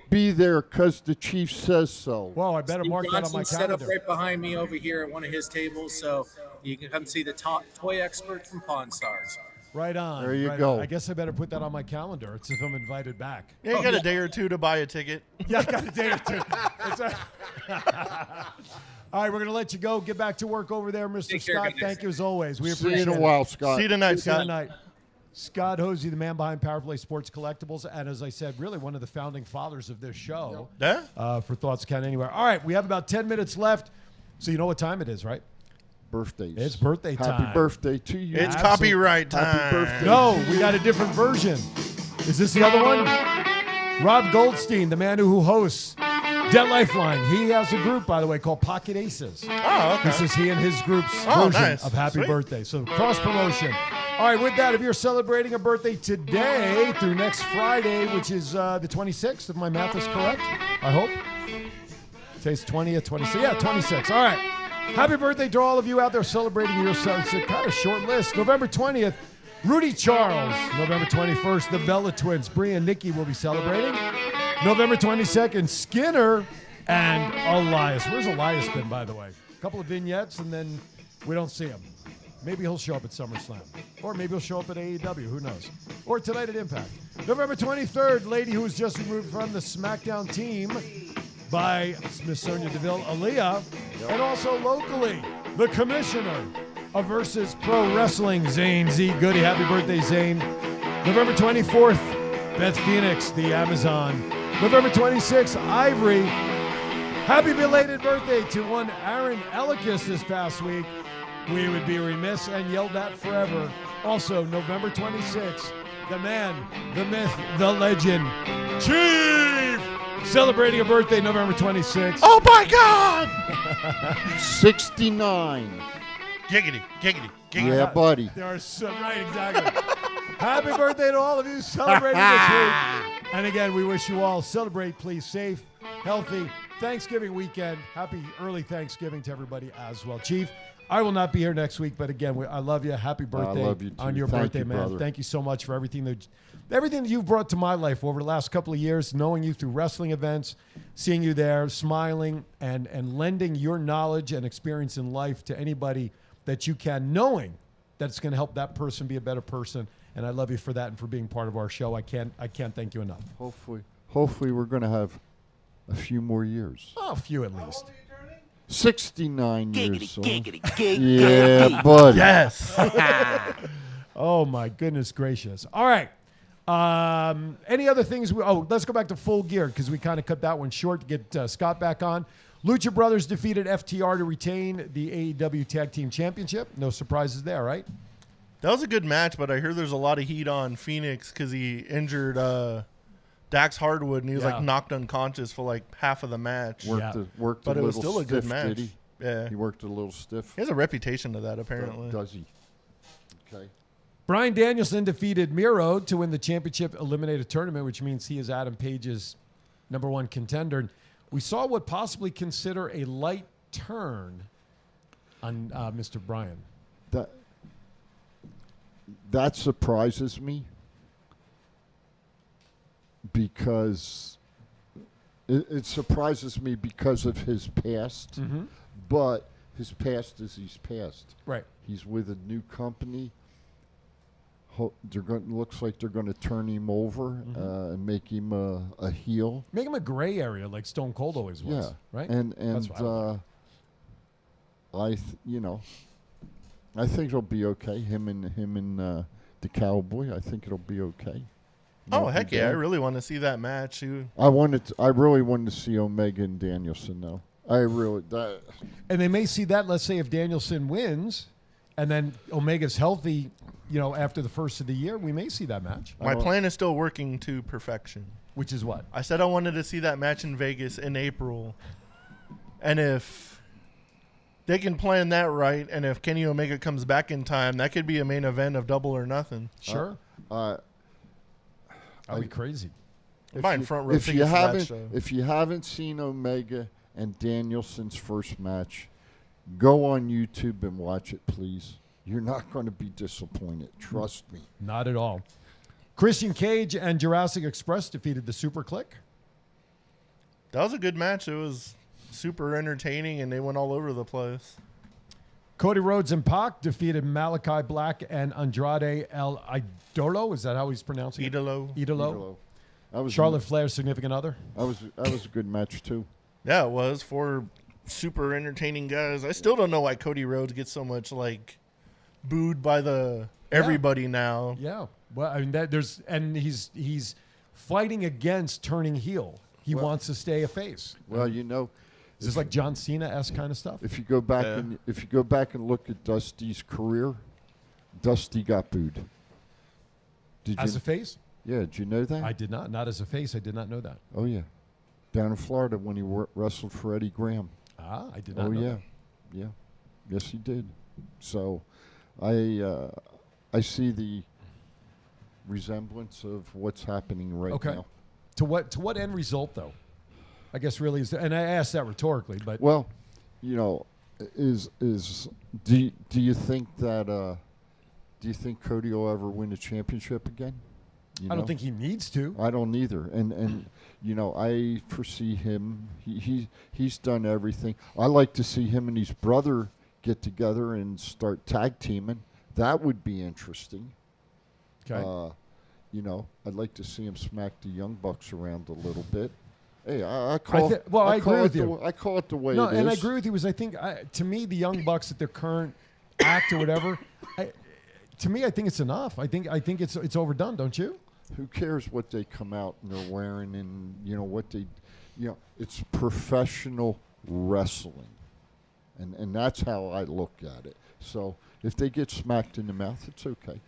Speaker 3: Be there because the Chief says so.
Speaker 1: Well, I better mark that on my
Speaker 8: set up
Speaker 1: calendar.
Speaker 8: right behind me over here at one of his tables, so you can come see the top toy expert from Pawn Stars.
Speaker 1: Right on.
Speaker 3: There you
Speaker 1: right
Speaker 3: go.
Speaker 1: on. I guess I better put that on my calendar. It's if I'm invited back.
Speaker 2: Yeah, you got a day or two to buy a ticket.
Speaker 1: Yeah, I got a day or two. All right, we're going to let you go. Get back to work over there, Mr.
Speaker 8: Take care,
Speaker 1: Scott.
Speaker 8: guys.
Speaker 1: Thank you as always. We
Speaker 3: See you
Speaker 1: appreciate
Speaker 3: in a
Speaker 1: it.
Speaker 3: while, Scott.
Speaker 2: See you tonight,
Speaker 1: See you
Speaker 2: Scott.
Speaker 1: tonight. Scott Hosey, the man behind Power Play Sports Collectibles, and as I said, really one of the founding fathers of this show.
Speaker 2: Yeah?
Speaker 1: For Thoughts Count Anywhere. All right, we have about 10 minutes left, so you know what time it is, right?
Speaker 3: Birthdays.
Speaker 1: It's birthday time.
Speaker 3: Happy birthday to you.
Speaker 2: It's copyright time.
Speaker 3: Happy birthday.
Speaker 1: No, we got a different version. Is this the other one? Rob Goldstein, the man who hosts Debt Lifeline. He has a group, by the way, called Pocket Aces.
Speaker 2: Oh, okay.
Speaker 1: This is he and his group's
Speaker 2: Oh,
Speaker 1: version
Speaker 2: nice.
Speaker 1: of Happy
Speaker 2: Sweet.
Speaker 1: Birthday. So cross promotion. All right, with that, if you're celebrating a birthday today through next Friday, which is the 26th, if my math is correct, I hope. Today's 20th, 26th. Yeah, 26th. All right. Happy birthday to all of you out there celebrating yourselves. It's a kind of short list. November 20th, Rudy Charles. November 21st, the Bella Twins. Bria and Nikki will be celebrating. November 22nd, Skinner and Elias. Where's Elias been, by the way? A couple of vignettes, and then we don't see him. Maybe he'll show up at SummerSlam. Or maybe he'll show up at AEW. Who knows? Or tonight at Impact. November 23rd, lady who was just removed from the SmackDown team by Miss Sonya Deville, Aaliyah. And also locally, the commissioner of Versus Pro Wrestling, Zane Z. Goody. Happy birthday, Zane. November 24th, Beth Phoenix, the Amazon. November 26th, Ivory. Happy belated birthday to one Aaron Ellicus this past week. We would be remiss and yelled at forever. Also, November 26th, the man, the myth, the legend, Chief, celebrating a birthday November 26th.
Speaker 2: Oh, my God!
Speaker 3: 69.
Speaker 2: Giggity, giggity, giggity.
Speaker 3: Yeah, buddy.
Speaker 1: There are some, right, exactly. Happy birthday to all of you celebrating this week. And again, we wish you all celebrate, please, safe, healthy Thanksgiving weekend. Happy early Thanksgiving to everybody as well. Chief, I will not be here next week, but again, I love you. Happy birthday
Speaker 3: love you too.
Speaker 1: on your
Speaker 3: Thank
Speaker 1: birthday,
Speaker 3: you,
Speaker 1: man.
Speaker 3: brother.
Speaker 1: Thank you so much for everything that you've brought to my life over the last couple of years, knowing you through wrestling events, seeing you there, smiling, and lending your knowledge and experience in life to anybody that you can, knowing that it's going to help that person be a better person. And I love you for that and for being part of our show. I can't thank you enough.
Speaker 3: Hopefully we're going to have a few more years.
Speaker 1: Oh, a few at least.
Speaker 3: 69 years. So.
Speaker 1: giggity.
Speaker 3: Yeah, buddy.
Speaker 2: Yes.
Speaker 1: Oh, my goodness gracious. All right. Any other things? Let's go back to Full Gear because we kind of cut that one short to get Scott back on. Lucha Brothers defeated FTR to retain the AEW Tag Team Championship. No surprises there, right?
Speaker 2: That was a good match, but I hear there's a lot of heat on Phoenix because he injured Dax Hardwood, and he was like knocked unconscious for like half of the match.
Speaker 3: Worked
Speaker 2: but
Speaker 3: a
Speaker 2: it was
Speaker 3: little
Speaker 2: still a good
Speaker 3: stiff,
Speaker 2: match.
Speaker 3: did he?
Speaker 2: Yeah,
Speaker 3: he worked a little stiff.
Speaker 2: He has a reputation to that, apparently.
Speaker 3: Does he? Okay.
Speaker 1: Bryan Danielson defeated Miro to win the championship eliminator tournament, which means he is Adam Page's #1 contender. We saw what possibly consider a light turn on Mr. Bryan.
Speaker 3: That surprises me because it surprises me because of his past, but his past is his past.
Speaker 1: Right.
Speaker 3: He's with a new company. Looks like they're going to turn him over and make him a heel.
Speaker 1: Make him a gray area like Stone Cold always was.
Speaker 3: Yeah.
Speaker 1: Right.
Speaker 3: And
Speaker 1: That's what I
Speaker 3: I think it'll be okay. Him and the Cowboy. I think it'll be okay.
Speaker 2: Oh,
Speaker 3: Won't be
Speaker 2: heck yeah. I
Speaker 3: bad.
Speaker 2: really want to see that match.
Speaker 3: I really wanted to see Omega and Danielson though.
Speaker 1: And they may see that. Let's say if Danielson wins, and then Omega's healthy, after the first of the year, we may see that match.
Speaker 2: My plan is still working to perfection.
Speaker 1: Which is what?
Speaker 2: I said I wanted to see that match in Vegas in April. And if they can plan that right, and if Kenny Omega comes back in time, that could be a main event of Double or Nothing.
Speaker 1: Sure. That'd be crazy.
Speaker 3: If you haven't seen Omega and Danielson's first match, go on YouTube and watch it, please. You're not going to be disappointed. Trust me.
Speaker 1: Not at all. Christian Cage and Jurassic Express defeated the Super Click.
Speaker 2: That was a good match. It was super entertaining, and they went all over the place.
Speaker 1: Cody Rhodes and Pac defeated Malachi Black and Andrade El Idolo. Is that how he's pronouncing it? Idolo. Charlotte Flair's significant other.
Speaker 3: That was a good match too.
Speaker 2: Yeah, it was. 4 super entertaining guys. I still don't know why Cody Rhodes gets so much booed by everybody now.
Speaker 1: Yeah. Well, I mean he's fighting against turning heel. He wants to stay a face.
Speaker 3: Well,
Speaker 1: is this like John Cena-esque kind of stuff?
Speaker 3: If you go back and look at Dusty's career, Dusty got booed.
Speaker 1: As a face?
Speaker 3: Yeah, did you know that?
Speaker 1: I did not. Not as a face. I did not know that.
Speaker 3: Oh yeah, down in Florida when he wrestled for Eddie Graham.
Speaker 1: I did not know that.
Speaker 3: Yeah, yes he did. So, I see the resemblance of what's happening right now.
Speaker 1: To what end result though? I guess really is, and I asked that rhetorically, but
Speaker 3: do you think that do you think Cody will ever win a championship again?
Speaker 1: I don't think he needs to.
Speaker 3: I don't either, and I foresee him. He's done everything. I like to see him and his brother get together and start tag teaming. That would be interesting.
Speaker 1: Okay.
Speaker 3: I'd like to see him smack the Young Bucks around a little bit. Hey, I
Speaker 1: agree with you.
Speaker 3: I call it the way
Speaker 1: no,
Speaker 3: it is.
Speaker 1: and I agree with you. I think to me the Young Bucks at their current act or whatever, I think it's enough. I think it's overdone. Don't you?
Speaker 3: Who cares what they come out and they're wearing and what they, it's professional wrestling, and that's how I look at it. So if they get smacked in the mouth, it's okay.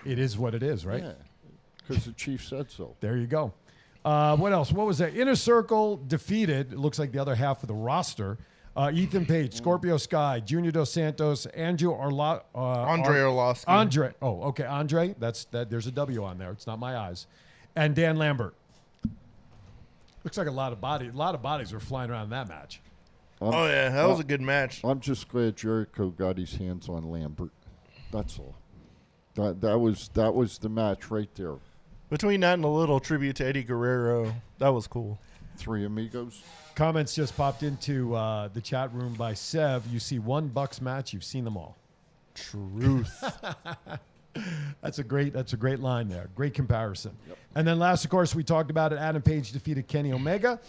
Speaker 1: It is what it is, right?
Speaker 3: Yeah, because the Chief said so.
Speaker 1: There you go. What else? What was that? Inner Circle defeated, it looks like the other half of the roster, Ethan Page, Scorpio Sky, Junior Dos Santos, Andrew Andre
Speaker 2: Arlovsky.
Speaker 1: Andre. Oh, okay. Andre. There's a W on there. It's not my eyes. And Dan Lambert. Looks like a lot of bodies were flying around in that match.
Speaker 2: That was a good match.
Speaker 3: I'm just glad Jericho got his hands on Lambert. That's all. That was the match right there.
Speaker 2: Between that and a little tribute to Eddie Guerrero, that was cool.
Speaker 3: Three Amigos.
Speaker 1: Comments just popped into the chat room by Sev. You see one Bucks match, you've seen them all.
Speaker 2: Truth.
Speaker 1: That's a great line there. Great comparison. Yep. And then last, of course, we talked about it. Adam Page defeated Kenny Omega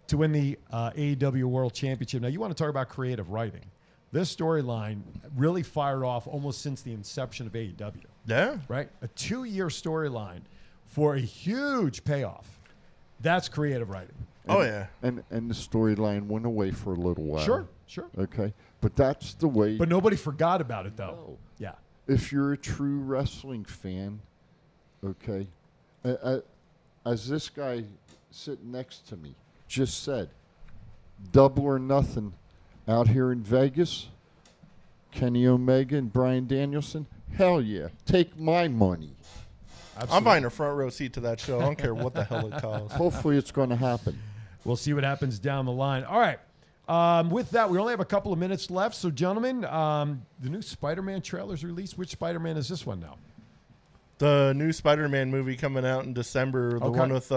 Speaker 1: to win the AEW World Championship. Now, you want to talk about creative writing. This storyline really fired off almost since the inception of AEW.
Speaker 2: Yeah.
Speaker 1: Right? A 2-year storyline for a huge payoff. That's creative writing.
Speaker 3: And the storyline went away for a little while.
Speaker 1: Sure.
Speaker 3: Okay. But that's the way.
Speaker 1: But nobody forgot about it, though.
Speaker 3: No.
Speaker 1: Yeah.
Speaker 3: If you're a true wrestling fan, okay, as this guy sitting next to me just said, Double or Nothing out here in Vegas, Kenny Omega and Bryan Danielson, hell yeah, take my money.
Speaker 2: Absolutely. I'm buying a front row seat to that show. I don't care what the hell it costs.
Speaker 3: Hopefully it's going to happen.
Speaker 1: We'll see what happens down the line. All right. With that, we only have a couple of minutes left. So, gentlemen, the new Spider-Man trailer's released. Which Spider-Man is this one now?
Speaker 2: The new Spider-Man movie coming out in December. The one with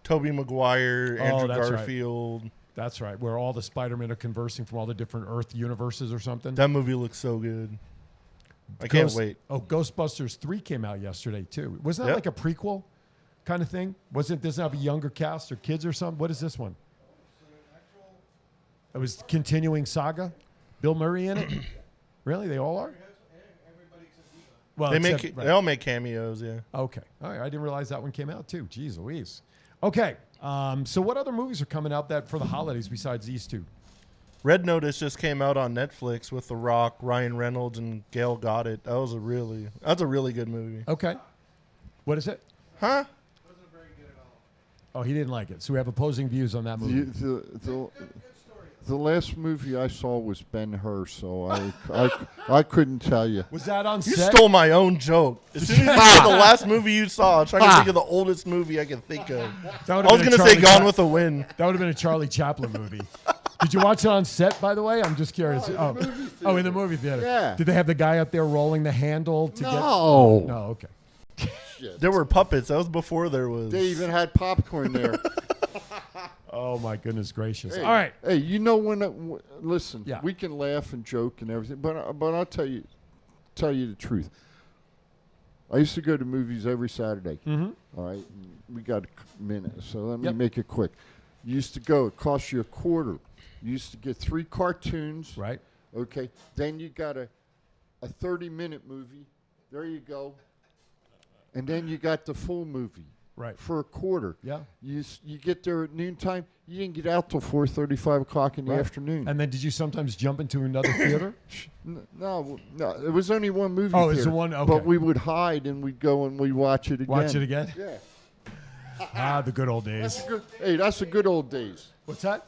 Speaker 2: Tobey Maguire, Andrew
Speaker 1: that's right.
Speaker 2: Garfield.
Speaker 1: That's right, where all the Spider-Men are conversing from all the different Earth universes or something.
Speaker 2: That movie looks so good. I can't wait.
Speaker 1: Oh, Ghostbusters 3 came out yesterday, too. Wasn't that like a prequel kind of thing? Doesn't it have a younger cast or kids or something? What is this one? It was continuing saga? Bill Murray in it? Really? They all are? Well,
Speaker 2: they all make cameos, yeah.
Speaker 1: Okay. All right. I didn't realize that one came out, too. Jeez Louise. Okay. So what other movies are coming out that for the holidays besides these two?
Speaker 2: Red Notice just came out on Netflix with The Rock, Ryan Reynolds, and Gail Goddard. That's a really good movie.
Speaker 1: Okay. What is it?
Speaker 2: Huh?
Speaker 1: Oh, he didn't like it. So we have opposing views on that movie.
Speaker 3: The last movie I saw was Ben-Hur, so I couldn't tell you.
Speaker 1: Was that on
Speaker 2: You
Speaker 1: set?
Speaker 2: stole my own joke. As soon as you said the last movie you saw, I was trying to think of the oldest movie I can think of. I was going to say Gone with the Wind.
Speaker 1: That would have been a Charlie Chaplin movie. Did you watch it on set, by the way? I'm just curious. In the movie theater.
Speaker 3: Yeah.
Speaker 1: Did they have the guy up there rolling the handle to get?
Speaker 3: No.
Speaker 1: No, okay.
Speaker 2: There were puppets. That was before there was.
Speaker 3: They even had popcorn there.
Speaker 1: Oh, my goodness gracious.
Speaker 3: Hey,
Speaker 1: All right.
Speaker 3: Hey, you know listen, we can laugh and joke and everything, but I'll tell you the truth. I used to go to movies every Saturday.
Speaker 1: Mm-hmm.
Speaker 3: All right, and we got a minute, so let me make it quick. You used to go. It cost you $0.25. You used to get 3 cartoons.
Speaker 1: Right.
Speaker 3: Okay. Then you got a 30-minute movie. There you go. And then you got the full movie.
Speaker 1: Right.
Speaker 3: For $0.25.
Speaker 1: Yeah.
Speaker 3: You get there at noontime. You didn't get out till 4:30, 5 o'clock in the afternoon.
Speaker 1: And then did you sometimes jump into another theater?
Speaker 3: No, it was only one movie.
Speaker 1: Oh,
Speaker 3: theater,
Speaker 1: it's the one. Okay.
Speaker 3: But we would hide and we'd go and we'd watch it again.
Speaker 1: Watch it again?
Speaker 3: Yeah.
Speaker 1: The good old days.
Speaker 3: That's the good old days.
Speaker 1: What's that?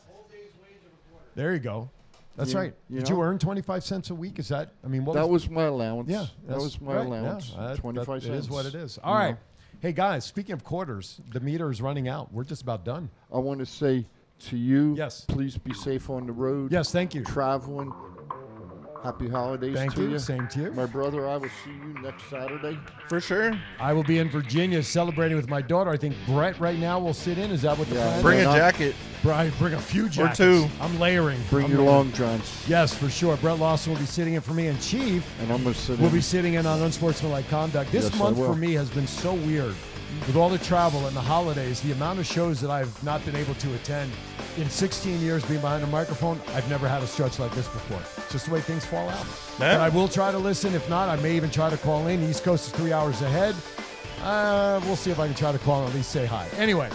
Speaker 1: There you go. That's
Speaker 3: Yeah,
Speaker 1: right.
Speaker 3: you
Speaker 1: Did
Speaker 3: know?
Speaker 1: you earn 25 cents a week? Is that? I mean, what
Speaker 3: That was my allowance.
Speaker 1: Yeah,
Speaker 3: that was my allowance.
Speaker 1: Yeah,
Speaker 3: 25 cents.
Speaker 1: It is what it is.
Speaker 3: You
Speaker 1: All right.
Speaker 3: know?
Speaker 1: Hey, guys, speaking of quarters, the meter is running out. We're just about done.
Speaker 3: I want to say to you,
Speaker 1: yes,
Speaker 3: please be safe on the road.
Speaker 1: Yes, thank you.
Speaker 3: Traveling. Happy holidays
Speaker 1: Thank
Speaker 3: to
Speaker 1: you.
Speaker 3: you.
Speaker 1: Same to you.
Speaker 3: My brother, I will see you next Saturday.
Speaker 2: For sure.
Speaker 1: I will be in Virginia celebrating with my daughter. I think Brett right now will sit in. Is that what the plan is?
Speaker 2: Bring a jacket.
Speaker 1: Brian, bring a few jackets.
Speaker 2: Or 2.
Speaker 1: I'm layering.
Speaker 3: Bring your long johns.
Speaker 1: Yes, for sure. Brett Lawson will be sitting in for me, and Chief
Speaker 3: And I'm going to sit
Speaker 1: will
Speaker 3: in.
Speaker 1: be sitting in on Unsportsmanlike Conduct. This
Speaker 3: Yes, I
Speaker 1: month
Speaker 3: will.
Speaker 1: for me has been so weird. With all the travel and the holidays, the amount of shows that I've not been able to attend in 16 years being behind a microphone, I've never had a stretch like this before. It's just the way things fall out.
Speaker 2: Yeah.
Speaker 1: But I will try to listen. If not, I may even try to call in. The East Coast is 3 hours ahead. We'll see if I can try to call and at least say hi. Anyway,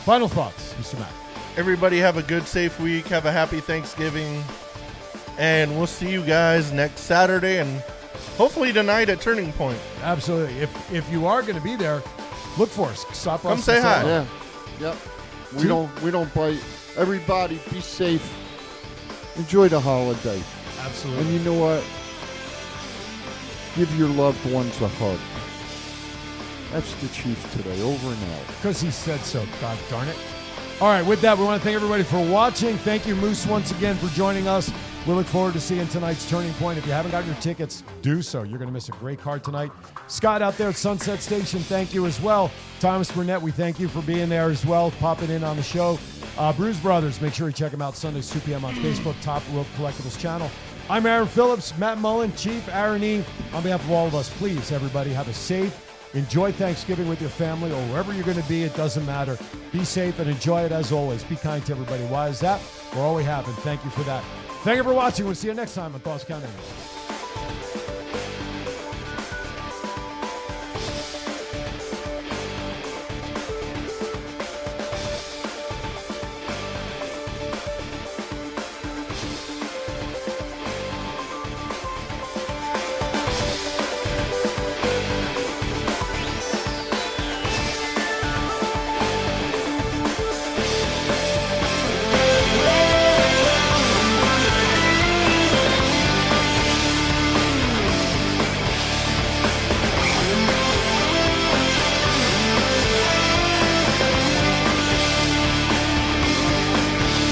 Speaker 1: final thoughts, Mr. Matt.
Speaker 2: Everybody have a good, safe week. Have a happy Thanksgiving. And we'll see you guys next Saturday and hopefully tonight at Turning Point.
Speaker 1: Absolutely. If you are going to be there, look for us. Stop us.
Speaker 2: Come say hi.
Speaker 3: Yeah. Yep. We don't bite. Everybody, be safe. Enjoy the holiday.
Speaker 1: Absolutely.
Speaker 3: And you know what? Give your loved ones a hug. That's the Chief today. Over and out.
Speaker 1: Because he said so. God darn it. All right, with that, we want to thank everybody for watching. Thank you, Moose, once again for joining us. We look forward to seeing tonight's Turning Point. If you haven't got your tickets, do so. You're going to miss a great card tonight. Scott out there at Sunset Station, thank you as well. Thomas Burnett, we thank you for being there as well, popping in on the show. Bruise Brothers, make sure you check them out Sundays, 2 p.m. on Facebook, Top Rope Collectibles channel. I'm Aaron Phillips, Matt Mullen, Chief Aaron E. On behalf of all of us, please, everybody, have a safe, enjoy Thanksgiving with your family or wherever you're going to be. It doesn't matter. Be safe and enjoy it as always. Be kind to everybody. Why is that? We're all we have, and thank you for that. Thank you for watching. We'll see you next time on Thoughts Count Anywhere.